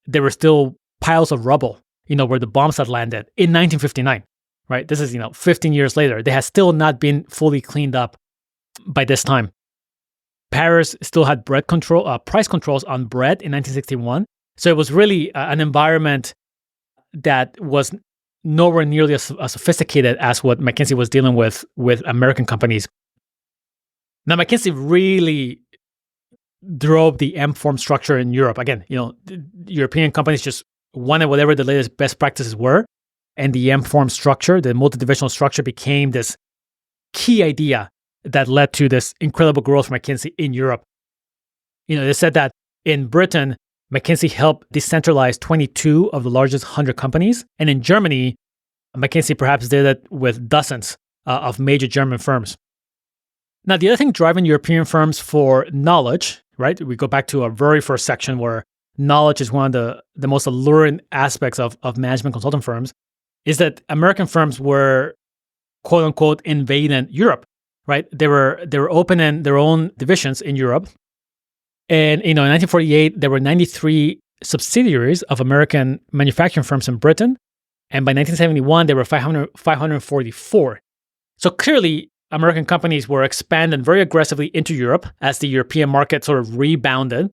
there were still piles of rubble, where the bombs had landed in 1959, right? This is, 15 years later. They had still not been fully cleaned up by this time. Paris still had price controls on bread in 1961. So it was really an environment that was nowhere nearly as sophisticated as what McKinsey was dealing with American companies. Now, McKinsey really drove the M-form structure in Europe. Again, European companies just wanted whatever the latest best practices were. And the M-form structure, the multidivisional structure, became this key idea that led to this incredible growth for McKinsey in Europe. They said that in Britain, McKinsey helped decentralize 22 of the largest 100 companies. And in Germany, McKinsey perhaps did it with dozens of major German firms. Now, the other thing driving European firms for knowledge, right? We go back to our very first section where knowledge is one of the most alluring aspects of management consulting firms, is that American firms were, quote unquote, invading Europe, right? They were opening their own divisions in Europe. And, in 1948, there were 93 subsidiaries of American manufacturing firms in Britain. And by 1971, there were 544. So clearly, American companies were expanding very aggressively into Europe as the European market sort of rebounded.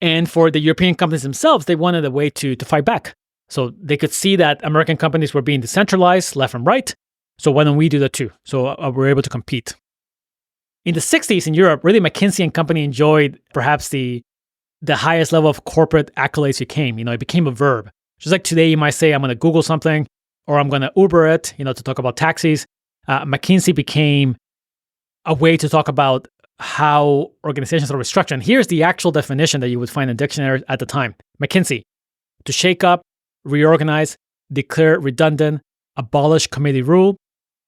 And for the European companies themselves, they wanted a way to fight back. So they could see that American companies were being decentralized left and right. So why don't we do that too? So we're able to compete. In the 60s in Europe, really McKinsey and Company enjoyed perhaps the highest level of corporate accolades you came. It became a verb. Just like today, you might say, I'm going to Google something or I'm going to Uber it, to talk about taxis. McKinsey became a way to talk about how organizations are restructured. And here's the actual definition that you would find in dictionaries at the time. McKinsey, to shake up, reorganize, declare redundant, abolish committee rule,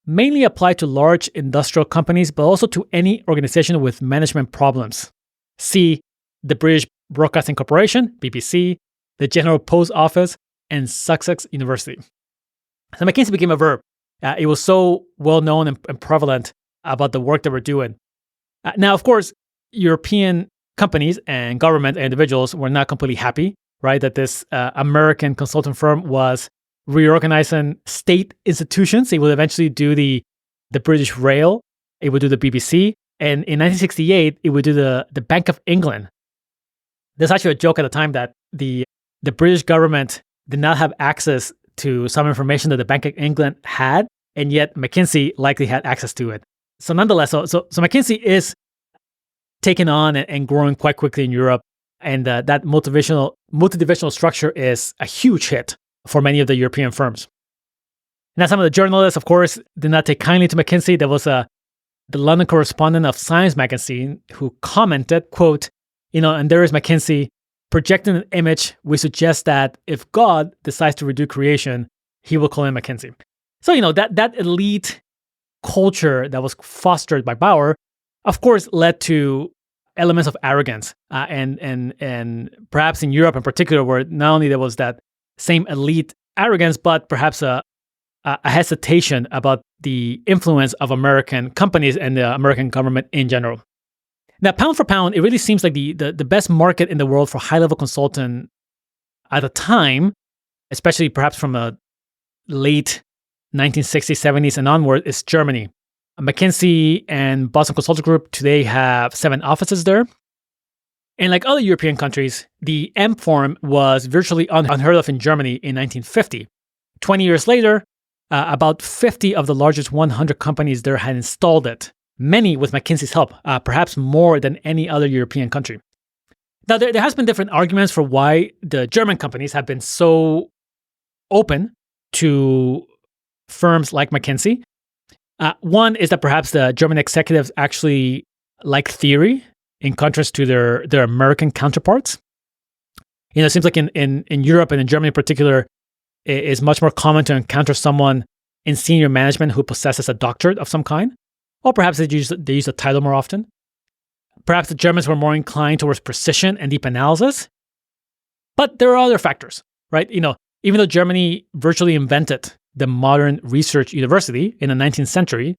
mainly applied to large industrial companies, but also to any organization with management problems. See the British Broadcasting Corporation, BBC, the General Post Office, and Sussex University. So McKinsey became a verb. It was so well known and prevalent about the work that we're doing. Now, of course, European companies and government and individuals were not completely happy, right, that this American consulting firm was reorganizing state institutions. It would eventually do the British Rail. It would do the BBC. And in 1968, it would do the Bank of England. There's actually a joke at the time that the British government did not have access to some information that the Bank of England had, and yet McKinsey likely had access to it. So nonetheless, so McKinsey is taking on and growing quite quickly in Europe, and that multidivisional structure is a huge hit for many of the European firms. Now, some of the journalists, of course, did not take kindly to McKinsey. There was the London correspondent of Science magazine who commented, quote, and there is McKinsey projecting an image we suggest that if God decides to redo creation, he will call him McKinsey. So, that elite culture that was fostered by Bower, of course, led to elements of arrogance. And perhaps in Europe in particular, where not only there was that same elite arrogance, but perhaps a hesitation about the influence of American companies and the American government in general. Now, pound for pound, it really seems like the best market in the world for high-level consultant at the time, especially perhaps from the late 1960s, 70s and onward, is Germany. McKinsey and Boston Consulting Group today have 7 offices there. And like other European countries, the M form was virtually unheard of in Germany in 1950. 20 years later, about 50 of the largest 100 companies there had installed it, many with McKinsey's help, perhaps more than any other European country. Now, there has been different arguments for why the German companies have been so open to firms like McKinsey. One is that perhaps the German executives actually like theory in contrast to their American counterparts. It seems like in Europe and in Germany in particular, it is much more common to encounter someone in senior management who possesses a doctorate of some kind, or perhaps they use a title more often. Perhaps the Germans were more inclined towards precision and deep analysis. But there are other factors, right? Even though Germany virtually invented the modern research university in the 19th century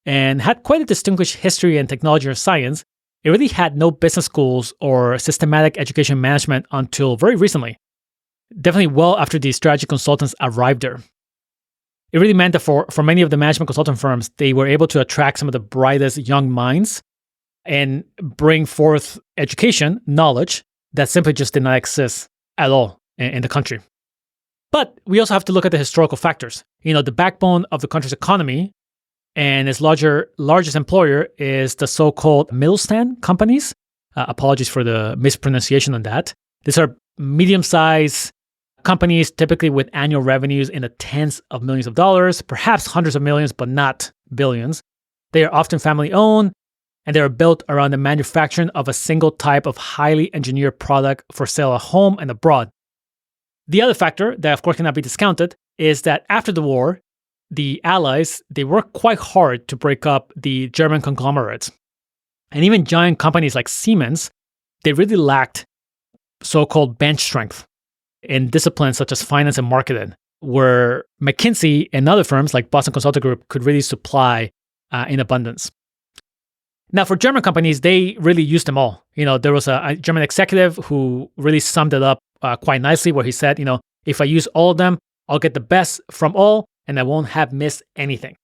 and had quite a distinguished history and technology or science, it really had no business schools or systematic education management until very recently, definitely well after the strategy consultants arrived there. It really meant that for many of the management consulting firms, they were able to attract some of the brightest young minds and bring forth education, knowledge that simply just did not exist at all in the country. But we also have to look at the historical factors. The backbone of the country's economy and its largest employer is the so-called Mittelstand companies. Apologies for the mispronunciation on that. These are medium-sized companies, typically with annual revenues in the tens of millions of dollars, perhaps hundreds of millions, but not billions. They are often family-owned, and they are built around the manufacturing of a single type of highly engineered product for sale at home and abroad. The other factor that, of course, cannot be discounted is that after the war, the Allies, they worked quite hard to break up the German conglomerates. And even giant companies like Siemens, they really lacked so-called bench strength in disciplines such as finance and marketing, where McKinsey and other firms like Boston Consulting Group could really supply in abundance. Now, for German companies, they really used them all. There was a German executive who really summed it up quite nicely, where he said, if I use all of them, I'll get the best from all, and I won't have missed anything.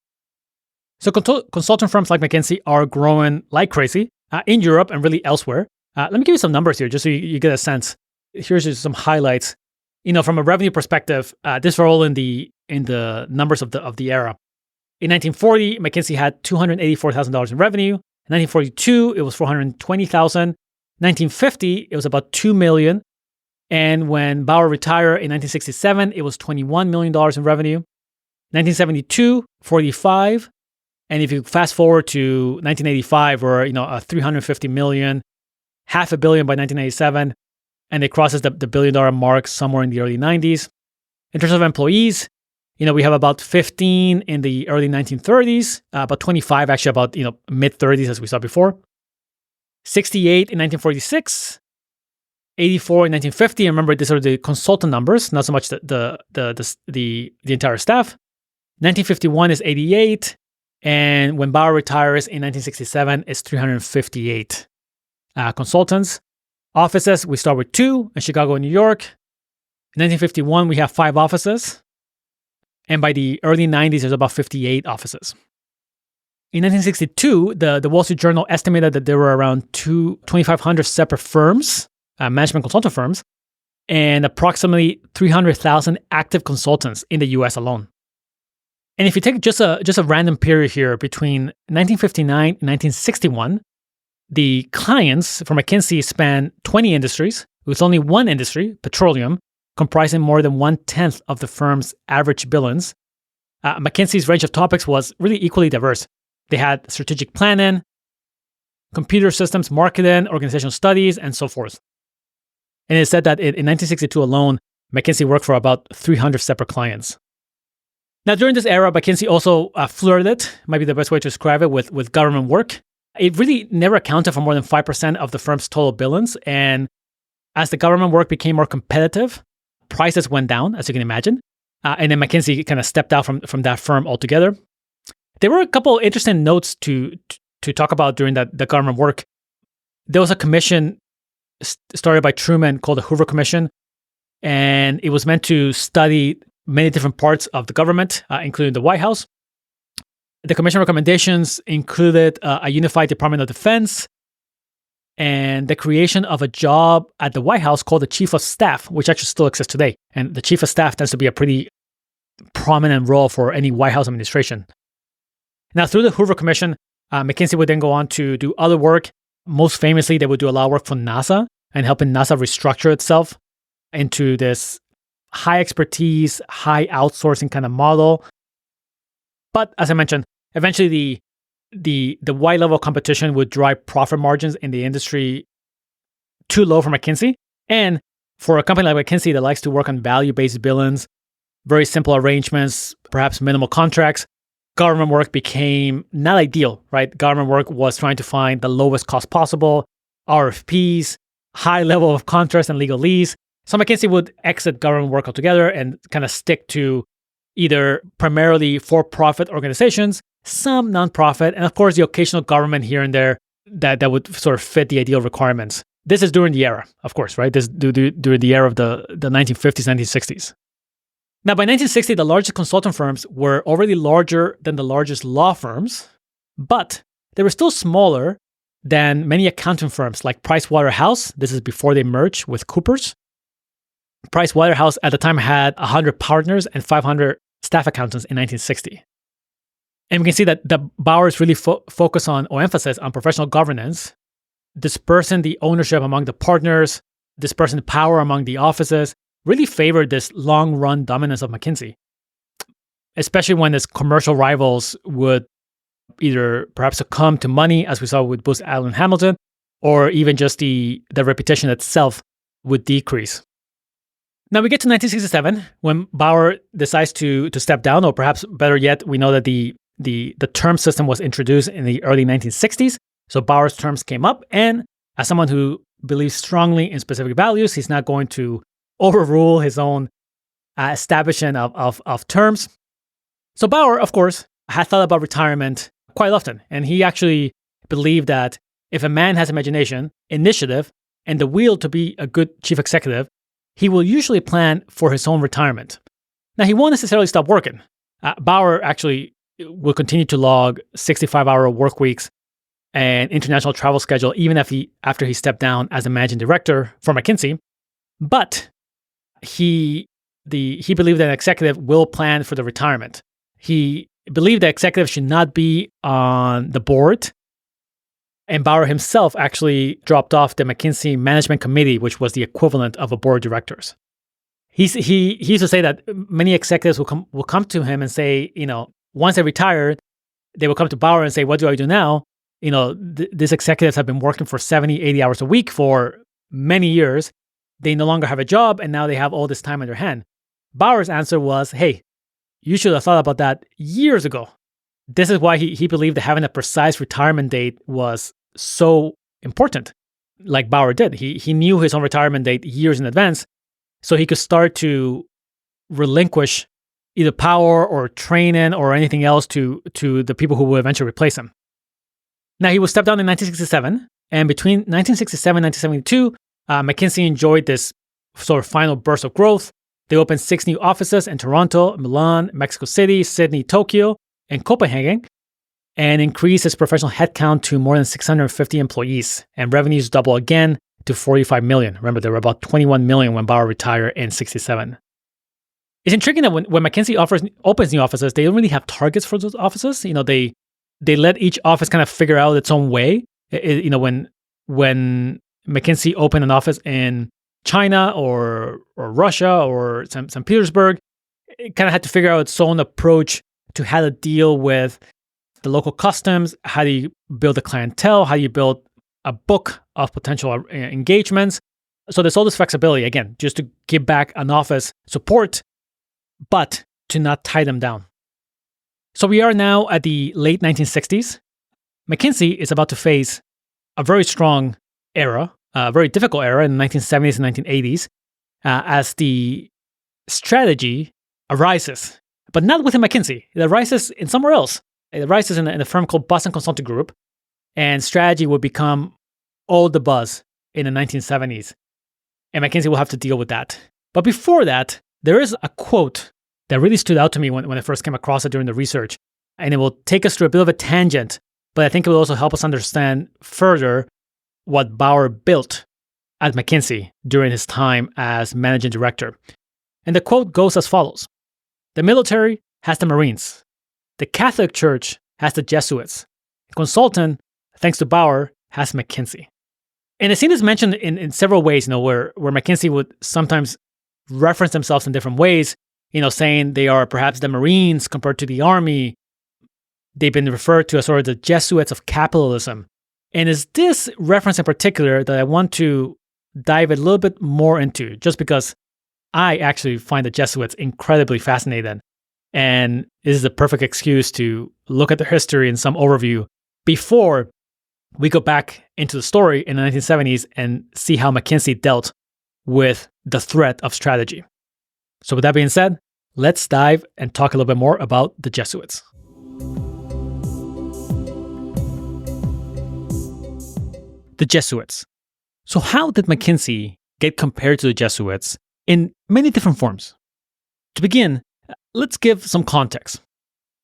So consulting firms like McKinsey are growing like crazy in Europe and really elsewhere. Let me give you some numbers here, just so you get a sense. Here's just some highlights. From a revenue perspective, this are all in the numbers of the era. In 1940, McKinsey had $284,000 in revenue. In 1942, it was $420,000. 1950, it was about $2 million. And when Bower retired in 1967, it was $21 million in revenue. 1972, $45. And if you fast forward to 1985, we're $350 million, $500 million by 1987, and it crosses the $1 billion mark somewhere in the early 90s. In terms of employees, we have about 15 in the early 1930s, about 25 actually about mid 30s as we saw before. 68 in 1946, 84 in 1950. And remember, these are the consultant numbers, not so much the entire staff. 1951 is 88, and when Bower retires in 1967, it's 358 consultants. Offices, we start with 2 in Chicago and New York. In 1951, we have 5 offices. And by the early 90s, there's about 58 offices. In 1962, the Wall Street Journal estimated that there were around 2,500 separate firms, management consultant firms, and approximately 300,000 active consultants in the US alone. And if you take just a random period here between 1959 and 1961, the clients for McKinsey span 20 industries, with only one industry, petroleum, comprising more than 1/10 of the firm's average billings. McKinsey's range of topics was really equally diverse. They had strategic planning, computer systems, marketing, organizational studies, and so forth. And it said that in 1962 alone, McKinsey worked for about 300 separate clients. Now, during this era, McKinsey also flirted, might be the best way to describe it, with government work. It really never accounted for more than 5% of the firm's total billings. And as the government work became more competitive, prices went down, as you can imagine. And then McKinsey kind of stepped out from that firm altogether. There were a couple of interesting notes to talk about during the government work. There was a commission started by Truman called the Hoover Commission, and it was meant to study many different parts of the government, including the White House. The commission recommendations included a unified Department of Defense and the creation of a job at the White House called the Chief of Staff, which actually still exists today. And the Chief of Staff tends to be a pretty prominent role for any White House administration. Now, through the Hoover Commission, McKinsey would then go on to do other work. Most famously, they would do a lot of work for NASA and helping NASA restructure itself into this high expertise, high outsourcing kind of model. But as I mentioned, eventually the wide level competition would drive profit margins in the industry too low for McKinsey. And for a company like McKinsey that likes to work on value-based billings, very simple arrangements, perhaps minimal contracts, government work became not ideal, right? Government work was trying to find the lowest cost possible, RFPs, high level of contracts and legalese. So McKinsey would exit government work altogether and kind of stick to either primarily for-profit organizations, some nonprofit, and of course the occasional government here and there that would sort of fit the ideal requirements. This is during the era, of course, right? This during the era of the 1950s, 1960s. Now, by 1960, the largest consulting firms were already larger than the largest law firms, but they were still smaller than many accounting firms like Pricewaterhouse. This is before they merged with Coopers. Pricewaterhouse at the time had 100 partners and 500 staff accountants in 1960. And we can see that the Bower's really focus on or emphasis on professional governance, dispersing the ownership among the partners, dispersing the power among the offices, really favored this long-run dominance of McKinsey, especially when its commercial rivals would either perhaps succumb to money, as we saw with Booz Allen Hamilton, or even just the reputation itself would decrease. Now we get to 1967 when Bower decides to step down, or perhaps better yet, we know that the term system was introduced in the early 1960s. So Bower's terms came up, and as someone who believes strongly in specific values, he's not going to overrule his own establishment of terms. So Bower, of course, had thought about retirement quite often, and he actually believed that if a man has imagination, initiative, and the will to be a good chief executive, he will usually plan for his own retirement. Now, he won't necessarily stop working. Bower actually will continue to log 65-hour work weeks and international travel schedule even after he stepped down as a managing director for McKinsey. But he believed that an executive will plan for the retirement. He believed that executives should not be on the board. And Bower himself actually dropped off the McKinsey Management Committee, which was the equivalent of a board of directors. He used to say that many executives will come to him and say, once they retired, they will come to Bower and say, what do I do now? These executives have been working for 70, 80 hours a week for many years. They no longer have a job, and now they have all this time on their hand. Bower's answer was, hey, you should have thought about that years ago. This is why he believed that having a precise retirement date was so important, like Bower did. He knew his own retirement date years in advance, so he could start to relinquish either power or training or anything else to the people who will eventually replace him. Now, he was stepped down in 1967, and between 1967 and 1972, McKinsey enjoyed this sort of final burst of growth. They opened 6 new offices in Toronto, Milan, Mexico City, Sydney, Tokyo, and Copenhagen, and increased its professional headcount to more than 650 employees, and revenues double again to 45 million. Remember, there were about 21 million when Bower retired in 67. It's intriguing that when McKinsey opens new offices, they don't really have targets for those offices. They let each office kind of figure out its own way. When McKinsey opened an office in China or Russia or St. Petersburg, it kind of had to figure out its own approach to how to deal with the local customs. How do you build a clientele? How do you build a book of potential engagements? So there's all this flexibility, again, just to give back an office support, but to not tie them down. So we are now at the late 1960s. McKinsey is about to face a very strong era, a very difficult era in the 1970s and 1980s, as the strategy arises, but not within McKinsey. It arises in somewhere else. It arises in a firm called Boston Consulting Group, and strategy would become all the buzz in the 1970s, and McKinsey will have to deal with that. But before that, there is a quote that really stood out to me when I first came across it during the research, and it will take us through a bit of a tangent, but I think it will also help us understand further what Bower built at McKinsey during his time as managing director. And the quote goes as follows: The military has the Marines. The Catholic Church has the Jesuits. The consultant, thanks to Bower, has McKinsey. And the scene is mentioned in several ways, where McKinsey would sometimes reference themselves in different ways, saying they are perhaps the Marines compared to the Army. They've been referred to as sort of the Jesuits of capitalism. And it's this reference in particular that I want to dive a little bit more into, just because I actually find the Jesuits incredibly fascinating. And this is the perfect excuse to look at their history in some overview before we go back into the story in the 1970s and see how McKinsey dealt with the threat of strategy. So with that being said, let's dive and talk a little bit more about the Jesuits. The Jesuits. So how did McKinsey get compared to the Jesuits in many different forms? To begin, let's give some context.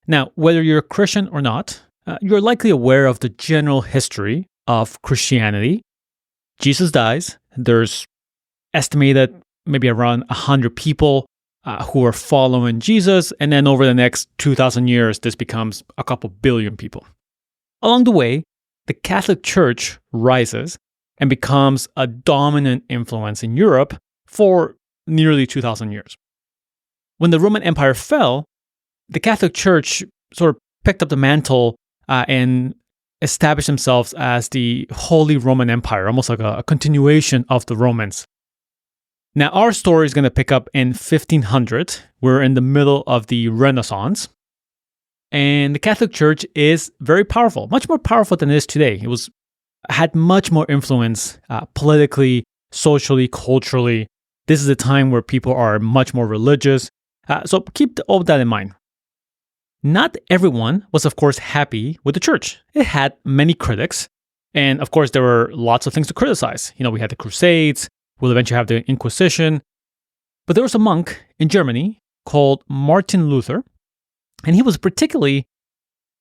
Now, whether you're a Christian or not, you're likely aware of the general history of Christianity. Jesus dies. There's estimated maybe around 100 people who are following Jesus. And then over the next 2,000 years, this becomes a couple billion people. Along the way, the Catholic Church rises and becomes a dominant influence in Europe for nearly 2,000 years. When the Roman Empire fell, the Catholic Church sort of picked up the mantle and established themselves as the Holy Roman Empire, almost like a continuation of the Romans. Now, our story is going to pick up in 1500. We're in the middle of the Renaissance. And the Catholic Church is very powerful, much more powerful than it is today. It had much more influence politically, socially, culturally. This is a time where people are much more religious. So keep all that in mind. Not everyone was, of course, happy with the church. It had many critics. And of course, there were lots of things to criticize. We had the Crusades. We'll eventually have the Inquisition. But there was a monk in Germany called Martin Luther. And he was particularly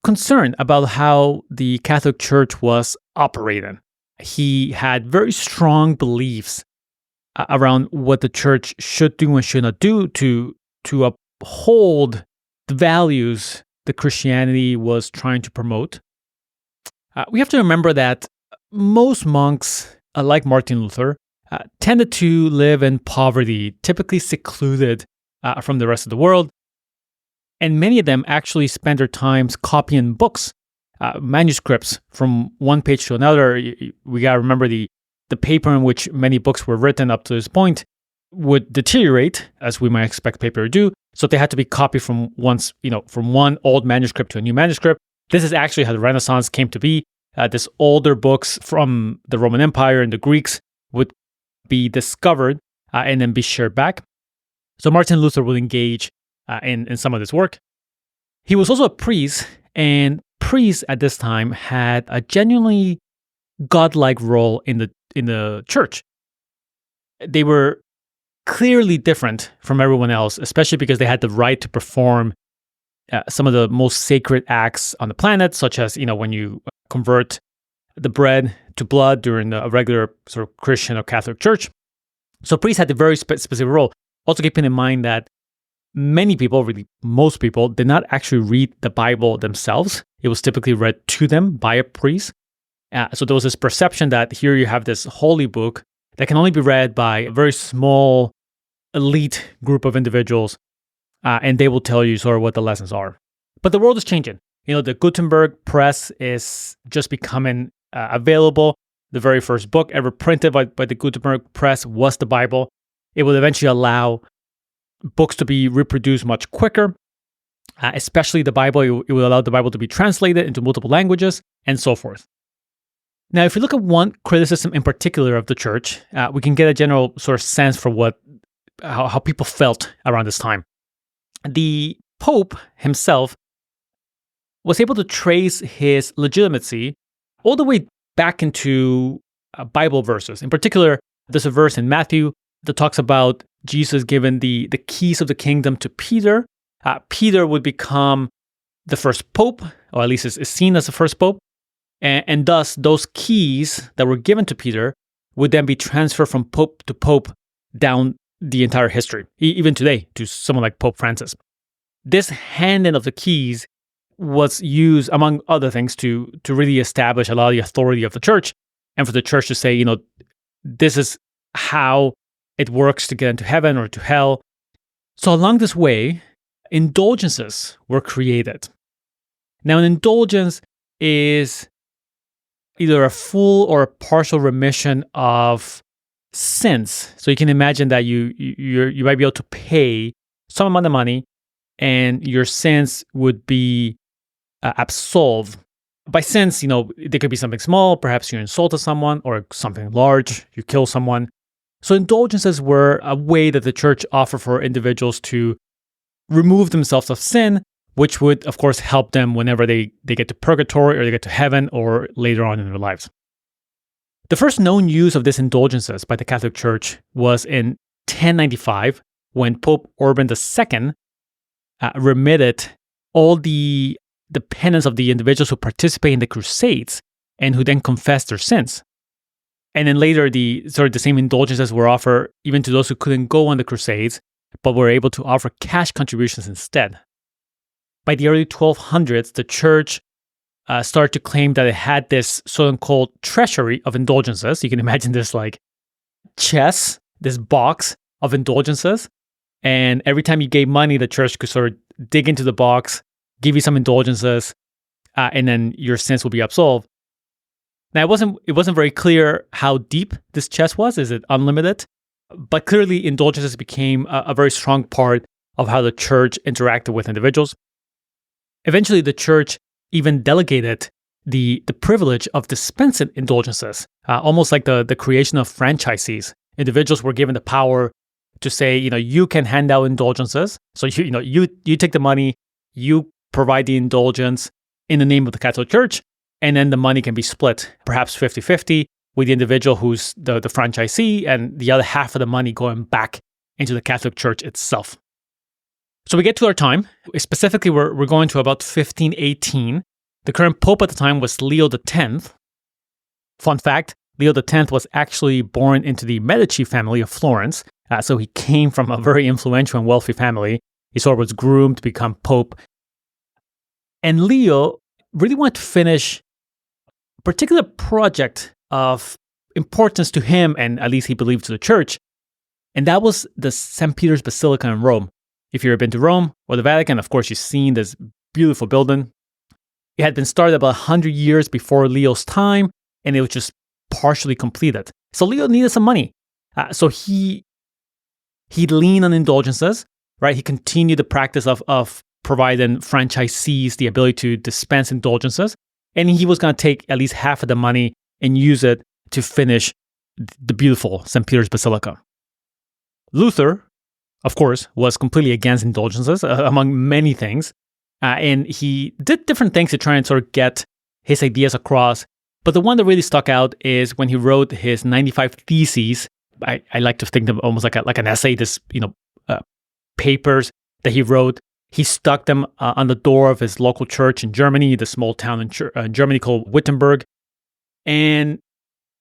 concerned about how the Catholic Church was operating. He had very strong beliefs around what the church should do and should not do to uphold the values that Christianity was trying to promote. We have to remember that most monks, like Martin Luther, tended to live in poverty, typically secluded from the rest of the world. And many of them actually spend their times copying books, manuscripts from one page to another. We got to remember the paper in which many books were written up to this point would deteriorate, as we might expect paper to do. So they had to be copied from one old manuscript to a new manuscript. This is actually how the Renaissance came to be. These older books from the Roman Empire and the Greeks would be discovered and then be shared back. So Martin Luther would engage in some of this work. He was also a priest, and priests at this time had a genuinely godlike role in the church. They were clearly different from everyone else, especially because they had the right to perform some of the most sacred acts on the planet, such as when you convert the bread to blood during a regular sort of Christian or Catholic church. So priests had a very specific role. Also keeping in mind that many people, really most people, did not actually read the Bible themselves. It was typically read to them by a priest. So there was this perception that here you have this holy book that can only be read by a very small, elite group of individuals, and they will tell you sort of what the lessons are. But the world is changing. The Gutenberg press is just becoming available. The very first book ever printed by the Gutenberg press was the Bible. It will eventually allow books to be reproduced much quicker, especially the Bible. It will allow the Bible to be translated into multiple languages and so forth. Now, if we look at one criticism in particular of the church, we can get a general sort of sense for how people felt around this time. The Pope himself was able to trace his legitimacy all the way back into Bible verses. In particular, there's a verse in Matthew that talks about Jesus giving the keys of the kingdom to Peter. Peter would become the first pope, or at least is seen as the first pope. And thus, those keys that were given to Peter would then be transferred from pope to pope down the entire history, even today, to someone like Pope Francis. this handing of the keys was used, among other things, to really establish a lot of the authority of the church, and for the church to say, this is how it works to get into heaven or to hell. So along this way, indulgences were created. Now, an indulgence is either a full or a partial remission of sins. So you can imagine that you might be able to pay some amount of money, and your sins would be absolved. By sins, there could be something small. Perhaps you insulted someone, or something large. You kill someone. So indulgences were a way that the church offered for individuals to remove themselves of sin, which would, of course, help them whenever they get to purgatory or they get to heaven or later on in their lives. The first known use of these indulgences by the Catholic Church was in 1095, when Pope Urban II remitted all the penance of the individuals who participate in the Crusades and who then confess their sins. And then later, the same indulgences were offered even to those who couldn't go on the Crusades, but were able to offer cash contributions instead. By the early 1200s, the church started to claim that it had this so-called treasury of indulgences. You can imagine this like chest, this box of indulgences. And every time you gave money, the church could sort of dig into the box, give you some indulgences, and then your sins will be absolved. Now, it wasn't very clear how deep this chest was. Is it unlimited? But clearly, indulgences became a very strong part of how the church interacted with individuals. Eventually, the church even delegated the privilege of dispensing indulgences, almost like the creation of franchisees. Individuals were given the power to say, you can hand out indulgences. So you take the money, you provide the indulgence in the name of the Catholic Church, and then the money can be split, perhaps 50-50, with the individual who's the franchisee, and the other half of the money going back into the Catholic Church itself. So we get to our time. Specifically, we're going to about 1518. The current pope at the time was Leo X. Fun fact, Leo X was actually born into the Medici family of Florence. So he came from a very influential and wealthy family. He sort of was groomed to become pope. And Leo really wanted to finish a particular project of importance to him, and at least he believed to the church. And that was the St. Peter's Basilica in Rome. If you've ever been to Rome or the Vatican, of course, you've seen this beautiful building. It had been started about 100 years before Leo's time, and it was just partially completed. So Leo needed some money. So he leaned on indulgences, right? He continued the practice of providing franchisees the ability to dispense indulgences. And he was going to take at least half of the money and use it to finish the beautiful St. Peter's Basilica. Luther, of course, was completely against indulgences, among many things. And he did different things to try and sort of get his ideas across. But the one that really stuck out is when he wrote his 95 Theses. I like to think of them almost like an essay, papers that he wrote. He stuck them on the door of his local church in Germany, the small town in Germany called Wittenberg. And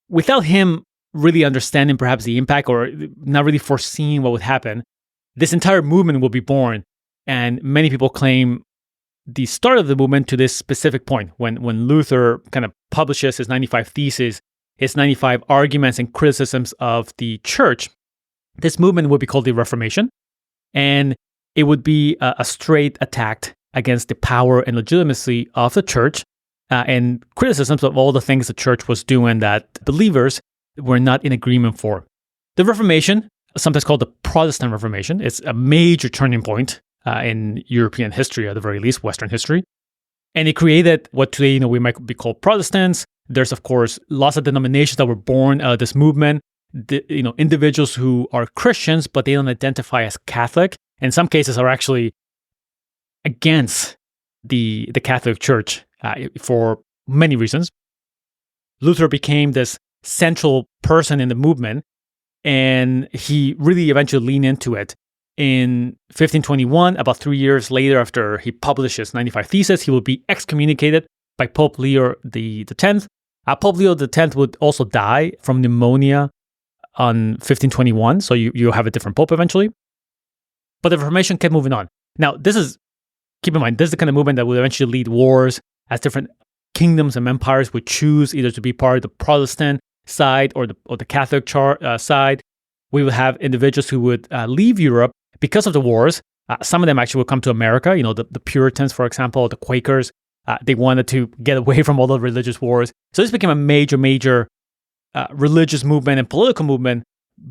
without him really understanding perhaps the impact or not really foreseeing what would happen, this entire movement will be born. And many people claim the start of the movement to this specific point, when Luther kind of publishes his 95 Theses, his 95 arguments and criticisms of the church. This movement would be called the Reformation. And it would be a straight attack against the power and legitimacy of the church and criticisms of all the things the church was doing that believers were not in agreement for. The Reformation, sometimes called the Protestant Reformation, is a major turning point in European history, at the very least, Western history. And it created what today we might be called Protestants. There's, of course, lots of denominations that were born out of this movement. Individuals who are Christians, but they don't identify as Catholic. In some cases, are actually against the Catholic Church for many reasons. Luther became this central person in the movement, and he really eventually leaned into it. In 1521, about 3 years later after he published his 95 Theses, he will be excommunicated by Pope Leo X. Pope Leo X would also die from pneumonia on 1521, so you have a different pope eventually. But the Reformation kept moving on. Now, this is keep in mind, this is the kind of movement that would eventually lead wars as different kingdoms and empires would choose either to be part of the Protestant side or the Catholic side. We would have individuals who would leave Europe because of the wars. Some of them actually would come to America. The Puritans, for example, the Quakers, they wanted to get away from all the religious wars. So this became a major religious movement and political movement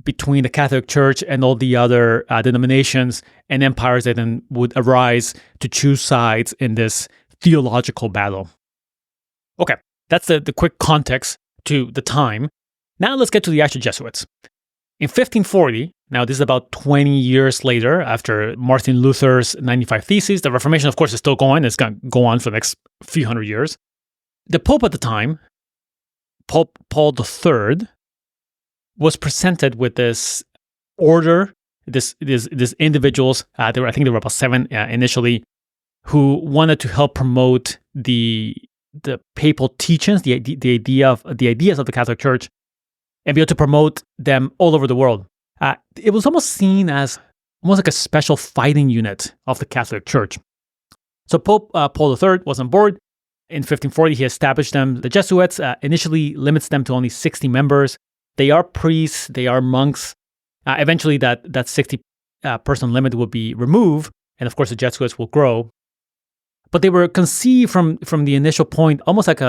between the Catholic Church and all the other denominations and empires that then would arise to choose sides in this theological battle. Okay, that's the quick context to the time. Now let's get to the actual Jesuits. In 1540, now this is about 20 years later after Martin Luther's 95 Theses, the Reformation, of course, is still going. It's going to go on for the next few hundred years. The Pope at the time, Pope Paul III, was presented with this order, this individuals, I think there were about 7 initially, who wanted to help promote the papal teachings, the ideas of the Catholic Church, and be able to promote them all over the world. It was almost seen as almost like a special fighting unit of the Catholic Church. So Pope Paul III was on board. In 1540, he established them. The Jesuits initially limits them to only 60 members. They are priests, they are monks. Eventually, that 60 person limit will be removed, and of course, the Jesuits will grow. But they were conceived from the initial point almost like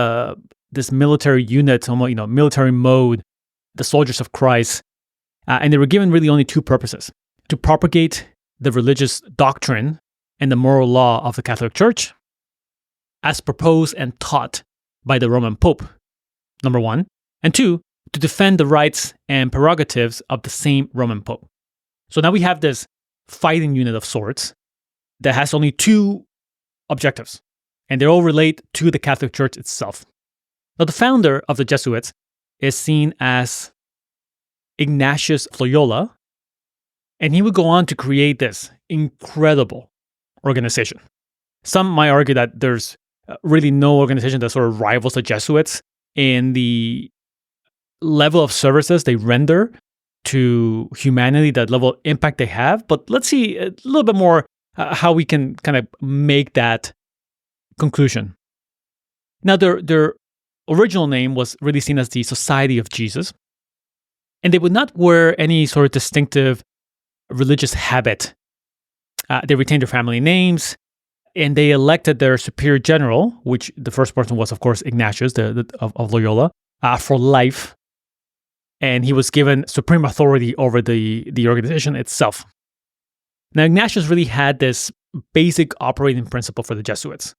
this military unit, almost military mode, the soldiers of Christ, and they were given really only 2 purposes: to propagate the religious doctrine and the moral law of the Catholic Church, as proposed and taught by the Roman Pope, number 1, and 2, to defend the rights and prerogatives of the same Roman Pope. So now we have this fighting unit of sorts that has only 2 objectives, and they all relate to the Catholic Church itself. Now, the founder of the Jesuits is seen as Ignatius Loyola, and he would go on to create this incredible organization. Some might argue that there's really no organization that sort of rivals the Jesuits in the level of services they render to humanity, that level of impact they have. But let's see a little bit more how we can kind of make that conclusion. Now, their original name was really seen as the Society of Jesus, and they would not wear any sort of distinctive religious habit. They retained their family names, and they elected their superior general, which the first person was, of course, Ignatius of Loyola, for life. And he was given supreme authority over the organization itself. Now, Ignatius really had this basic operating principle for the Jesuits.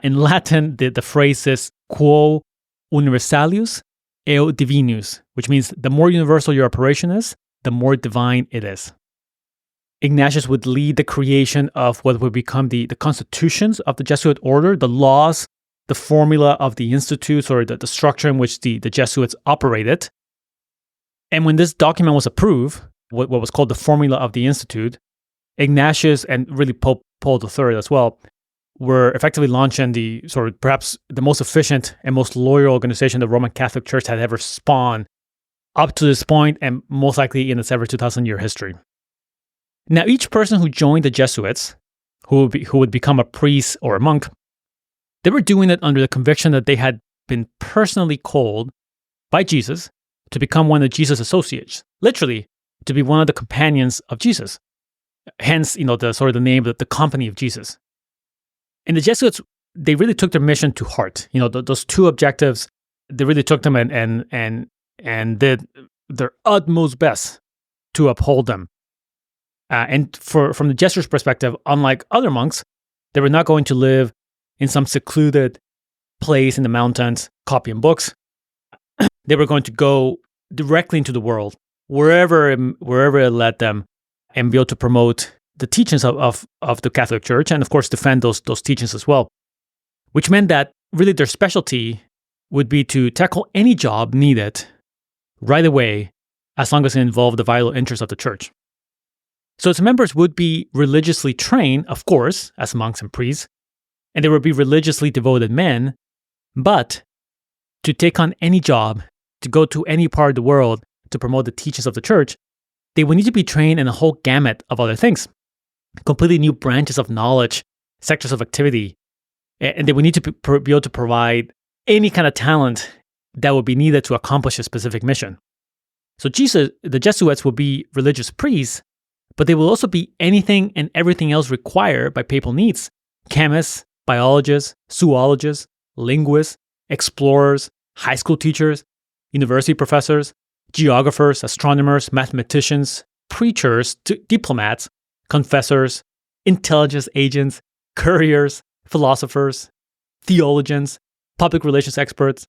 In Latin, the phrase is quo universalis eo divinus, which means the more universal your operation is, the more divine it is. Ignatius would lead the creation of what would become the constitutions of the Jesuit order, the laws, the formula of the institutes, or the structure in which the Jesuits operated. And when this document was approved, what was called the Formula of the Institute, Ignatius and really Pope Paul III as well were effectively launching the sort of perhaps the most efficient and most loyal organization the Roman Catholic Church had ever spawned up to this point, and most likely in its ever 2,000-year history. Now, each person who joined the Jesuits, who would become a priest or a monk, they were doing it under the conviction that they had been personally called by Jesus to become one of Jesus' associates, literally to be one of the companions of Jesus. Hence, the sort of the name, the company of Jesus. And the Jesuits, they really took their mission to heart. Those 2 objectives, they really took them and did their utmost best to uphold them. And from the Jesuits' perspective, unlike other monks, they were not going to live in some secluded place in the mountains copying books. They were going to go directly into the world, wherever it led them, and be able to promote the teachings of the Catholic Church, and of course defend those teachings as well. Which meant that really their specialty would be to tackle any job needed right away, as long as it involved the vital interests of the Church. So its members would be religiously trained, of course, as monks and priests, and they would be religiously devoted men, but to take on any job, to go to any part of the world to promote the teachings of the Church, they would need to be trained in a whole gamut of other things, completely new branches of knowledge sectors of activity, and they would need to be able to provide any kind of talent that would be needed to accomplish a specific mission. So the Jesuits will be religious priests, but they will also be anything and everything else required by papal needs: chemists, biologists, zoologists, linguists, explorers, high school teachers, university professors, geographers, astronomers, mathematicians, preachers, diplomats, confessors, intelligence agents, couriers, philosophers, theologians, public relations experts,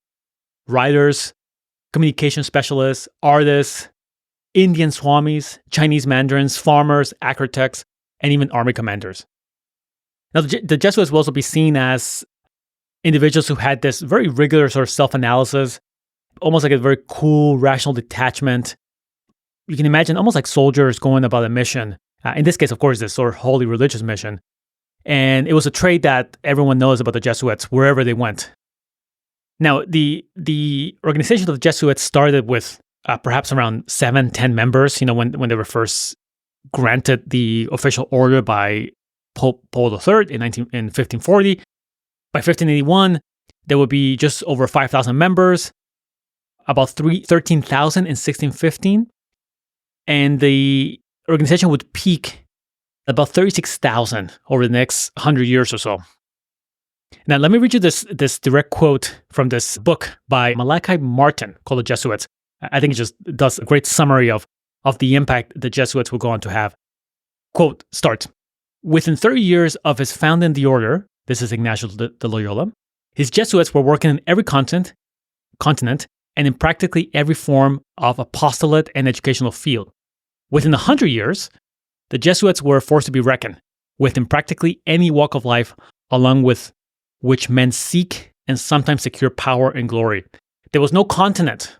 writers, communication specialists, artists, Indian swamis, Chinese mandarins, farmers, architects, and even army commanders. Now, the Jesuits will also be seen as individuals who had this very regular sort of self-analysis, almost like a very cool, rational detachment. You can imagine almost like soldiers going about a mission. In this case, of course, this sort of holy religious mission. And it was a trait that everyone knows about the Jesuits wherever they went. Now, the organization of the Jesuits started with perhaps around 7-10 members, when they were first granted the official order by Pope Paul III in 1540. By 1581, there would be just over 5,000 members, about 13,000 in 1615. And the organization would peak about 36,000 over the next 100 years or so. Now, let me read you this direct quote from this book by Malachi Martin called The Jesuits. I think it just does a great summary of the impact the Jesuits will go on to have. Quote starts, "Within 30 years of his founding the order," this is Ignacio de Loyola, "his Jesuits were working in every continent and in practically every form of apostolate and educational field. Within 100 years, the Jesuits were forced to be reckoned with in practically any walk of life, along with which men seek and sometimes secure power and glory. There was no continent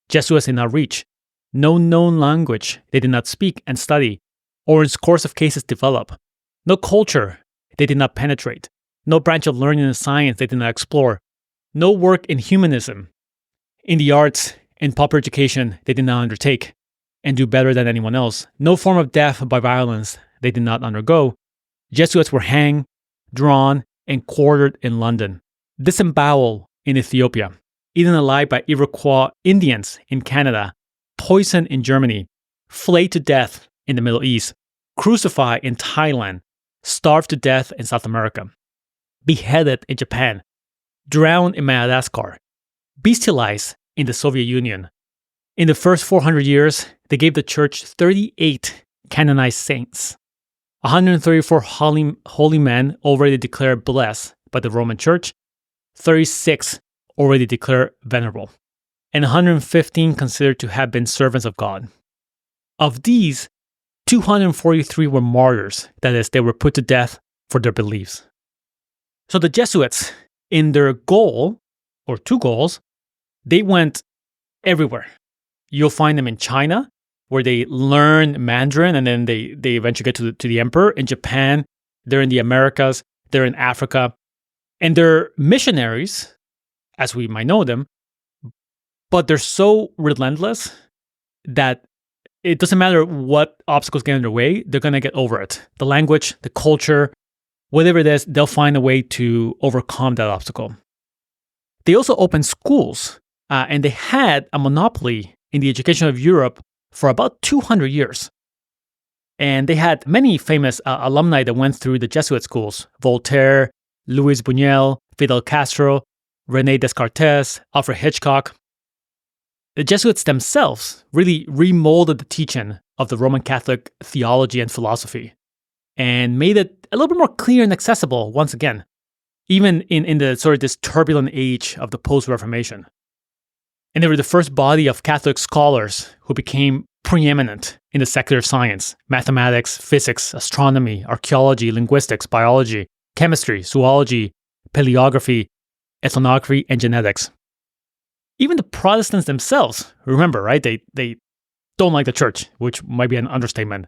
Jesuits did not reach, no known language they did not speak and study, or in scores of cases develop, no culture they did not penetrate, no branch of learning and science they did not explore, no work in humanism, in the arts and popular education they did not undertake and do better than anyone else, no form of death by violence they did not undergo. Jesuits were hanged, drawn, and quartered in London, disemboweled in Ethiopia, eaten alive by Iroquois Indians in Canada, poisoned in Germany, flayed to death in the Middle East, crucified in Thailand, starved to death in South America, beheaded in Japan, drowned in Madagascar, bestialized in the Soviet Union. In the first 400 years, they gave the church 38 canonized saints, 134 holy men already declared blessed by the Roman Church, 36 already declared venerable, and 115 considered to have been servants of God. Of these, 243 were martyrs, that is, they were put to death for their beliefs. So the Jesuits, in their goal, or two goals, they went everywhere. You'll find them in China, where they learn Mandarin, and then they eventually get to the emperor. In Japan, they're in the Americas, they're in Africa, and they're missionaries, as we might know them, but they're so relentless that it doesn't matter what obstacles get in their way, they're going to get over it. The language, the culture, whatever it is, they'll find a way to overcome that obstacle. They also opened schools, and they had a monopoly in the education of Europe for about 200 years. And they had many famous alumni that went through the Jesuit schools: Voltaire, Luis Buñuel, Fidel Castro, René Descartes, Alfred Hitchcock. The Jesuits themselves really remolded the teaching of the Roman Catholic theology and philosophy and made it a little bit more clear and accessible once again, even in the sort of this turbulent age of the post-Reformation. And they were the first body of Catholic scholars who became preeminent in the secular science: mathematics, physics, astronomy, archaeology, linguistics, biology, chemistry, zoology, paleography, ethnography, and genetics. Even the Protestants themselves, remember, right? They don't like the church, which might be an understatement.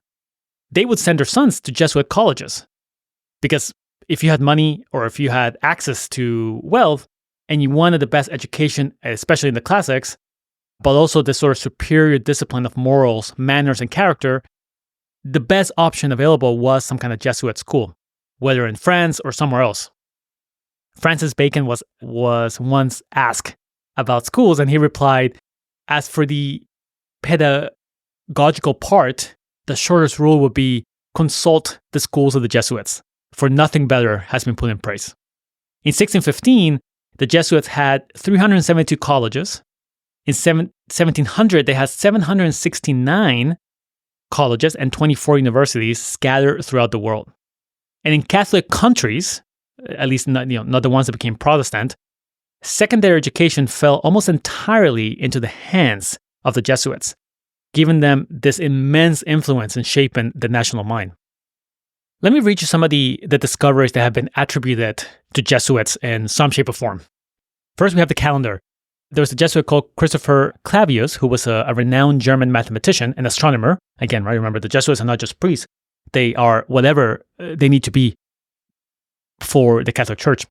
They would send their sons to Jesuit colleges because if you had money or if you had access to wealth and you wanted the best education, especially in the classics, but also the sort of superior discipline of morals, manners, and character, the best option available was some kind of Jesuit school. whether in France or somewhere else. Francis Bacon was once asked about schools, and he replied, as for the pedagogical part, the shortest rule would be consult the schools of the Jesuits, for nothing better has been put in place. In 1615, the Jesuits had 372 colleges. In 1700, they had 769 colleges and 24 universities scattered throughout the world. And in Catholic countries, at least not the ones that became Protestant, secondary education fell almost entirely into the hands of the Jesuits, giving them this immense influence in shaping the national mind. Let me read you some of the discoveries that have been attributed to Jesuits in some shape or form. First, we have the calendar. There was a Jesuit called Christopher Clavius, who was a renowned German mathematician and astronomer. Again, right? Remember, the Jesuits are not just priests. They are whatever they need to be for the Catholic Church.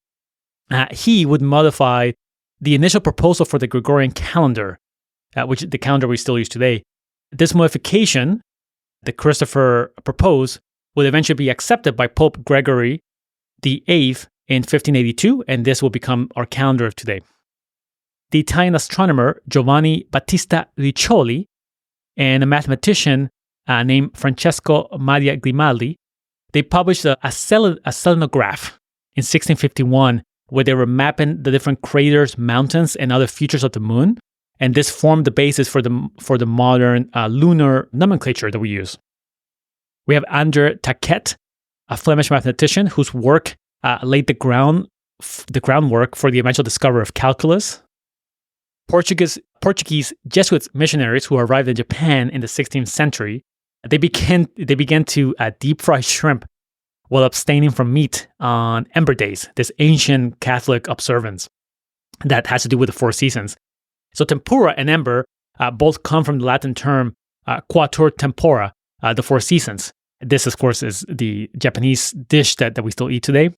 He would modify the initial proposal for the Gregorian calendar, which the calendar we still use today. This modification that Christopher proposed would eventually be accepted by Pope Gregory VIII in 1582, and this will become our calendar of today. The Italian astronomer Giovanni Battista Riccioli and a mathematician named Francesco Maria Grimaldi, they published a selenograph in 1651 where they were mapping the different craters, mountains, and other features of the moon, and this formed the basis for the modern lunar nomenclature that we use. We have André Taquet, a Flemish mathematician whose work laid the groundwork for the eventual discovery of calculus. Portuguese Jesuit missionaries who arrived in Japan in the 16th century, they began to deep fry shrimp while abstaining from meat on Ember Days, this ancient Catholic observance that has to do with the four seasons. So tempura and ember both come from the Latin term quatur tempora, the four seasons. This, of course, is the Japanese dish that we still eat today.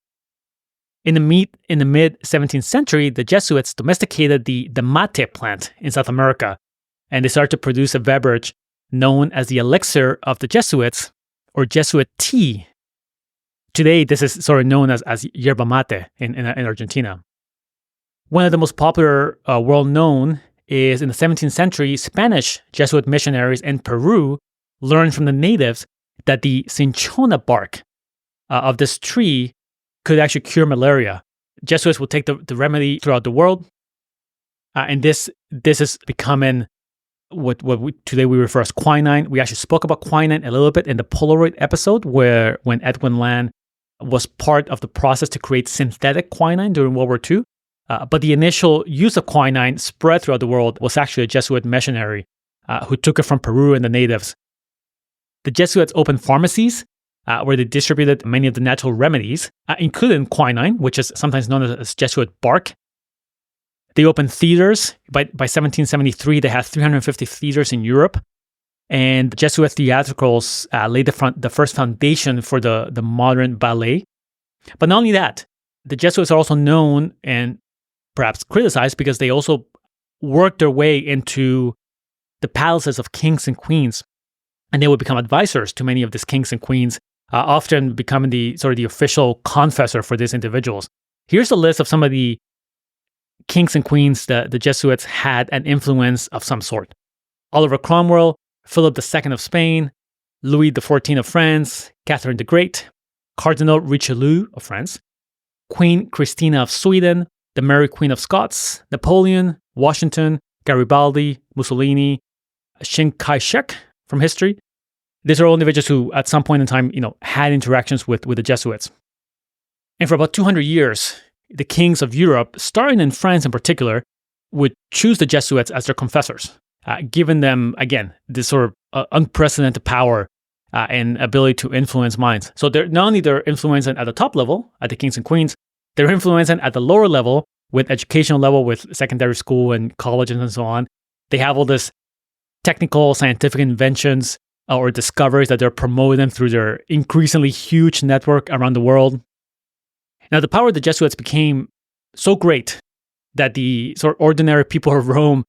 In the mid-17th century, the Jesuits domesticated the mate plant in South America, and they started to produce a beverage known as the elixir of the Jesuits, or Jesuit tea. Today, this is sort of known as yerba mate in Argentina. One of the most popular, well-known, is in the 17th century, Spanish Jesuit missionaries in Peru learned from the natives that the cinchona bark of this tree could actually cure malaria. Jesuits will take the remedy throughout the world, and this is becoming what today we refer as quinine. We actually spoke about quinine a little bit in the Polaroid episode, when Edwin Land was part of the process to create synthetic quinine during World War II. But the initial use of quinine spread throughout the world was actually a Jesuit missionary who took it from Peru and the natives. The Jesuits opened pharmacies where they distributed many of the natural remedies, including quinine, which is sometimes known as Jesuit bark. They opened theaters. By 1773, they had 350 theaters in Europe. And Jesuit theatricals laid the first foundation for the modern ballet. But not only that, the Jesuits are also known and perhaps criticized because they also worked their way into the palaces of kings and queens. And they would become advisors to many of these kings and queens, often becoming the official confessor for these individuals. Here's a list of some of the kings and queens that the Jesuits had an influence of some sort. Oliver Cromwell, Philip II of Spain, Louis XIV of France, Catherine the Great, Cardinal Richelieu of France, Queen Christina of Sweden, the Mary Queen of Scots, Napoleon, Washington, Garibaldi, Mussolini, Chiang Kai-shek from history. These are all individuals who, at some point in time, had interactions with the Jesuits. And for about 200 years, the kings of Europe, starting in France in particular, would choose the Jesuits as their confessors, giving them, again, this sort of unprecedented power and ability to influence minds. So not only they're influencing at the top level, at the kings and queens, they're influencing at the lower level, with educational level, with secondary school and colleges and so on. They have all this technical, scientific inventions or discoveries that they're promoting through their increasingly huge network around the world. Now, the power of the Jesuits became so great that the sort of ordinary people of Rome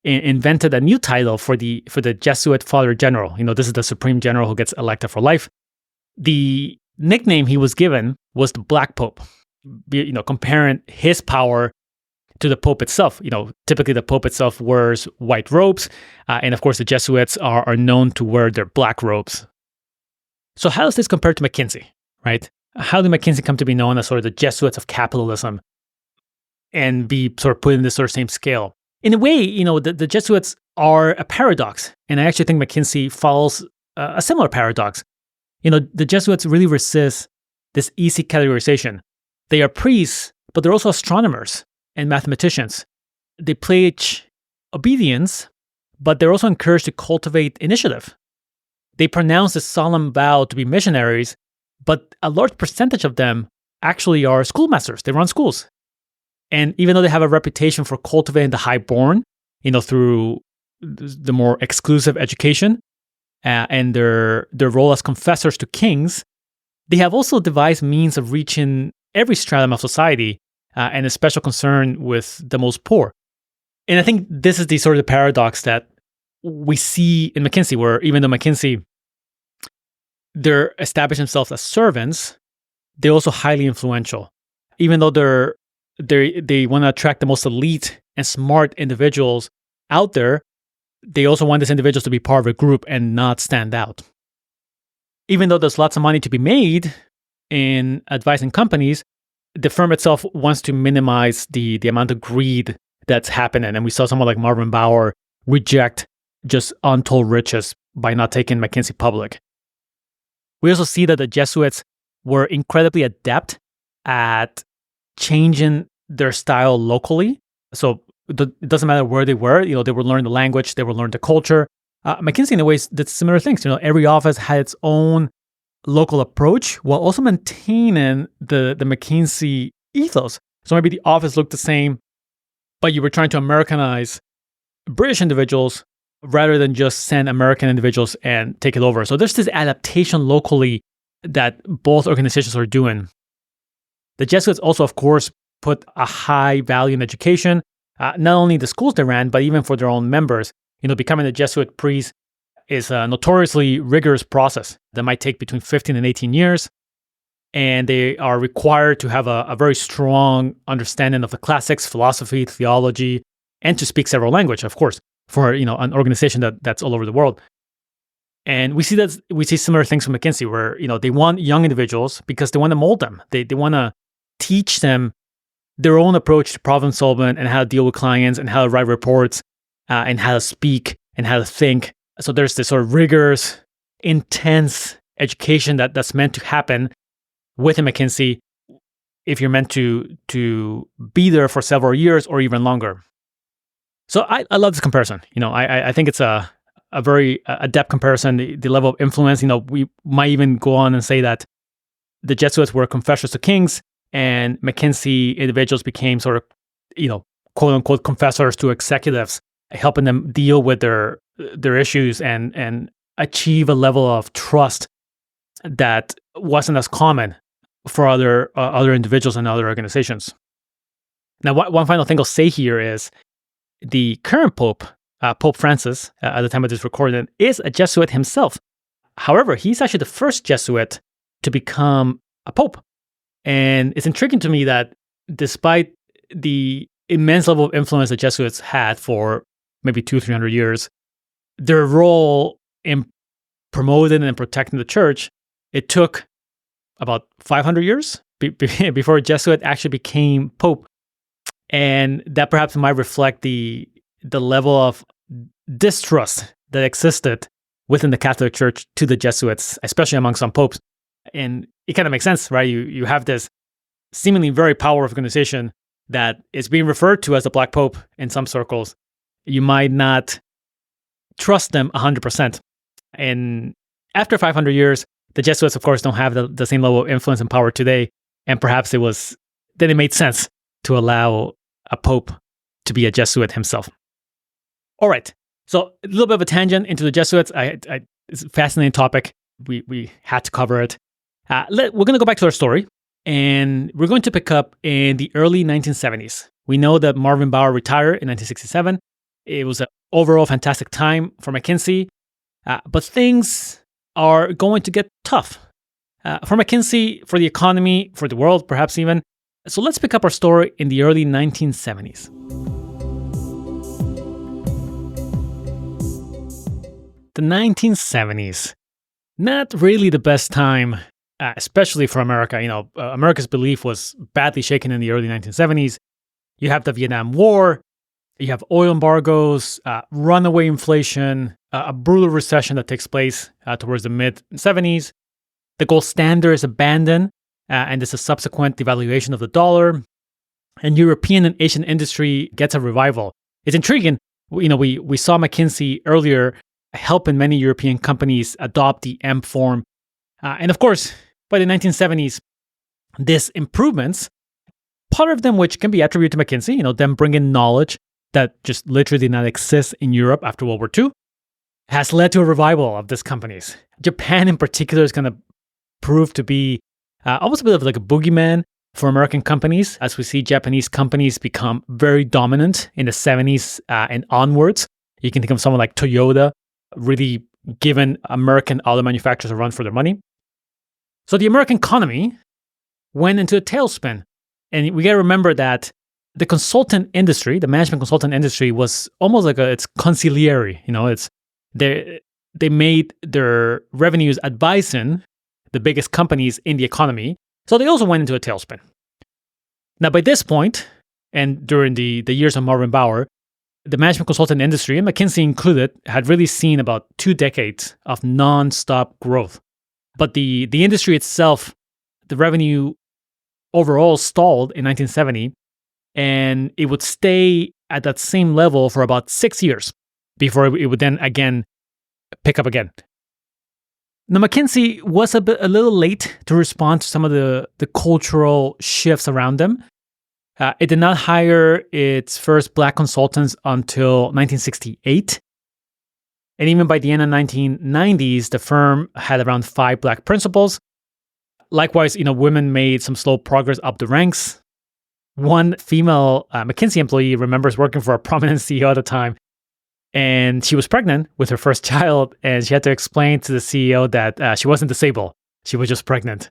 invented a new title for the Jesuit Father General. This is the Supreme General who gets elected for life. The nickname he was given was the Black Pope, comparing his power to the Pope itself. Typically the Pope itself wears white robes, and of course the Jesuits are known to wear their black robes. So how does this compare to McKinsey, right? How did McKinsey come to be known as sort of the Jesuits of capitalism and be sort of put in this sort of same scale? In a way, the Jesuits are a paradox, and I actually think McKinsey follows a similar paradox. The Jesuits really resist this easy categorization. They are priests, but they're also astronomers and mathematicians. They preach obedience, but they're also encouraged to cultivate initiative. They pronounce a solemn vow to be missionaries, but a large percentage of them actually are schoolmasters. They run schools. And even though they have a reputation for cultivating the highborn, through the more exclusive education and their role as confessors to kings, they have also devised means of reaching every stratum of society and a special concern with the most poor. And I think this is the sort of the paradox that we see in McKinsey, where even though McKinsey, they're established themselves as servants, they're also highly influential. Even though they want to attract the most elite and smart individuals out there, they also want these individuals to be part of a group and not stand out. Even though there's lots of money to be made in advising companies, the firm itself wants to minimize the amount of greed that's happening. And we saw someone like Marvin Bower reject just untold riches by not taking McKinsey public. We also see that the Jesuits were incredibly adept at changing their style locally. So it doesn't matter where they were. They would learn the language, they would learn the culture. McKinsey, in a way, did similar things. Every office had its own local approach while also maintaining the McKinsey ethos. So maybe the office looked the same, but you were trying to Americanize British individuals rather than just send American individuals and take it over. So there's this adaptation locally that both organizations are doing. The Jesuits also, of course, put a high value in education, not only the schools they ran, but even for their own members. Becoming a Jesuit priest is a notoriously rigorous process that might take between 15 and 18 years. And they are required to have a very strong understanding of the classics, philosophy, theology, and to speak several languages, of course, for an organization that's all over the world. And we see similar things from McKinsey, where they want young individuals because they want to mold them. They want to teach them their own approach to problem solving and how to deal with clients and how to write reports and how to speak and how to think. So there's this sort of rigorous, intense education that's meant to happen within McKinsey if you're meant to be there for several years or even longer. So I love this comparison. I think it's a very adept comparison. The level of influence, we might even go on and say that the Jesuits were confessors to kings, and McKinsey individuals became sort of, quote unquote, confessors to executives, helping them deal with their issues and achieve a level of trust that wasn't as common for other individuals and other organizations. Now, one final thing I'll say here is the current Pope, Pope Francis, at the time of this recording, is a Jesuit himself. However, he's actually the first Jesuit to become a Pope. And it's intriguing to me that despite the immense level of influence the Jesuits had for maybe 200-300 years, their role in promoting and protecting the church, it took about 500 years before a Jesuit actually became Pope. And that perhaps might reflect the level of distrust that existed within the Catholic Church to the Jesuits, especially among some popes. And it kind of makes sense, right? You have this seemingly very powerful organization that is being referred to as the Black Pope in some circles. You might not trust them 100%. And after 500 years, the Jesuits, of course, don't have the same level of influence and power today. And perhaps it made sense to allow a pope to be a Jesuit himself. All right. So a little bit of a tangent into the Jesuits. It's a fascinating topic. We had to cover it. We're going to go back to our story, and we're going to pick up in the early 1970s. We know that Marvin Bower retired in 1967. It was an overall fantastic time for McKinsey, but things are going to get tough. for McKinsey, for the economy, for the world, perhaps even. So let's pick up our story in the early 1970s. The 1970s, not really the best time, especially for America. America's belief was badly shaken in the early 1970s. You have the Vietnam War, you have oil embargoes, runaway inflation, a brutal recession that takes place towards the mid-70s. The gold standard is abandoned, and there's a subsequent devaluation of the dollar. And European and Asian industry gets a revival. It's intriguing. We saw McKinsey earlier helping many European companies adopt the M form. And of course, by the 1970s, these improvements, part of them which can be attributed to McKinsey, them bringing knowledge that just literally did not exist in Europe after World War II, has led to a revival of these companies. Japan in particular is going to prove to be almost a bit of like a boogeyman for American companies, as we see Japanese companies become very dominant in the 70s and onwards. You can think of someone like Toyota, really giving American auto manufacturers a run for their money. So the American economy went into a tailspin. And we got to remember that the consultant industry, the management consultant industry, was almost like it's conciliary. They made their revenues advising the biggest companies in the economy. So they also went into a tailspin. Now, by this point, and during the years of Marvin Bower, the management consultant industry, and McKinsey included, had really seen about 2 decades of nonstop growth. But the industry itself, the revenue overall stalled in 1970, and it would stay at that same level for about 6 years before it would then again pick up again. Now, McKinsey was a little late to respond to some of the cultural shifts around them. It did not hire its first Black consultants until 1968. And even by the end of the 1990s, the firm had around 5 Black principals. Likewise, women made some slow progress up the ranks. One female McKinsey employee remembers working for a prominent CEO at the time, and she was pregnant with her first child, and she had to explain to the CEO that she wasn't disabled. She was just pregnant.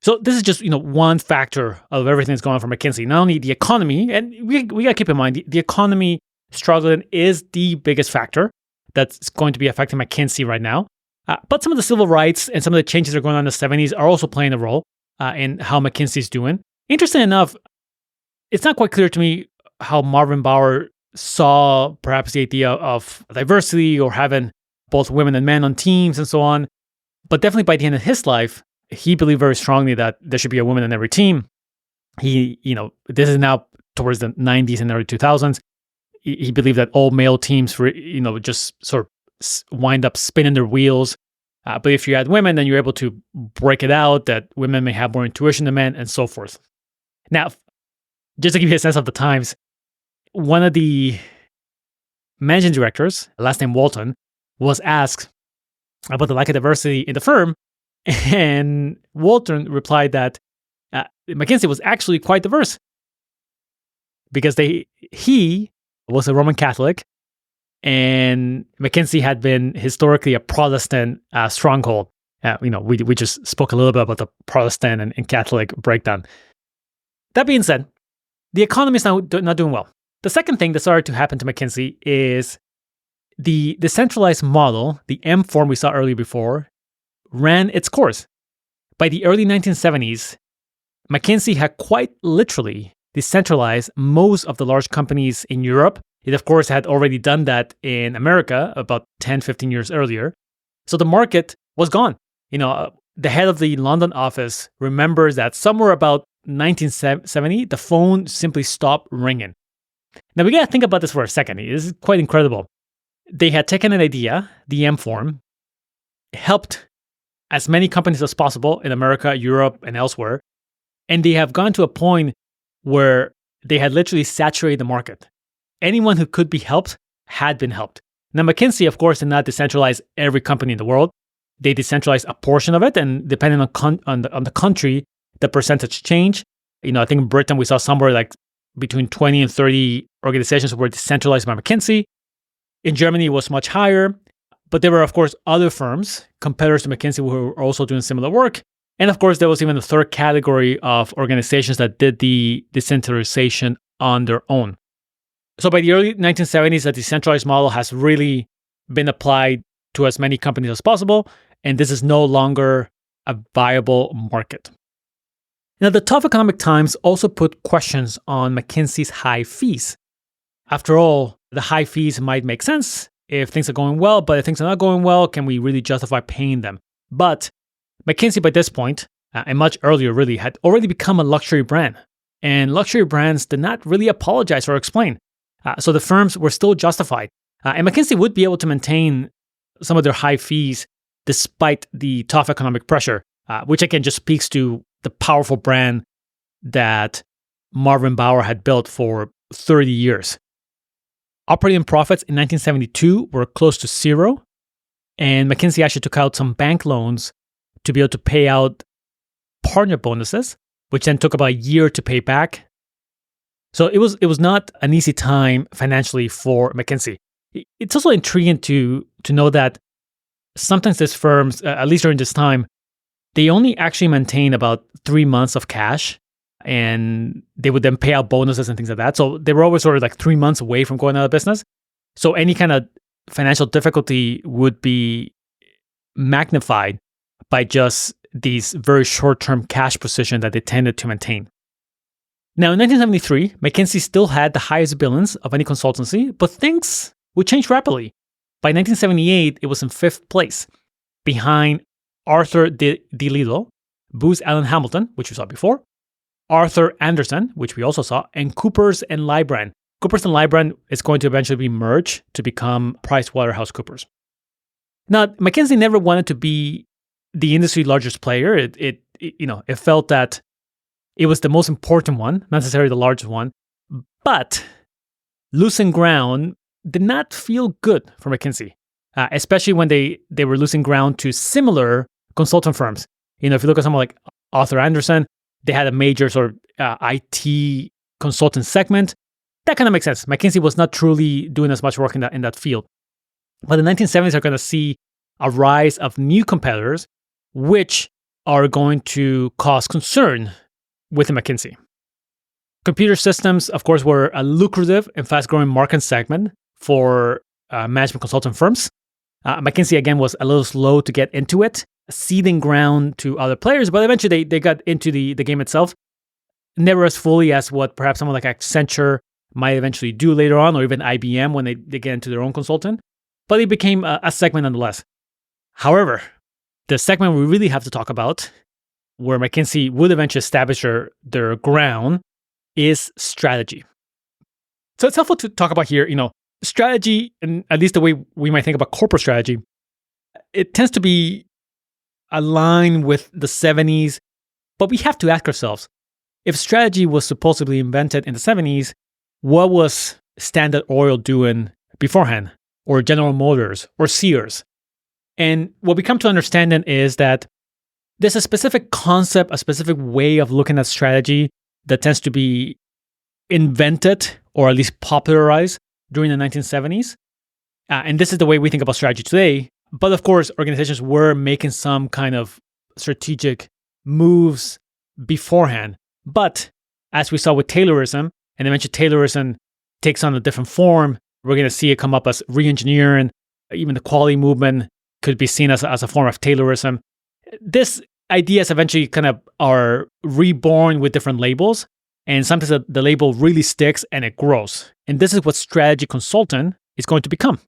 So this is just, one factor of everything that's going on for McKinsey. Not only the economy, and we got to keep in mind, the economy struggling is the biggest factor that's going to be affecting McKinsey right now. But some of the civil rights and some of the changes that are going on in the 70s are also playing a role in how McKinsey is doing. Interesting enough, it's not quite clear to me how Marvin Bower saw perhaps the idea of diversity or having both women and men on teams and so on. But definitely by the end of his life, he believed very strongly that there should be a woman on every team. This is now towards the 90s and early 2000s. He believed that all male teams, just sort of wind up spinning their wheels. But if you had women, then you're able to break it out that women may have more intuition than men and so forth. Now, just to give you a sense of the times, one of the managing directors, last name Walton, was asked about the lack of diversity in the firm. And Walton replied that McKinsey was actually quite diverse because he was a Roman Catholic, and McKinsey had been historically a Protestant stronghold. We just spoke a little bit about the Protestant and Catholic breakdown. That being said, the economy is now not doing well. The second thing that started to happen to McKinsey is the decentralized model, the M form we saw earlier before, ran its course. By the early 1970s, McKinsey had quite literally decentralized most of the large companies in Europe. It, of course, had already done that in America about 10, 15 years earlier. So the market was gone. The head of the London office remembers that somewhere about 1970, the phone simply stopped ringing. Now, we got to think about this for a second. This is quite incredible. They had taken an idea, the M form, helped as many companies as possible in America, Europe, and elsewhere. And they have gone to a point where they had literally saturated the market. Anyone who could be helped had been helped. Now, McKinsey, of course, did not decentralize every company in the world. They decentralized a portion of it, and depending on the country, the percentage changed. I think in Britain, we saw somewhere like between 20 and 30 organizations were decentralized by McKinsey. In Germany, it was much higher. But there were, of course, other firms, competitors to McKinsey, who were also doing similar work. And of course, there was even a third category of organizations that did the decentralization on their own. So by the early 1970s, the decentralized model has really been applied to as many companies as possible, and this is no longer a viable market. Now, the tough economic times also put questions on McKinsey's high fees. After all, the high fees might make sense if things are going well, but if things are not going well, can we really justify paying them? But McKinsey, by this point, and much earlier really, had already become a luxury brand. And luxury brands did not really apologize or explain. So the firms were still justified. And McKinsey would be able to maintain some of their high fees despite the tough economic pressure, which again just speaks to the powerful brand that Marvin Bower had built for 30 years. Operating profits in 1972 were close to zero, and McKinsey actually took out some bank loans to be able to pay out partner bonuses, which then took about a year to pay back. So it was not an easy time financially for McKinsey. It's also intriguing to know that sometimes these firms, at least during this time, they only actually maintain about 3 months of cash, and they would then pay out bonuses and things like that. So they were always sort of like 3 months away from going out of business. So any kind of financial difficulty would be magnified by just these very short-term cash position that they tended to maintain. Now, in 1973, McKinsey still had the highest billings of any consultancy, but things would change rapidly. By 1978, it was in 5th place, behind Arthur D. Lidl, Booz Allen Hamilton, which we saw before, Arthur Andersen, which we also saw, and Coopers & Lybrand. Coopers & Lybrand is going to eventually be merged to become PricewaterhouseCoopers. Now, McKinsey never wanted to be the industry largest player. It felt that it was the most important one, not necessarily the largest one, but losing ground did not feel good for McKinsey, especially when they were losing ground to similar consultant firms. If you look at someone like Arthur Andersen, they had a major sort of IT consultant segment. That kind of makes sense. McKinsey was not truly doing as much work in that field. But the 1970s are going to see a rise of new competitors, which are going to cause concern within McKinsey. Computer systems, of course, were a lucrative and fast-growing market segment for management consulting firms. McKinsey, again, was a little slow to get into it, ceding ground to other players, but eventually they got into the game itself. Never as fully as what perhaps someone like Accenture might eventually do later on, or even IBM when they get into their own consultant. But it became a segment nonetheless. However, the segment we really have to talk about, where McKinsey would eventually establish their ground, is strategy. So it's helpful to talk about here, strategy, and at least the way we might think about corporate strategy, it tends to be aligned with the 70s, but we have to ask ourselves, if strategy was supposedly invented in the 70s, what was Standard Oil doing beforehand, or General Motors, or Sears? And what we come to understand then is that there's a specific concept, a specific way of looking at strategy that tends to be invented, or at least popularized during the 1970s. And this is the way we think about strategy today. But of course, organizations were making some kind of strategic moves beforehand. But as we saw with Taylorism, and eventually Taylorism takes on a different form, we're going to see it come up as re-engineering. Even the quality movement could be seen as a form of Taylorism. These ideas eventually kind of are reborn with different labels. And sometimes the label really sticks and it grows. And this is what strategy consultant is going to become.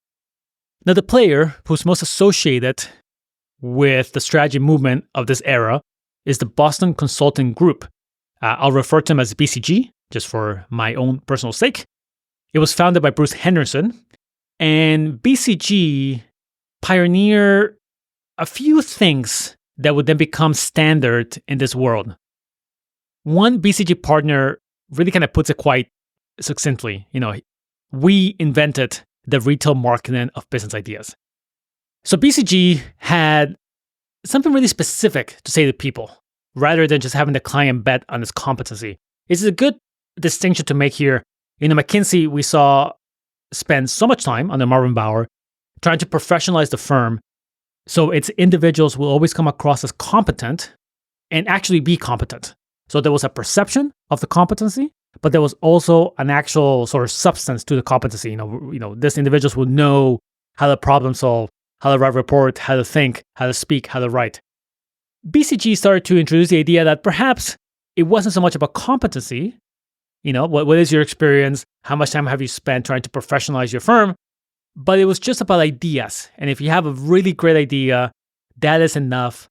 Now, the player who's most associated with the strategy movement of this era is the Boston Consulting Group. I'll refer to them as BCG, just for my own personal sake. It was founded by Bruce Henderson, and BCG pioneered a few things that would then become standard in this world. One BCG partner really kind of puts it quite succinctly. We invented the retail marketing of business ideas. So BCG had something really specific to say to people, rather than just having the client bet on its competency. It's a good distinction to make here. McKinsey, we saw spend so much time under Marvin Bower trying to professionalize the firm so its individuals will always come across as competent and actually be competent. So there was a perception of the competency, but there was also an actual sort of substance to the competency. These individuals will know how to problem solve, how to write a report, how to think, how to speak, how to write. BCG started to introduce the idea that perhaps it wasn't so much about competency. What is your experience? How much time have you spent trying to professionalize your firm? But it was just about ideas. And if you have a really great idea, that is enough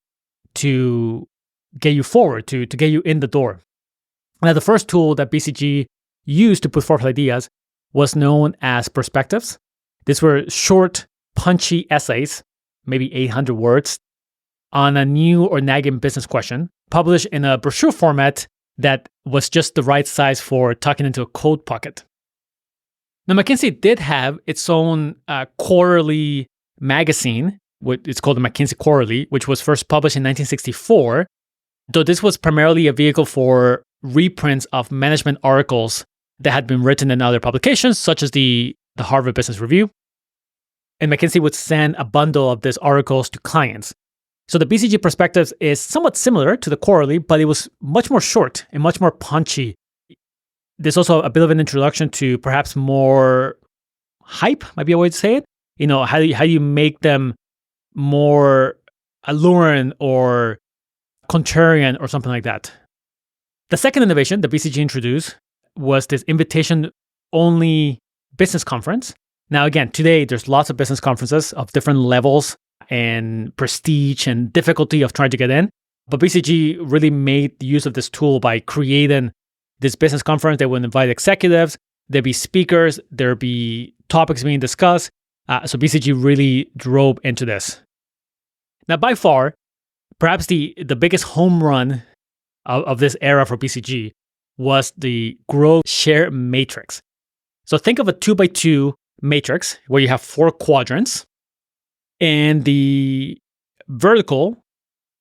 to get you forward, to get you in the door. Now, the first tool that BCG used to put forth ideas was known as perspectives. These were short, punchy essays, maybe 800 words, on a new or nagging business question, published in a brochure format that was just the right size for tucking into a coat pocket. Now, McKinsey did have its own quarterly magazine. It's called the McKinsey Quarterly, which was first published in 1964, though this was primarily a vehicle for reprints of management articles that had been written in other publications, such as the Harvard Business Review. And McKinsey would send a bundle of these articles to clients. So the BCG Perspectives is somewhat similar to the Quarterly, but it was much more short and much more punchy. There's also a bit of an introduction to perhaps more hype, might be a way to say it. How do you make them more alluring or contrarian or something like that. The second innovation that BCG introduced was this invitation-only business conference. Now, again, today there's lots of business conferences of different levels and prestige and difficulty of trying to get in. But BCG really made use of this tool by creating this business conference. They would invite executives, there'd be speakers, there'd be topics being discussed. So BCG really drove into this. Now, by far, perhaps the biggest home run of this era for BCG was the growth share matrix. So think of a 2x2 matrix where you have 4 quadrants, and the vertical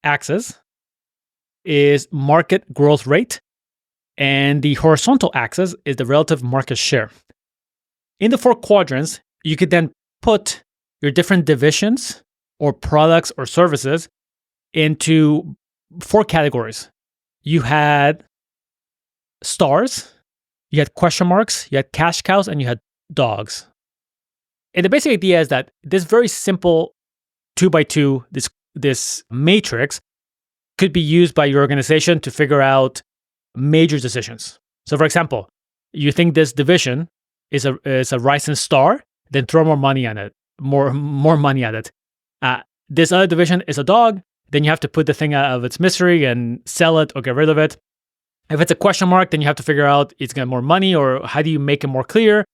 axis is market growth rate, and the horizontal axis is the relative market share. In the 4 quadrants, you could then put your different divisions or products or services into 4 categories. You had stars, you had question marks, you had cash cows, and you had dogs. And the basic idea is that this very simple 2x2, this matrix, could be used by your organization to figure out major decisions. So, for example, you think this division is a rising star, then throw more money on it, more money at it. This other division is a dog, then you have to put the thing out of its misery and sell it or get rid of it. If it's a question mark, then you have to figure out it's going to more money, or how do you make it more clear?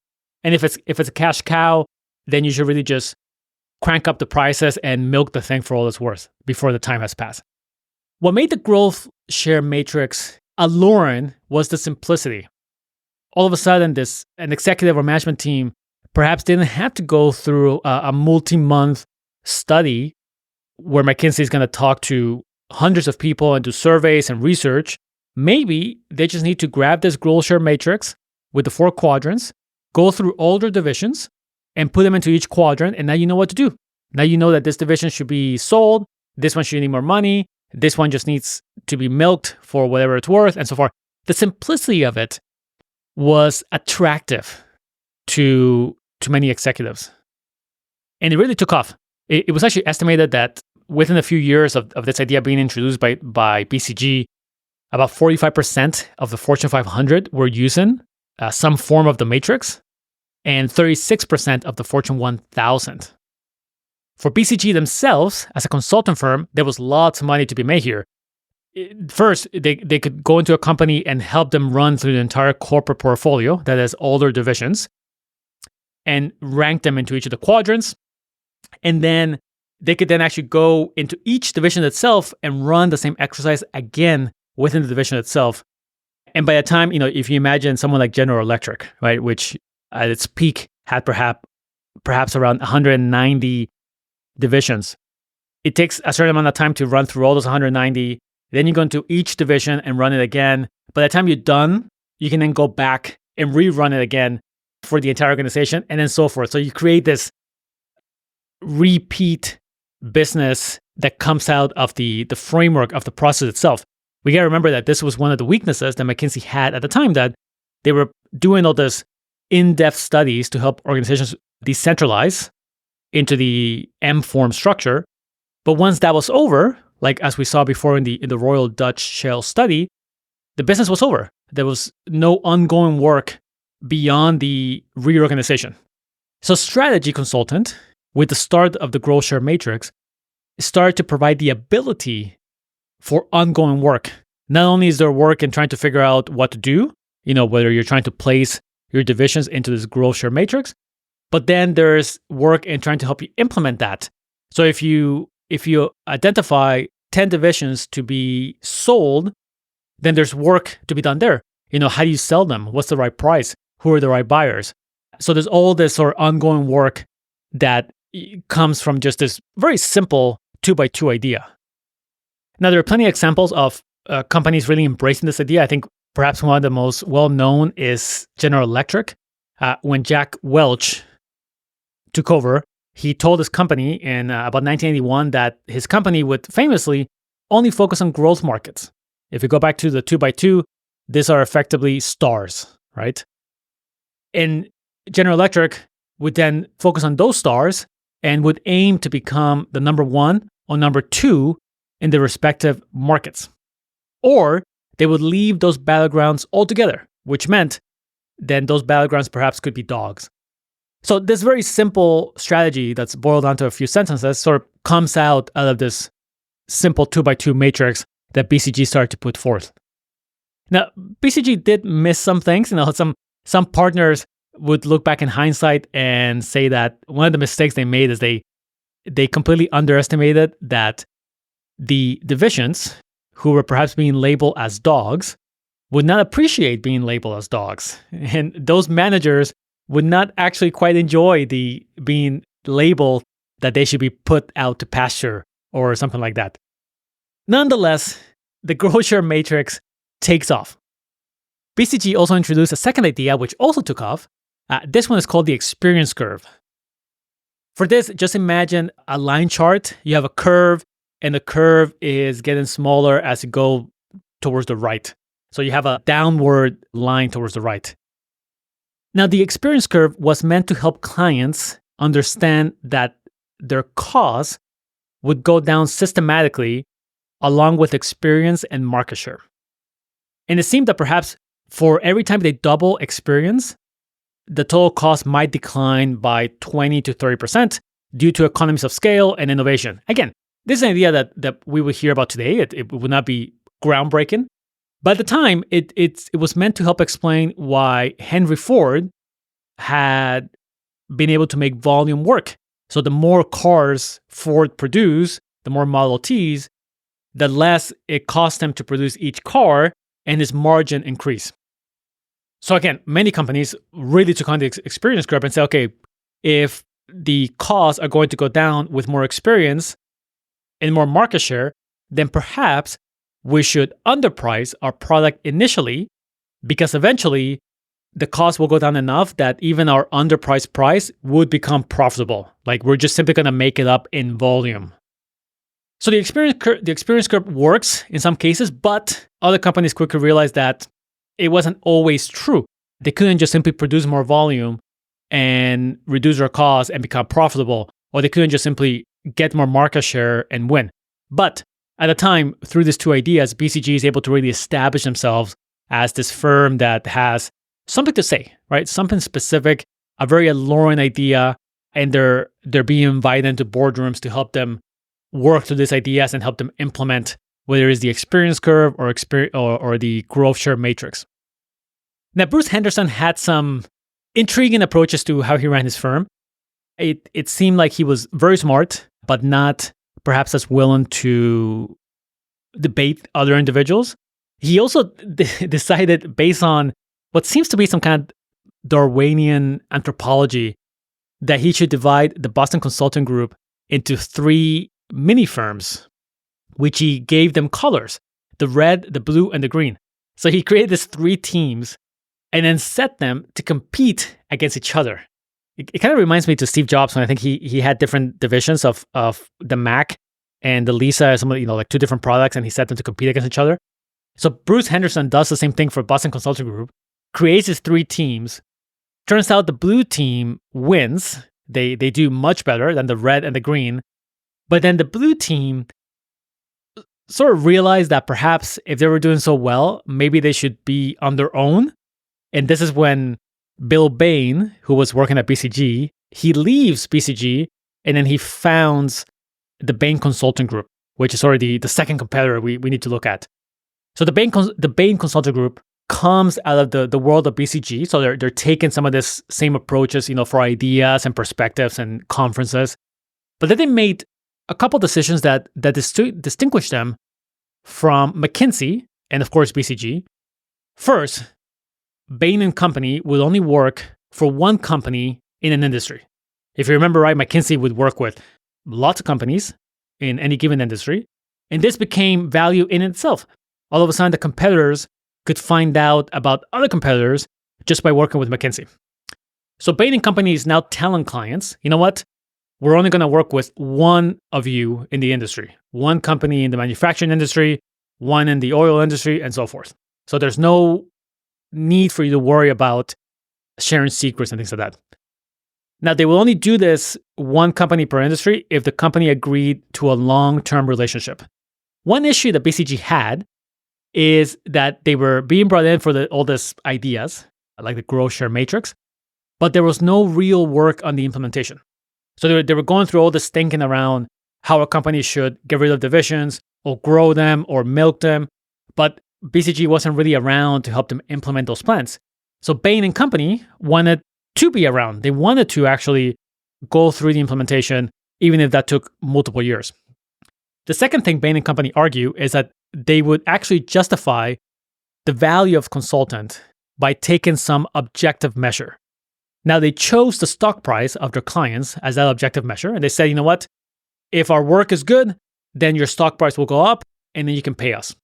And if it's a cash cow, then you should really just crank up the prices and milk the thing for all it's worth before the time has passed. What made the growth share matrix alluring was the simplicity. All of a sudden, an executive or management team perhaps didn't have to go through a multi-month study where McKinsey is going to talk to hundreds of people and do surveys and research. Maybe they just need to grab this growth share matrix with the 4 quadrants, go through all their divisions, and put them into each quadrant, and now you know what to do. Now you know that this division should be sold, this one should need more money, this one just needs to be milked for whatever it's worth, and so forth. The simplicity of it was attractive to many executives. And it really took off. It was actually estimated that within a few years of this idea being introduced by BCG, about 45% of the Fortune 500 were using some form of the matrix, and 36% of the Fortune 1000. For BCG themselves, as a consultant firm, there was lots of money to be made here. First, they could go into a company and help them run through the entire corporate portfolio, that is all their divisions, and rank them into each of the quadrants. And then they could then actually go into each division itself and run the same exercise again within the division itself. And by the time, if you imagine someone like General Electric, right, which at its peak had perhaps around 190 divisions. It takes a certain amount of time to run through all those 190. Then you go into each division and run it again. By the time you're done, you can then go back and rerun it again for the entire organization, and then so forth. So you create this repeat business that comes out of the framework of the process itself. We got to remember that this was one of the weaknesses that McKinsey had at the time, that they were doing all this in-depth studies to help organizations decentralize into the M-form structure. But once that was over, like as we saw before in the Royal Dutch Shell study, the business was over. There was no ongoing work beyond the reorganization. So strategy consultant, with the start of the growth share matrix, started to provide the ability for ongoing work. Not only is there work in trying to figure out what to do, whether you're trying to place your divisions into this growth share matrix, but then there's work in trying to help you implement that. So if you identify 10 divisions to be sold, then there's work to be done there. How do you sell them? What's the right price? Who are the right buyers? So there's all this sort of ongoing work that comes from just this very simple 2x2 idea. Now, there are plenty of examples of companies really embracing this idea. I think perhaps one of the most well-known is General Electric. When Jack Welch took over, he told his company in about 1981 that his company would famously only focus on growth markets. If you go back to the 2x2, these are effectively stars, right? And General Electric would then focus on those stars and would aim to become the number one or number two in their respective markets. Or they would leave those battlegrounds altogether, which meant then those battlegrounds perhaps could be dogs. So this very simple strategy that's boiled down to a few sentences sort of comes out of this simple 2x2 matrix that BCG started to put forth. Now, BCG did miss some things. Some partners would look back in hindsight and say that one of the mistakes they made is they completely underestimated that the divisions who were perhaps being labeled as dogs would not appreciate being labeled as dogs. And those managers would not actually quite enjoy the being labeled that they should be put out to pasture or something like that. Nonetheless, the growth share matrix takes off. BCG also introduced a second idea which also took off. This one is called the experience curve. For this, just imagine a line chart. You have a curve, and the curve is getting smaller as you go towards the right. So you have a downward line towards the right. Now, the experience curve was meant to help clients understand that their costs would go down systematically along with experience and market share. And it seemed that perhaps for every time they double experience, the total cost might decline by 20 to 30% due to economies of scale and innovation. Again, this is an idea that we will hear about today. It would not be groundbreaking. But at the time, it was meant to help explain why Henry Ford had been able to make volume work. So the more cars Ford produced, the more Model Ts, the less it cost them to produce each car, and his margin increased. So again, many companies really took on the experience curve and say, okay, if the costs are going to go down with more experience and more market share, then perhaps we should underprice our product initially, because eventually the cost will go down enough that even our underpriced price would become profitable. Like we're just simply going to make it up in volume. So the experience curve works in some cases, but other companies quickly realized that it wasn't always true. They couldn't just simply produce more volume and reduce their costs and become profitable, or they couldn't just simply get more market share and win. But at the time, through these two ideas, BCG is able to really establish themselves as this firm that has something to say, right? Something specific, a very alluring idea, and they're being invited into boardrooms to help them work through these ideas and help them implement, whether it's the experience curve or the growth share matrix. Now, Bruce Henderson had some intriguing approaches to how he ran his firm. It seemed like he was very smart, but not perhaps as willing to debate other individuals. He also decided, based on what seems to be some kind of Darwinian anthropology, that he should divide the Boston Consulting Group into 3 mini firms, which he gave them colors: the red, the blue, and the green. So he created these 3 teams and then set them to compete against each other. it kind of reminds me to Steve Jobs when I think he had different divisions of the Mac and the Lisa, some of like two different products, and he set them to compete against each other. So Bruce Henderson does the same thing for Boston Consulting Group, creates his three teams. Turns out the blue team wins. They do much better than the red and the green. But then the blue team sort of realized that perhaps if they were doing so well, maybe they should be on their own. And this is when Bill Bain, who was working at BCG, he leaves BCG and then he founds the Bain Consulting Group, which is already the second competitor we need to look at. So the Bain Consulting Group comes out of the world of BCG. So they're taking some of this same approaches, for ideas and perspectives and conferences. But then they made a couple decisions that distinguish them from McKinsey and, of course, BCG. First, Bain and Company would only work for one company in an industry. If you remember right, McKinsey would work with lots of companies in any given industry, and this became value in itself. All of a sudden, the competitors could find out about other competitors just by working with McKinsey. So Bain and Company is now telling clients, you know what? We're only going to work with one of you in the industry, one company in the manufacturing industry, one in the oil industry, and so forth. So there's no need for you to worry about sharing secrets and things like that. Now, they will only do this one company per industry if the company agreed to a long-term relationship. One issue that BCG had is that they were being brought in for all these ideas, like the growth share matrix, but there was no real work on the implementation. So they were going through all this thinking around how a company should get rid of divisions or grow them or milk them, but BCG wasn't really around to help them implement those plans. So Bain and Company wanted to be around. They wanted to actually go through the implementation, even if that took multiple years. The second thing Bain and Company argue is that they would actually justify the value of consultant by taking some objective measure. Now, they chose the stock price of their clients as that objective measure, and they said, you know what? If our work is good, then your stock price will go up, and then you can pay us.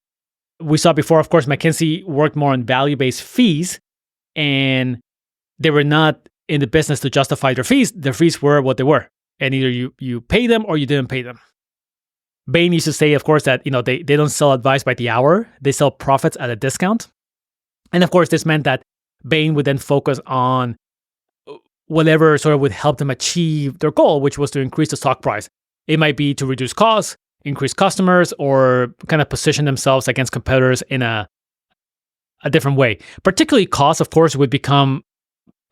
We saw before, of course, McKinsey worked more on value-based fees, and they were not in the business to justify their fees. Their fees were what they were, and either you pay them or you didn't pay them. Bain used to say, of course, that they don't sell advice by the hour; they sell profits at a discount. And of course, this meant that Bain would then focus on whatever sort of would help them achieve their goal, which was to increase the stock price. It might be to reduce costs, increase customers, or kind of position themselves against competitors in a different way. Particularly costs, of course, would become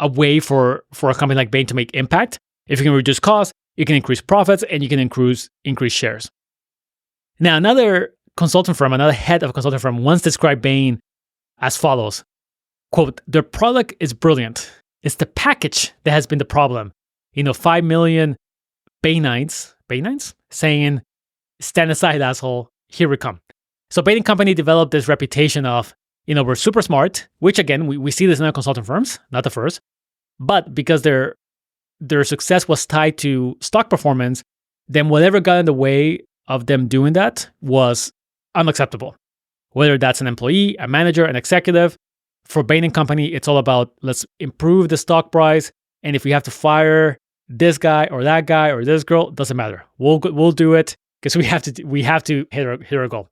a way for a company like Bain to make impact. If you can reduce costs, you can increase profits, and you can increase shares. Now, another head of a consulting firm once described Bain as follows, quote, "Their product is brilliant. It's the package that has been the problem. 5 million Bainites saying, stand aside, asshole, here we come." So Bain & Company developed this reputation of, we're super smart, which again, we see this in other consulting firms, not the first, but because their success was tied to stock performance, then whatever got in the way of them doing that was unacceptable. Whether that's an employee, a manager, an executive, for Bain & Company, it's all about let's improve the stock price. And if we have to fire this guy or that guy or this girl, doesn't matter. We'll do it because we have to hit our goal.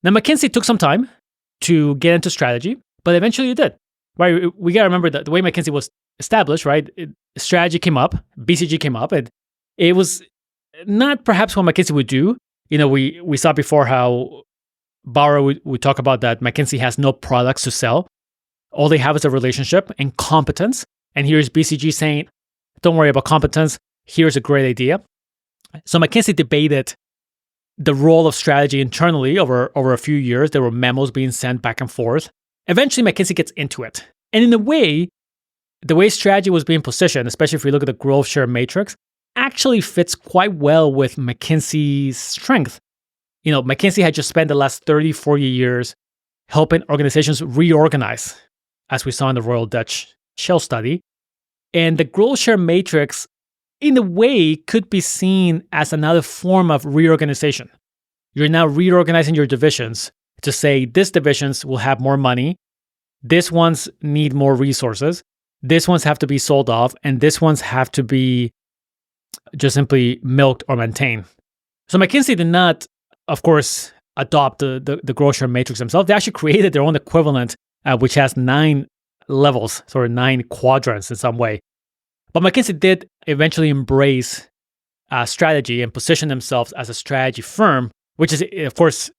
Now, McKinsey took some time to get into strategy, but eventually it did. Right? We got to remember that the way McKinsey was established, right? Strategy came up, BCG came up, and it was not perhaps what McKinsey would do. We saw before how Bower would talk about that McKinsey has no products to sell. All they have is a relationship and competence. And here's BCG saying, don't worry about competence. Here's a great idea. So McKinsey debated the role of strategy internally over a few years. There were memos being sent back and forth. Eventually, McKinsey gets into it. And in a way, the way strategy was being positioned, especially if we look at the growth share matrix, actually fits quite well with McKinsey's strength. McKinsey had just spent the last 30, 40 years helping organizations reorganize, as we saw in the Royal Dutch Shell study. And the growth share matrix, in a way, could be seen as another form of reorganization. You're now reorganizing your divisions to say, these divisions will have more money, these ones need more resources, This ones have to be sold off, and this ones have to be just simply milked or maintained. So McKinsey did not, of course, adopt the growth share matrix themselves. They actually created their own equivalent, which has 9 levels, sort of 9 quadrants in some way. But McKinsey did eventually embrace strategy and position themselves as a strategy firm, which is, of course,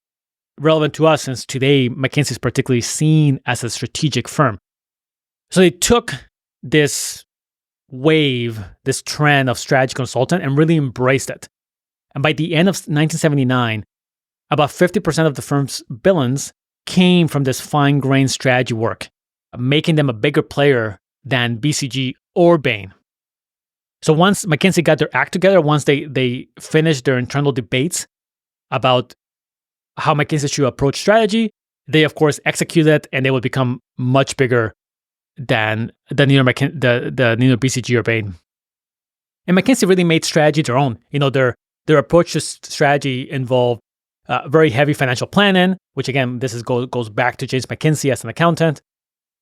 relevant to us since today McKinsey is particularly seen as a strategic firm. So they took this wave, this trend of strategy consultant, and really embraced it. And by the end of 1979, about 50% of the firm's billings came from this fine-grained strategy work, making them a bigger player than BCG or Bain. So once McKinsey got their act together, once they finished their internal debates about how McKinsey should approach strategy, they of course executed, and they would become much bigger than neither BCG or Bain. And McKinsey really made strategy their own. Their approach to strategy involved very heavy financial planning, which again, goes back to James McKinsey as an accountant.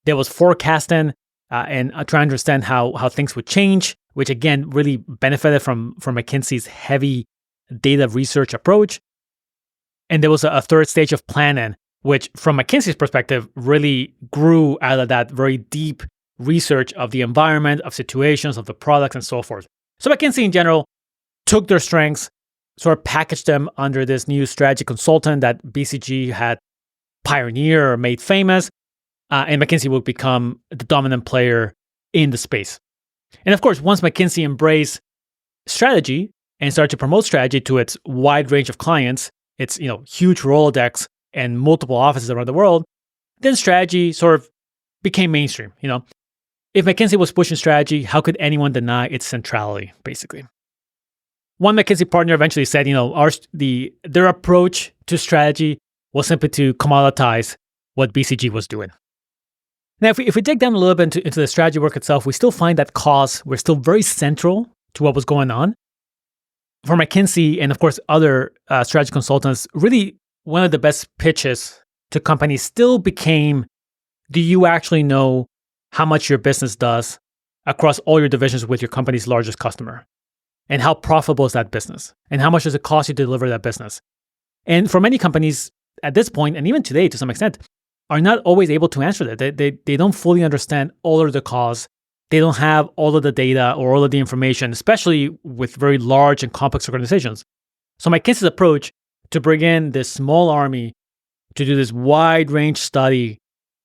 There was forecasting and trying to understand how things would change, which again really benefited from McKinsey's heavy data research approach. And there was a third stage of planning, which from McKinsey's perspective really grew out of that very deep research of the environment, of situations, of the products, and so forth. So McKinsey in general took their strengths, sort of packaged them under this new strategy consultant that BCG had pioneered or made famous, and McKinsey would become the dominant player in the space. And of course, once McKinsey embraced strategy and started to promote strategy to its wide range of clients, its huge Rolodex and multiple offices around the world, then strategy sort of became mainstream. If McKinsey was pushing strategy, how could anyone deny its centrality, basically? One McKinsey partner eventually said, their approach to strategy was simply to commoditize what BCG was doing. Now, if we dig down a little bit into the strategy work itself, we still find that costs were still very central to what was going on. For McKinsey and, of course, other strategy consultants, really one of the best pitches to companies still became, do you actually know how much your business does across all your divisions with your company's largest customer? And how profitable is that business? And how much does it cost you to deliver that business? And for many companies at this point, and even today to some extent, are not always able to answer that. They don't fully understand all of the costs. They don't have all of the data or all of the information, especially with very large and complex organizations. So McKinsey's approach to bring in this small army to do this wide range study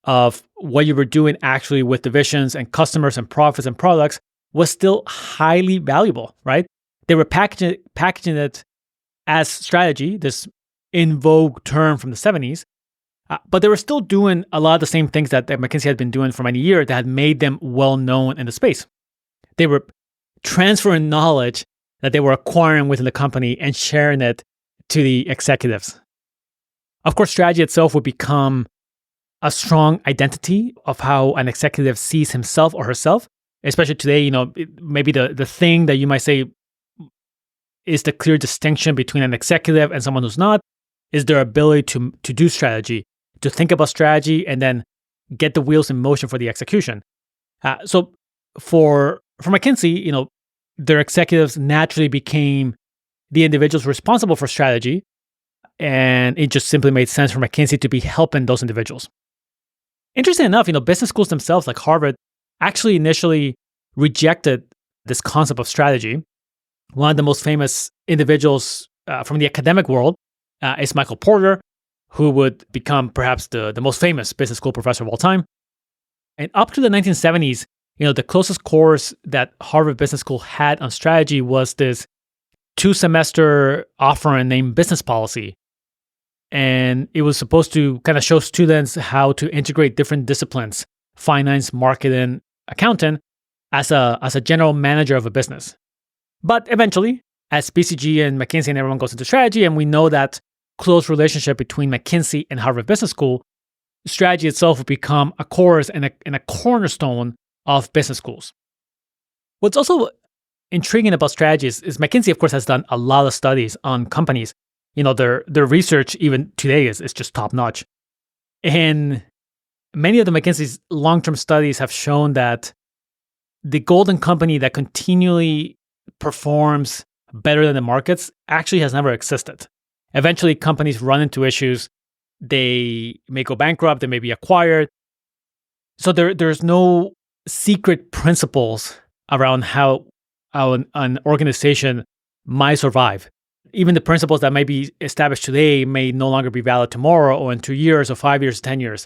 of what you were doing actually with divisions and customers and profits and products was still highly valuable, right? They were packaging it as strategy, this in vogue term from the 70s, but they were still doing a lot of the same things that McKinsey had been doing for many years that had made them well known in the space. They were transferring knowledge that they were acquiring within the company and sharing it to the executives. Of course, strategy itself would become a strong identity of how an executive sees himself or herself, especially today. Maybe the thing that you might say is the clear distinction between an executive and someone who's not is their ability to do strategy, to think about strategy, and then get the wheels in motion for the execution. So for McKinsey, their executives naturally became the individuals responsible for strategy, and it just simply made sense for McKinsey to be helping those individuals. Interesting enough, business schools themselves, like Harvard, actually initially rejected this concept of strategy. One of the most famous individuals from the academic world is Michael Porter, who would become perhaps the most famous business school professor of all time. And up to the 1970s, the closest course that Harvard Business School had on strategy was this 2-semester offering named Business Policy. And it was supposed to kind of show students how to integrate different disciplines, finance, marketing, accounting, as a general manager of a business. But eventually, as BCG and McKinsey and everyone goes into strategy, and we know that close relationship between McKinsey and Harvard Business School, strategy itself will become a course and a cornerstone of business schools. What's also intriguing about strategy is McKinsey, of course, has done a lot of studies on companies. Their research even today is just top notch. And many of the McKinsey's long-term studies have shown that the golden company that continually performs better than the markets actually has never existed. Eventually, companies run into issues. They may go bankrupt. They may be acquired. So there's no secret principles around how an organization might survive. Even the principles that may be established today may no longer be valid tomorrow or in 2 years or 5 years, 10 years.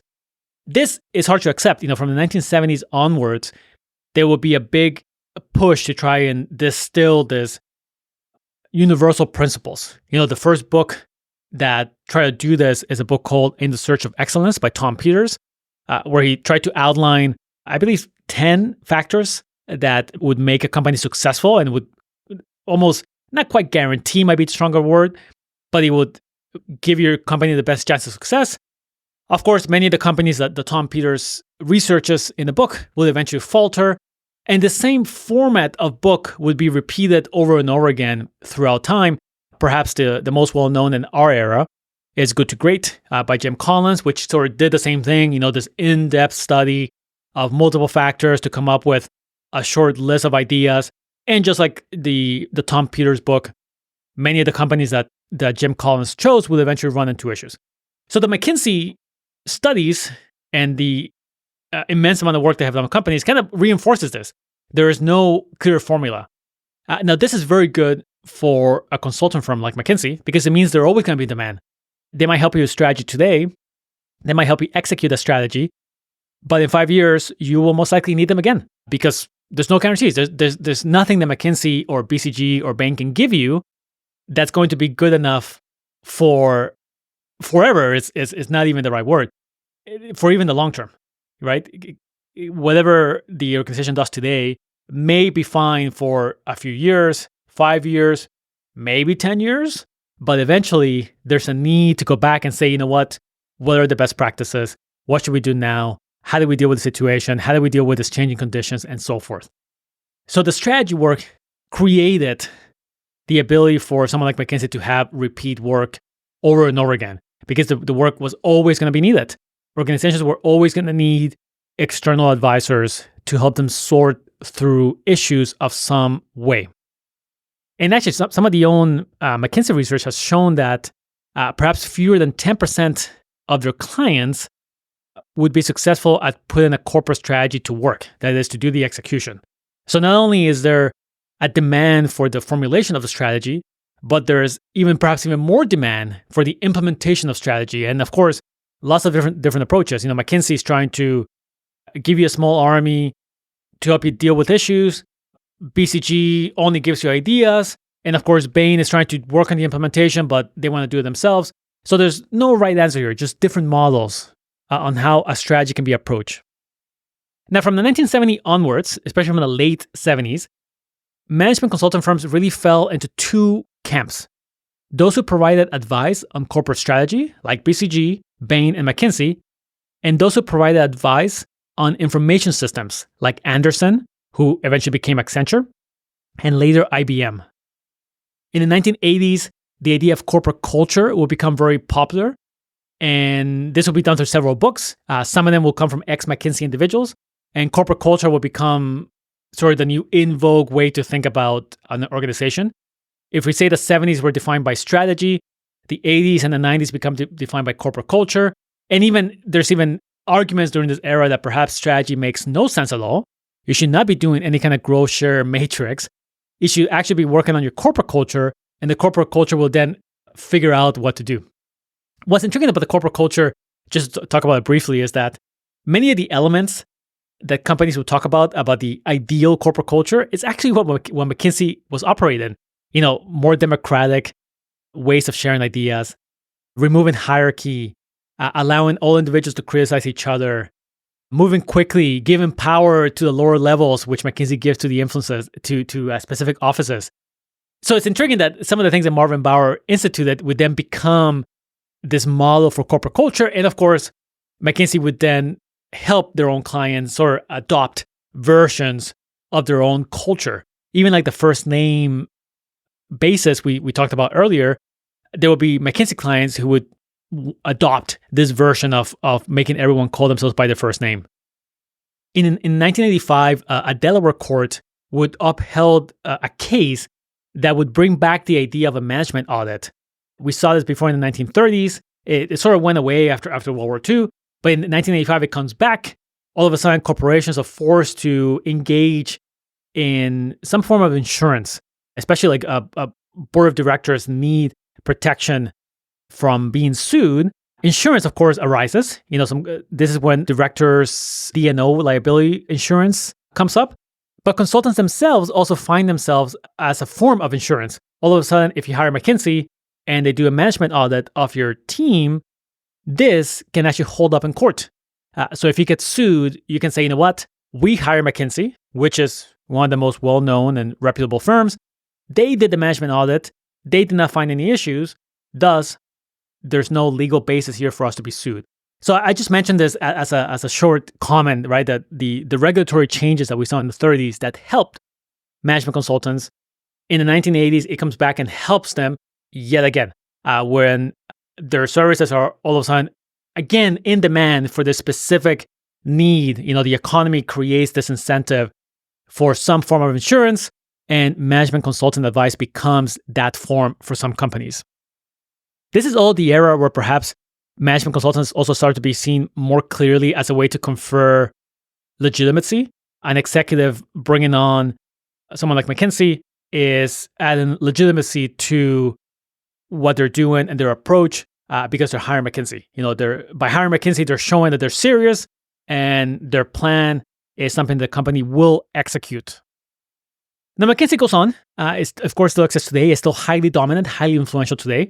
This is hard to accept. From the 1970s onwards, there will be a big push to try and distill this universal principles. The first book that tried to do this is a book called In the Search of Excellence by Tom Peters, where he tried to outline, I believe, 10 factors that would make a company successful and would almost not quite guarantee, might be a stronger word, but it would give your company the best chance of success. Of course, many of the companies that the Tom Peters researches in the book will eventually falter. And the same format of book would be repeated over and over again throughout time. Perhaps the most well-known in our era is Good to Great by Jim Collins, which sort of did the same thing, this in-depth study of multiple factors to come up with a short list of ideas. And just like the Tom Peters book, many of the companies that Jim Collins chose will eventually run into issues. So the McKinsey studies and the immense amount of work they have done with companies kind of reinforces this. There is no clear formula. Now, this is very good for a consultant firm like McKinsey because it means they're always going to be in demand. They might help you with strategy today. They might help you execute a strategy. But in 5 years, you will most likely need them again because there's no guarantees. There's nothing that McKinsey or BCG or Bain can give you that's going to be good enough for forever. It's not even the right word. For even the long term, right? Whatever the organization does today may be fine for a few years, 5 years, maybe 10 years. But eventually, there's a need to go back and say, what are the best practices? What should we do now? How do we deal with the situation? How do we deal with these changing conditions and so forth? So the strategy work created the ability for someone like McKinsey to have repeat work over and over again because the work was always going to be needed. Organizations were always going to need external advisors to help them sort through issues of some way. And actually, some of the own McKinsey research has shown that perhaps fewer than 10% of their clients would be successful at putting a corporate strategy to work, that is, to do the execution. So not only is there a demand for the formulation of the strategy, but there's perhaps even more demand for the implementation of strategy. And of course, lots of different approaches. McKinsey is trying to give you a small army to help you deal with issues. BCG only gives you ideas. And of course, Bain is trying to work on the implementation, but they want to do it themselves. So there's no right answer here, just different models on how a strategy can be approached. Now, from the 1970s onwards, especially from the late 70s, management consulting firms really fell into two camps. Those who provided advice on corporate strategy, like BCG, Bain, and McKinsey, and those who provided advice on information systems, like Andersen, who eventually became Accenture, and later IBM. In the 1980s, the idea of corporate culture will become very popular, and this will be done through several books. Some of them will come from ex-McKinsey individuals, and corporate culture will become sort of the new in vogue way to think about an organization. If we say the 70s were defined by strategy, the 80s and the 90s become defined by corporate culture, and there's even arguments during this era that perhaps strategy makes no sense at all. You should not be doing any kind of growth share matrix. You should actually be working on your corporate culture, and the corporate culture will then figure out what to do. What's intriguing about the corporate culture, just to talk about it briefly, is that many of the elements that companies will talk about the ideal corporate culture is actually what McKinsey was operating. More democratic ways of sharing ideas, removing hierarchy, allowing all individuals to criticize each other, moving quickly, giving power to the lower levels, which McKinsey gives to the influencers, to specific offices. So it's intriguing that some of the things that Marvin Bower instituted would then become this model for corporate culture. And of course, McKinsey would then help their own clients or adopt versions of their own culture. Even like the first name basis we talked about earlier, there would be McKinsey clients who would adopt this version of making everyone call themselves by their first name. In 1985, a Delaware court would upheld a case that would bring back the idea of a management audit. We saw this before in the 1930s. It sort of went away after World War II, but in 1985 it comes back. All of a sudden, corporations are forced to engage in some form of insurance, especially like a board of directors need protection from being sued. Insurance, of course, arises. This is when directors' D&O liability insurance comes up. But consultants themselves also find themselves as a form of insurance. All of a sudden, if you hire McKinsey and they do a management audit of your team, this can actually hold up in court. So if you get sued, you can say, you know what? We hire McKinsey, which is one of the most well-known and reputable firms. They did the management audit. They did not find any issues. Thus, there's no legal basis here for us to be sued. So I just mentioned this as a short comment, right? That the regulatory changes that we saw in the 30s that helped management consultants. In the 1980s, it comes back and helps them yet again when their services are all of a sudden, again, in demand for this specific need. The economy creates this incentive for some form of insurance, and management consultant advice becomes that form for some companies. This is all the era where perhaps management consultants also start to be seen more clearly as a way to confer legitimacy. An executive bringing on someone like McKinsey is adding legitimacy to what they're doing and their approach because they're hiring McKinsey. By hiring McKinsey, they're showing that they're serious and their plan is something the company will execute. Now, McKinsey goes on. It, of course, still exists today. It's still highly dominant, highly influential today.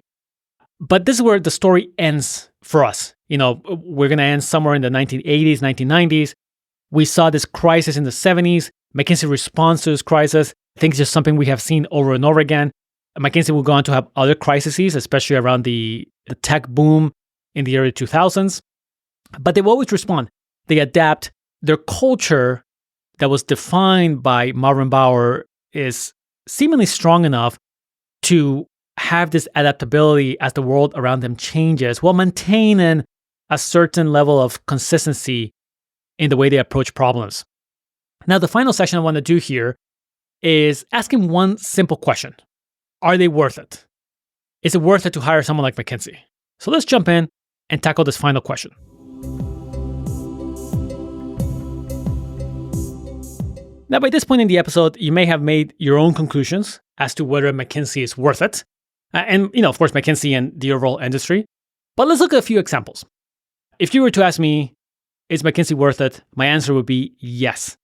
But this is where the story ends for us. We're going to end somewhere in the 1980s, 1990s. We saw this crisis in the 70s. McKinsey responds to this crisis. I think it's just something we have seen over and over again. McKinsey will go on to have other crises, especially around the tech boom in the early 2000s. But they will always respond. They adapt. Their culture that was defined by Marvin Bower is seemingly strong enough to have this adaptability as the world around them changes while maintaining a certain level of consistency in the way they approach problems. Now, the final section I want to do here is asking one simple question. Are they worth it? Is it worth it to hire someone like McKinsey? So let's jump in and tackle this final question. Now, by this point in the episode, you may have made your own conclusions as to whether McKinsey is worth it. And, of course, McKinsey and the overall industry. But let's look at a few examples. If you were to ask me, is McKinsey worth it? My answer would be yes.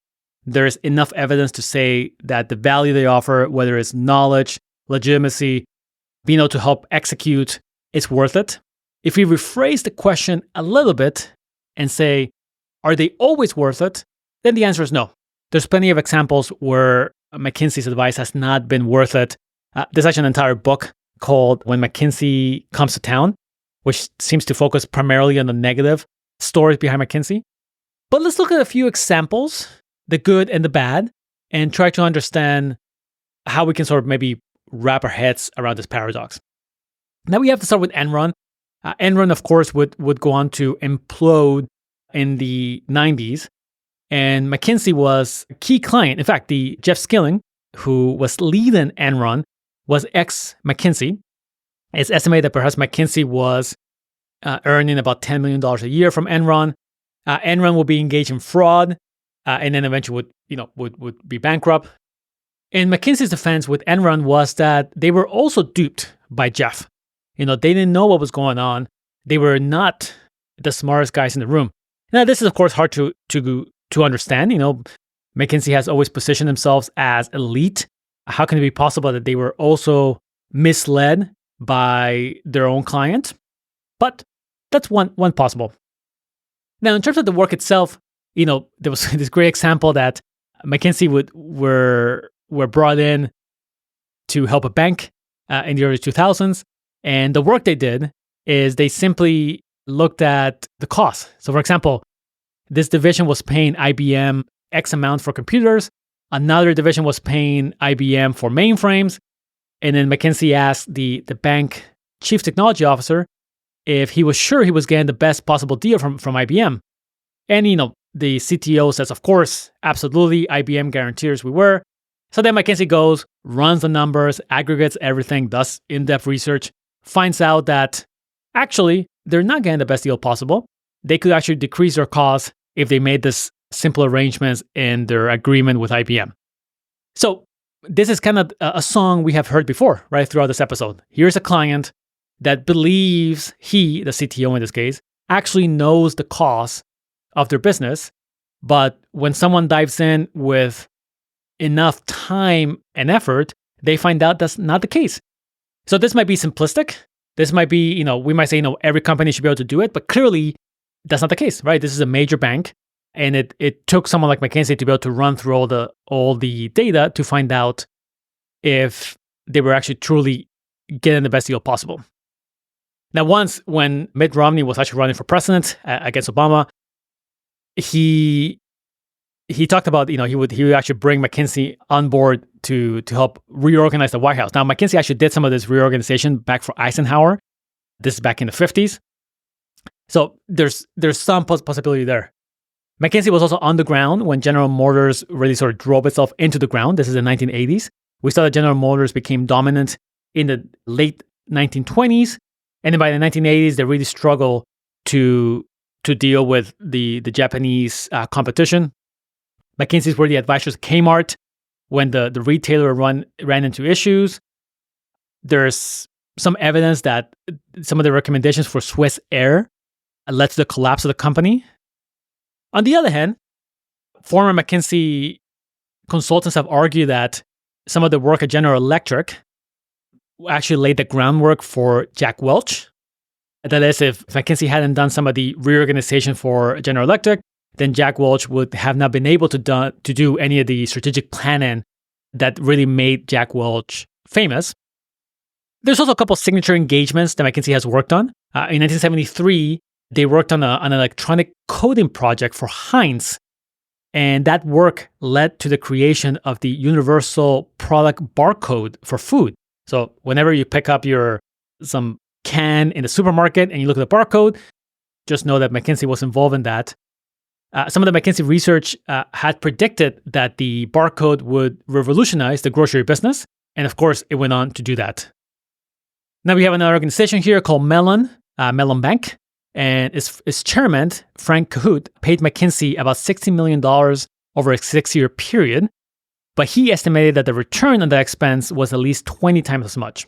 There's enough evidence to say that the value they offer, whether it's knowledge, legitimacy, being able to help execute, it's worth it. If we rephrase the question a little bit and say, are they always worth it? Then the answer is no. There's plenty of examples where McKinsey's advice has not been worth it. There's actually an entire book called When McKinsey Comes to Town, which seems to focus primarily on the negative stories behind McKinsey. But let's look at a few examples, the good and the bad, and try to understand how we can sort of maybe wrap our heads around this paradox. Now we have to start with Enron. Enron, of course, would go on to implode in the 90s. And McKinsey was a key client. In fact, the Jeff Skilling, who was leading Enron, was ex-McKinsey. It's estimated that perhaps McKinsey was earning about $10 million a year from Enron. Enron will be engaged in fraud, and then eventually would be bankrupt. And McKinsey's defense with Enron was that they were also duped by Jeff. They didn't know what was going on. They were not the smartest guys in the room. Now, this is of course hard to understand. McKinsey has always positioned themselves as elite. How can it be possible that they were also misled by their own client? But that's one possible. Now, in terms of the work itself, there was this great example that McKinsey were brought in to help a bank in the early 2000s. And the work they did is they simply looked at the cost. So, for example, this division was paying IBM X amount for computers. Another division was paying IBM for mainframes. And then McKinsey asked the bank chief technology officer if he was sure he was getting the best possible deal from IBM. And, the CTO says, of course, absolutely, IBM guarantees we were. So then McKinsey goes, runs the numbers, aggregates everything, does in-depth research, finds out that actually they're not getting the best deal possible. They could actually decrease their costs if they made this simple arrangements in their agreement with IBM. So this is kind of a song we have heard before, right, throughout this episode. Here's a client that believes he, the CTO in this case, actually knows the cost of their business. But when someone dives in with enough time and effort, they find out that's not the case. So this might be simplistic. This might be, we might say, every company should be able to do it, but clearly that's not the case, right? This is a major bank. And it took someone like McKinsey to be able to run through all the data to find out if they were actually truly getting the best deal possible. Now, once when Mitt Romney was actually running for president against Obama, he talked about, he would actually bring McKinsey on board to help reorganize the White House. Now, McKinsey actually did some of this reorganization back for Eisenhower. This is back in the 50s. So there's some possibility there. McKinsey was also on the ground when General Motors really sort of drove itself into the ground. This is the 1980s. We saw that General Motors became dominant in the late 1920s. And then by the 1980s, they really struggled to deal with the Japanese competition. McKinsey's were the advisors of Kmart when the retailer ran into issues. There's some evidence that some of the recommendations for Swiss Air led to the collapse of the company. On the other hand, former McKinsey consultants have argued that some of the work at General Electric actually laid the groundwork for Jack Welch. That is, if McKinsey hadn't done some of the reorganization for General Electric, then Jack Welch would have not been able to do any of the strategic planning that really made Jack Welch famous. There's also a couple of signature engagements that McKinsey has worked on. In 1973, they worked on an electronic coding project for Heinz, and that work led to the creation of the universal product barcode for food. So whenever you pick up some can in the supermarket and you look at the barcode, just know that McKinsey was involved in that. Some of the McKinsey research had predicted that the barcode would revolutionize the grocery business, and of course, it went on to do that. Now we have another organization here called Mellon Bank, and its chairman, Frank Cahoot, paid McKinsey about $60 million over a 6-year period, but he estimated that the return on that expense was at least 20 times as much.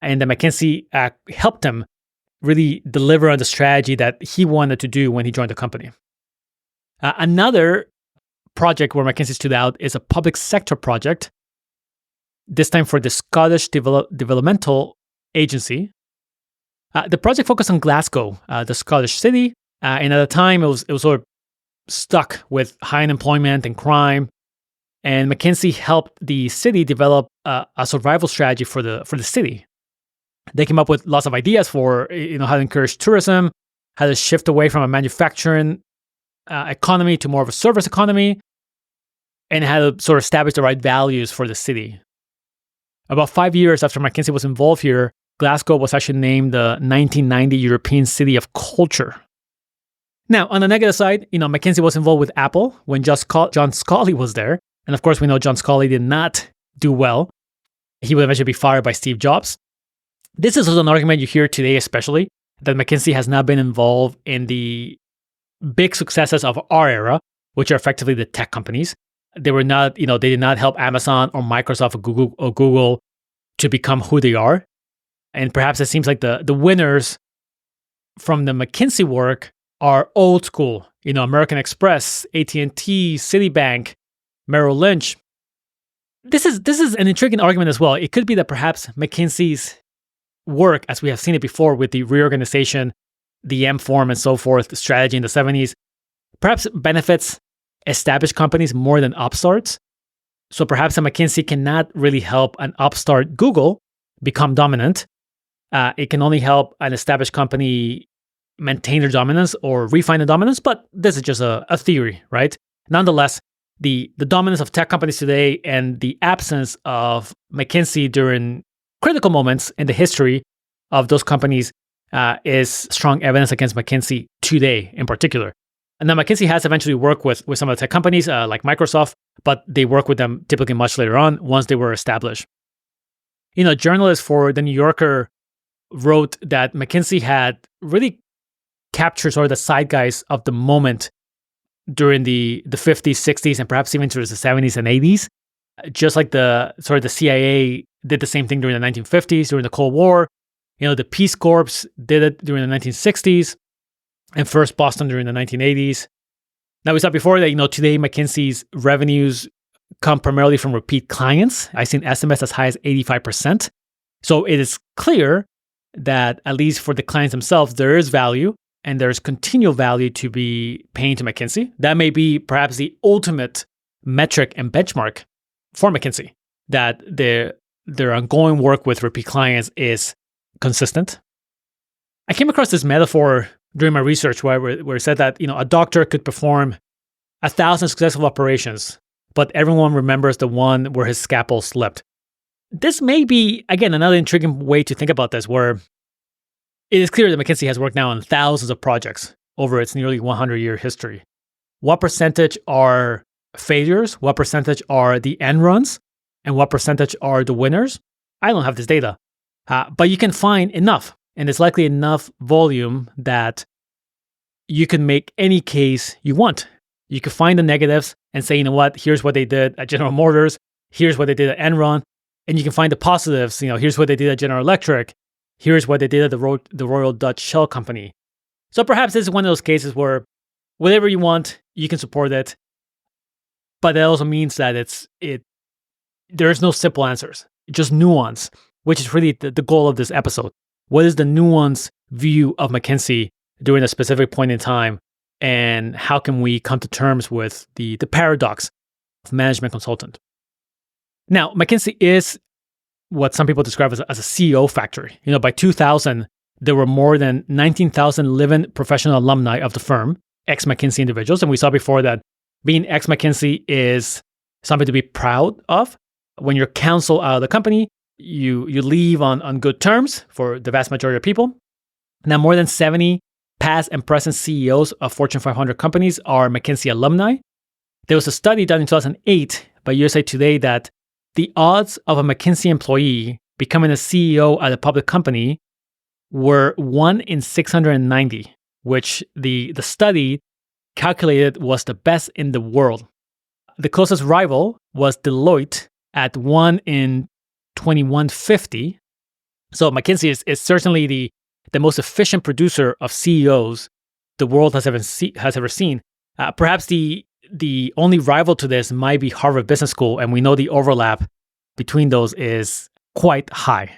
And that McKinsey helped him really deliver on the strategy that he wanted to do when he joined the company. Another project where McKinsey stood out is a public sector project, this time for the Scottish Developmental Agency. The project focused on Glasgow, the Scottish city, and at the time it was sort of stuck with high unemployment and crime. And McKinsey helped the city develop a survival strategy for the city. They came up with lots of ideas for how to encourage tourism, how to shift away from a manufacturing economy to more of a service economy, and how to sort of establish the right values for the city. About 5 years after McKinsey was involved here, Glasgow was actually named the 1990 European City of Culture. Now, on the negative side, McKinsey was involved with Apple when John Scully was there. And of course, we know John Scully did not do well. He would eventually be fired by Steve Jobs. This is also an argument you hear today, especially, that McKinsey has not been involved in the big successes of our era, which are effectively the tech companies. They were not, they did not help Amazon or Microsoft or Google to become who they are. And perhaps it seems like the winners from the McKinsey work are old school, American Express, AT&T, Citibank, Merrill Lynch. This is an intriguing argument as well. It could be that perhaps McKinsey's work, as we have seen it before with the reorganization, the M-Form and so forth, the strategy in the 70s, perhaps benefits established companies more than upstarts. So perhaps a McKinsey cannot really help an upstart Google become dominant. It can only help an established company maintain their dominance or refine the dominance, but this is just a theory, right? Nonetheless, the dominance of tech companies today and the absence of McKinsey during critical moments in the history of those companies is strong evidence against McKinsey today in particular. And now McKinsey has eventually worked with some of the tech companies like Microsoft, but they work with them typically much later on once they were established. Journalists for The New Yorker wrote that McKinsey had really captured sort of the zeitgeist of the moment during the 50s, 60s, and perhaps even through the 70s and 80s. Just like the CIA did the same thing during the 1950s, during the Cold War. The Peace Corps did it during the 1960s, and First Boston during the 1980s. Now, we saw before that, today McKinsey's revenues come primarily from repeat clients. I've seen estimates as high as 85%. So it is clear that at least for the clients themselves, there is value and there's continual value to be paying to McKinsey. That may be perhaps the ultimate metric and benchmark for McKinsey, that their ongoing work with repeat clients is consistent. I came across this metaphor during my research where it said that a doctor could perform 1,000 successful operations, but everyone remembers the one where his scalpel slipped. This may be, again, another intriguing way to think about this, where it is clear that McKinsey has worked now on thousands of projects over its nearly 100-year history. What percentage are failures? What percentage are the end runs? And what percentage are the winners? I don't have this data, but you can find enough, and it's likely enough volume that you can make any case you want. You can find the negatives and say, here's what they did at General Motors, here's what they did at Enron, and you can find the positives. Here's what they did at General Electric, here's what they did at the Royal Dutch Shell Company. So perhaps this is one of those cases where whatever you want, you can support it, but that also means that there's no simple answers, just nuance, which is really the goal of this episode. What is the nuanced view of McKinsey during a specific point in time, and how can we come to terms with the paradox of management consultant? Now, McKinsey is what some people describe as a CEO factory. By 2000, there were more than 19,000 living professional alumni of the firm, ex-McKinsey individuals. And we saw before that being ex-McKinsey is something to be proud of. When you're counseled out of the company, you leave on good terms for the vast majority of people. Now, more than 70 past and present CEOs of Fortune 500 companies are McKinsey alumni. There was a study done in 2008 by USA Today that the odds of a McKinsey employee becoming a CEO at a public company were 1 in 690, which the study calculated was the best in the world. The closest rival was Deloitte at 1 in 2150. So McKinsey is certainly the most efficient producer of CEOs the world has ever seen. Perhaps the only rival to this might be Harvard Business School, and we know the overlap between those is quite high.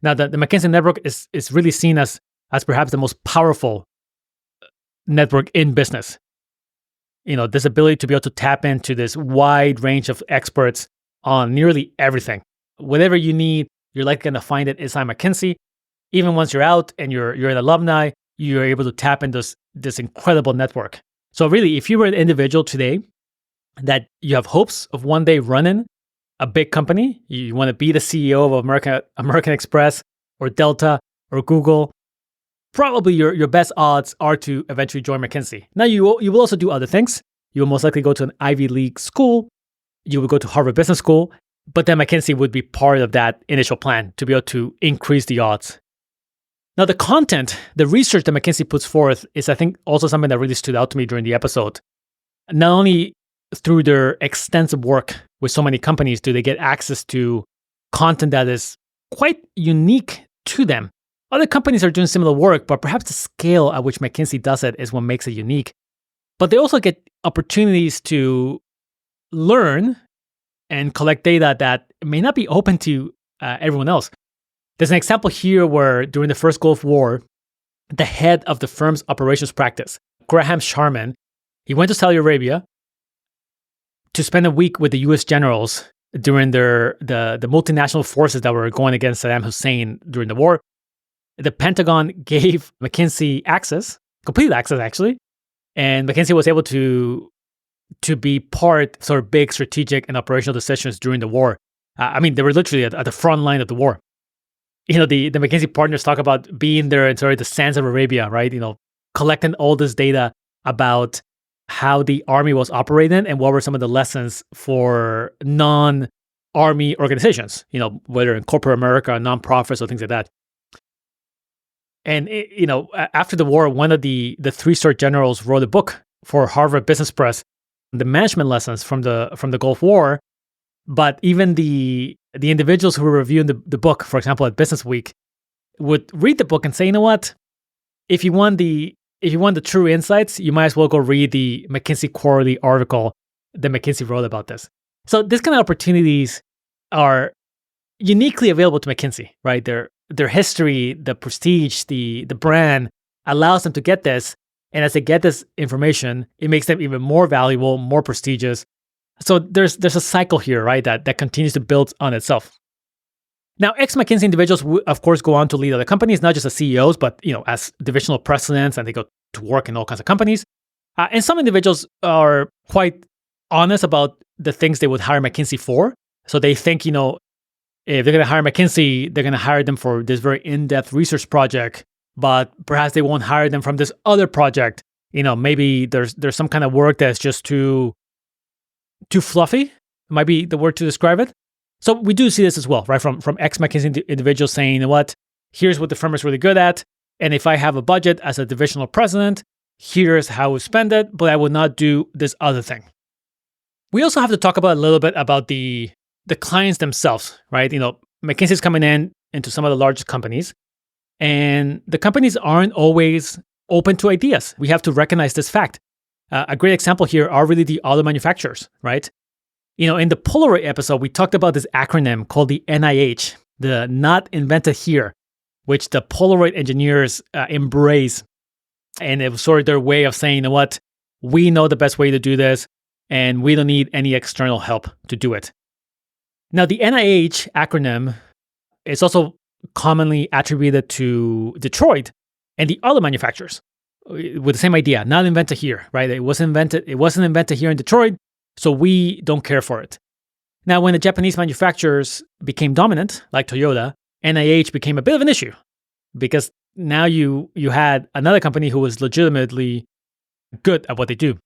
Now, the McKinsey network is really seen as perhaps the most powerful network in business. This ability to be able to tap into this wide range of experts on nearly everything. Whatever you need, you're likely going to find it inside McKinsey. Even once you're out and you're an alumni, you're able to tap into this incredible network. So really, if you were an individual today that you have hopes of one day running a big company, you want to be the CEO of American Express or Delta or Google, probably your best odds are to eventually join McKinsey. Now, you will also do other things. You will most likely go to an Ivy League school. You will go to Harvard Business School, but then McKinsey would be part of that initial plan to be able to increase the odds. Now, the content, the research that McKinsey puts forth is, I think, also something that really stood out to me during the episode. Not only through their extensive work with so many companies do they get access to content that is quite unique to them. Other companies are doing similar work, but perhaps the scale at which McKinsey does it is what makes it unique. But they also get opportunities to learn and collect data that may not be open to everyone else. There's an example here where during the first Gulf War, the head of the firm's operations practice, Graham Sharman, he went to Saudi Arabia to spend a week with the U.S. generals during the multinational forces that were going against Saddam Hussein during the war. The Pentagon gave McKinsey access, complete access actually, and McKinsey was able to be part of sort of big strategic and operational decisions during the war. They were literally at the front line of the war. The McKinsey partners talk about being there in sort of the sands of Arabia, right? Collecting all this data about how the Army was operating and what were some of the lessons for non-Army organizations, whether in corporate America, nonprofits, or things like that. And, after the war, one of the three-star generals wrote a book for Harvard Business Press, the management lessons from the Gulf War. But even the individuals who were reviewing the book, for example, at Business Week, would read the book and say, you know what? If you want the true insights, you might as well go read the McKinsey quarterly article that McKinsey wrote about this. So these kind of opportunities are uniquely available to McKinsey, right? Their history, the prestige, the brand allows them to get this. And as they get this information, it makes them even more valuable, more prestigious. So there's a cycle here, right, that continues to build on itself. Now, ex-McKinsey individuals, of course, go on to lead other companies, not just as CEOs, but as divisional presidents, and they go to work in all kinds of companies. And some individuals are quite honest about the things they would hire McKinsey for. So they think, if they're going to hire McKinsey, they're going to hire them for this very in-depth research project, but perhaps they won't hire them from this other project. Maybe there's some kind of work that's just too fluffy, might be the word to describe it. So we do see this as well, right? From ex-McKinsey individuals saying, you know what, here's what the firm is really good at. And if I have a budget as a divisional president, here's how we spend it, but I will not do this other thing. We also have to talk about a little bit about the clients themselves, right? McKinsey's coming into some of the largest companies, and the companies aren't always open to ideas. We have to recognize this fact. A great example here are really the auto manufacturers, right? In the Polaroid episode, we talked about this acronym called the NIH, the Not Invented Here, which the Polaroid engineers embrace. And it was sort of their way of saying, you know what, we know the best way to do this, and we don't need any external help to do it. Now, the NIH acronym is also commonly attributed to Detroit and the auto manufacturers with the same idea, not invented here, right? It wasn't invented here in Detroit, so we don't care for it. Now, when the Japanese manufacturers became dominant, like Toyota, NIH became a bit of an issue because now you had another company who was legitimately good at what they do.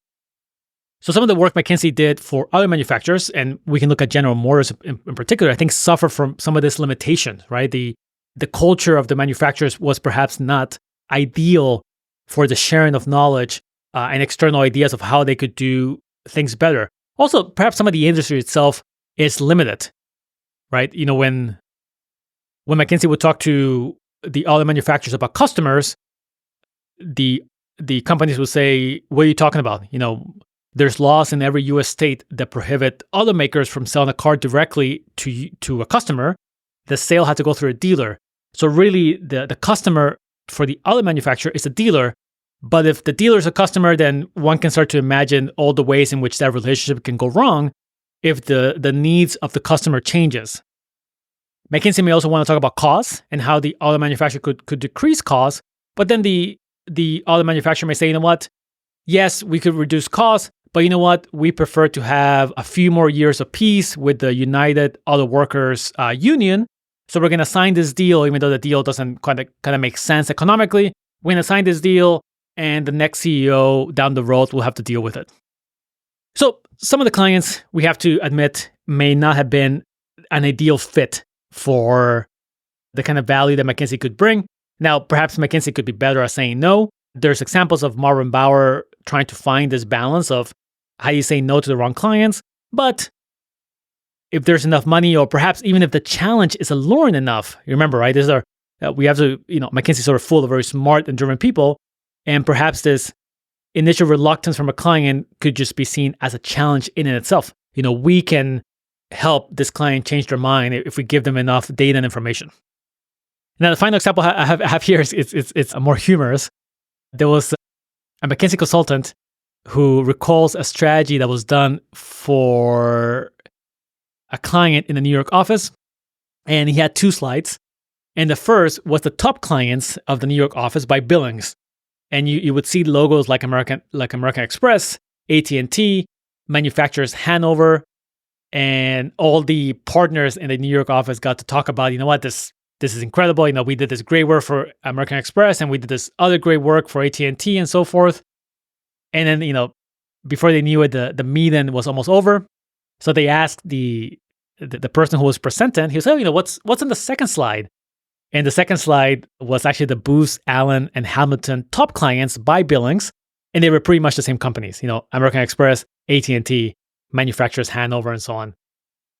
So some of the work McKinsey did for other manufacturers, and we can look at General Motors in particular, I think suffer from some of this limitation, right? The culture of the manufacturers was perhaps not ideal for the sharing of knowledge and external ideas of how they could do things better. Also, perhaps some of the industry itself is limited, right? When McKinsey would talk to the auto manufacturers about customers, the companies would say, what are you talking about? There's laws in every U.S. state that prohibit automakers from selling a car directly to a customer. The sale had to go through a dealer. So really, the customer for the auto manufacturer is a dealer. But if the dealer is a customer, then one can start to imagine all the ways in which that relationship can go wrong if the needs of the customer changes. McKinsey may also want to talk about costs and how the auto manufacturer could decrease costs. But then the auto manufacturer may say, you know what? Yes, we could reduce costs, but you know what? We prefer to have a few more years of peace with the United Auto Workers Union. So we're going to sign this deal, even though the deal doesn't kind of make sense economically. We're going to sign this deal, and the next CEO down the road will have to deal with it. So some of the clients, we have to admit, may not have been an ideal fit for the kind of value that McKinsey could bring. Now, perhaps McKinsey could be better at saying no. There's examples of Marvin Bower trying to find this balance of how you say no to the wrong clients. But if there's enough money, or perhaps even if the challenge is alluring enough, you remember, right? We have to, McKinsey's sort of full of very smart and driven people. And perhaps this initial reluctance from a client could just be seen as a challenge in and itself. We can help this client change their mind if we give them enough data and information. Now, the final example I have here is more humorous. There was a McKinsey consultant who recalls a strategy that was done for a client in the New York office, and he had 2 slides. And the first was the top clients of the New York office by billings. And you would see logos like American Express, AT&T, manufacturers Hanover, and all the partners in the New York office got to talk about, this is incredible. We did this great work for American Express, and we did this other great work for AT&T, and so forth. And then, before they knew it, the meeting was almost over. So they asked the person who was presenting, he was saying, what's in the second slide? And the second slide was actually the Booz Allen and Hamilton top clients by billings. And they were pretty much the same companies, American Express, AT&T, manufacturers Hanover, and so on.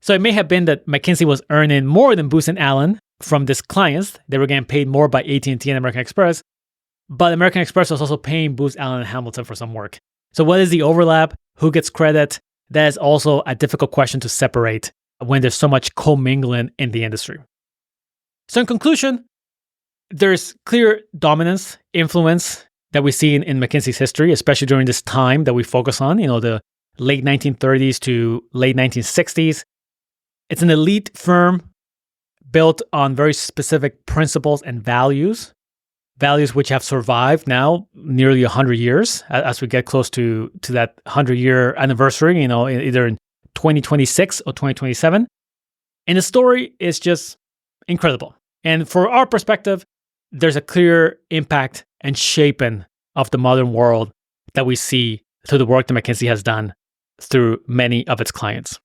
So it may have been that McKinsey was earning more than Booz and Allen from these clients. They were getting paid more by AT&T and American Express. But American Express was also paying Booz Allen and Hamilton for some work. So what is the overlap? Who gets credit? That is also a difficult question to separate when there's so much commingling in the industry. So in conclusion, there's clear dominance, influence that we see in McKinsey's history, especially during this time that we focus on, the late 1930s to late 1960s. It's an elite firm built on very specific principles and values which have survived now nearly 100 years as we get close to that 100-year anniversary, either in 2026 or 2027. And the story is just incredible. And for our perspective, there's a clear impact and shaping of the modern world that we see through the work that McKinsey has done through many of its clients.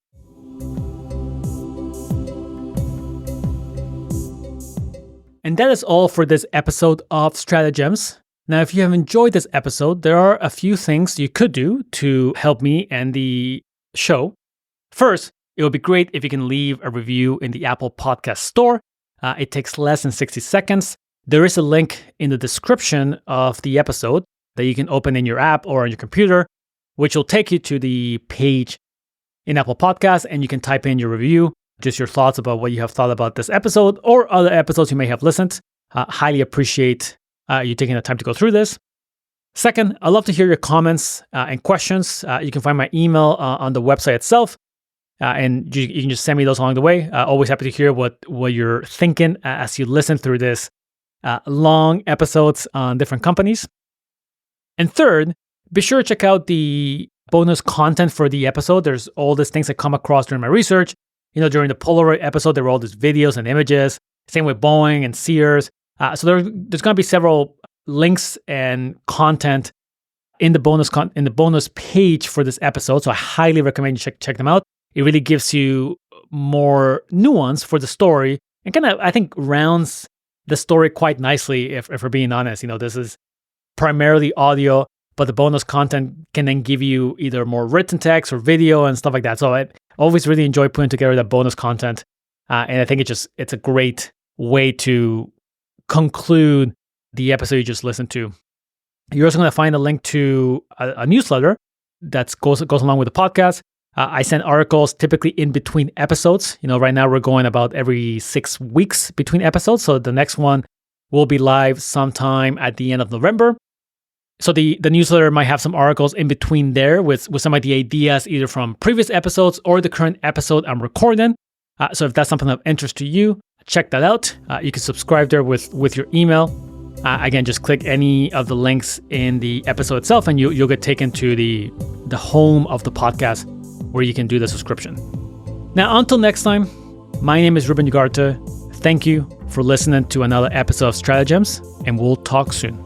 And that is all for this episode of Stratagems. Now, if you have enjoyed this episode, there are a few things you could do to help me and the show. First, it would be great if you can leave a review in the Apple Podcast Store. It takes less than 60 seconds. There is a link in the description of the episode that you can open in your app or on your computer, which will take you to the page in Apple Podcasts, and you can type in your review, just your thoughts about what you have thought about this episode or other episodes you may have listened. Highly appreciate you taking the time to go through this. Second, I'd love to hear your comments and questions. You can find my email on the website itself. And you can just send me those along the way. Always happy to hear what you're thinking as you listen through this long episodes on different companies. And third, be sure to check out the bonus content for the episode. There's all these things I come across during my research. During the Polaroid episode, there were all these videos and images. Same with Boeing and Sears. So there's going to be several links and content in the bonus page for this episode. So I highly recommend you check them out. It really gives you more nuance for the story and kind of, I think, rounds the story quite nicely, if we're being honest. This is primarily audio, but the bonus content can then give you either more written text or video and stuff like that. So I always really enjoy putting together that bonus content. And I think it's a great way to conclude the episode you just listened to. You're also going to find a link to a newsletter that goes along with the podcast. I send articles typically in between episodes. Right now we're going about every 6 weeks between episodes. So the next one will be live sometime at the end of November. So the newsletter might have some articles in between there with some of the ideas either from previous episodes or the current episode I'm recording. So if that's something of interest to you, check that out. You can subscribe there with your email. Again, just click any of the links in the episode itself and you'll get taken to the home of the podcast where you can do the subscription. Now, until next time, my name is Ruben Ugarte. Thank you for listening to another episode of Stratagems, and we'll talk soon.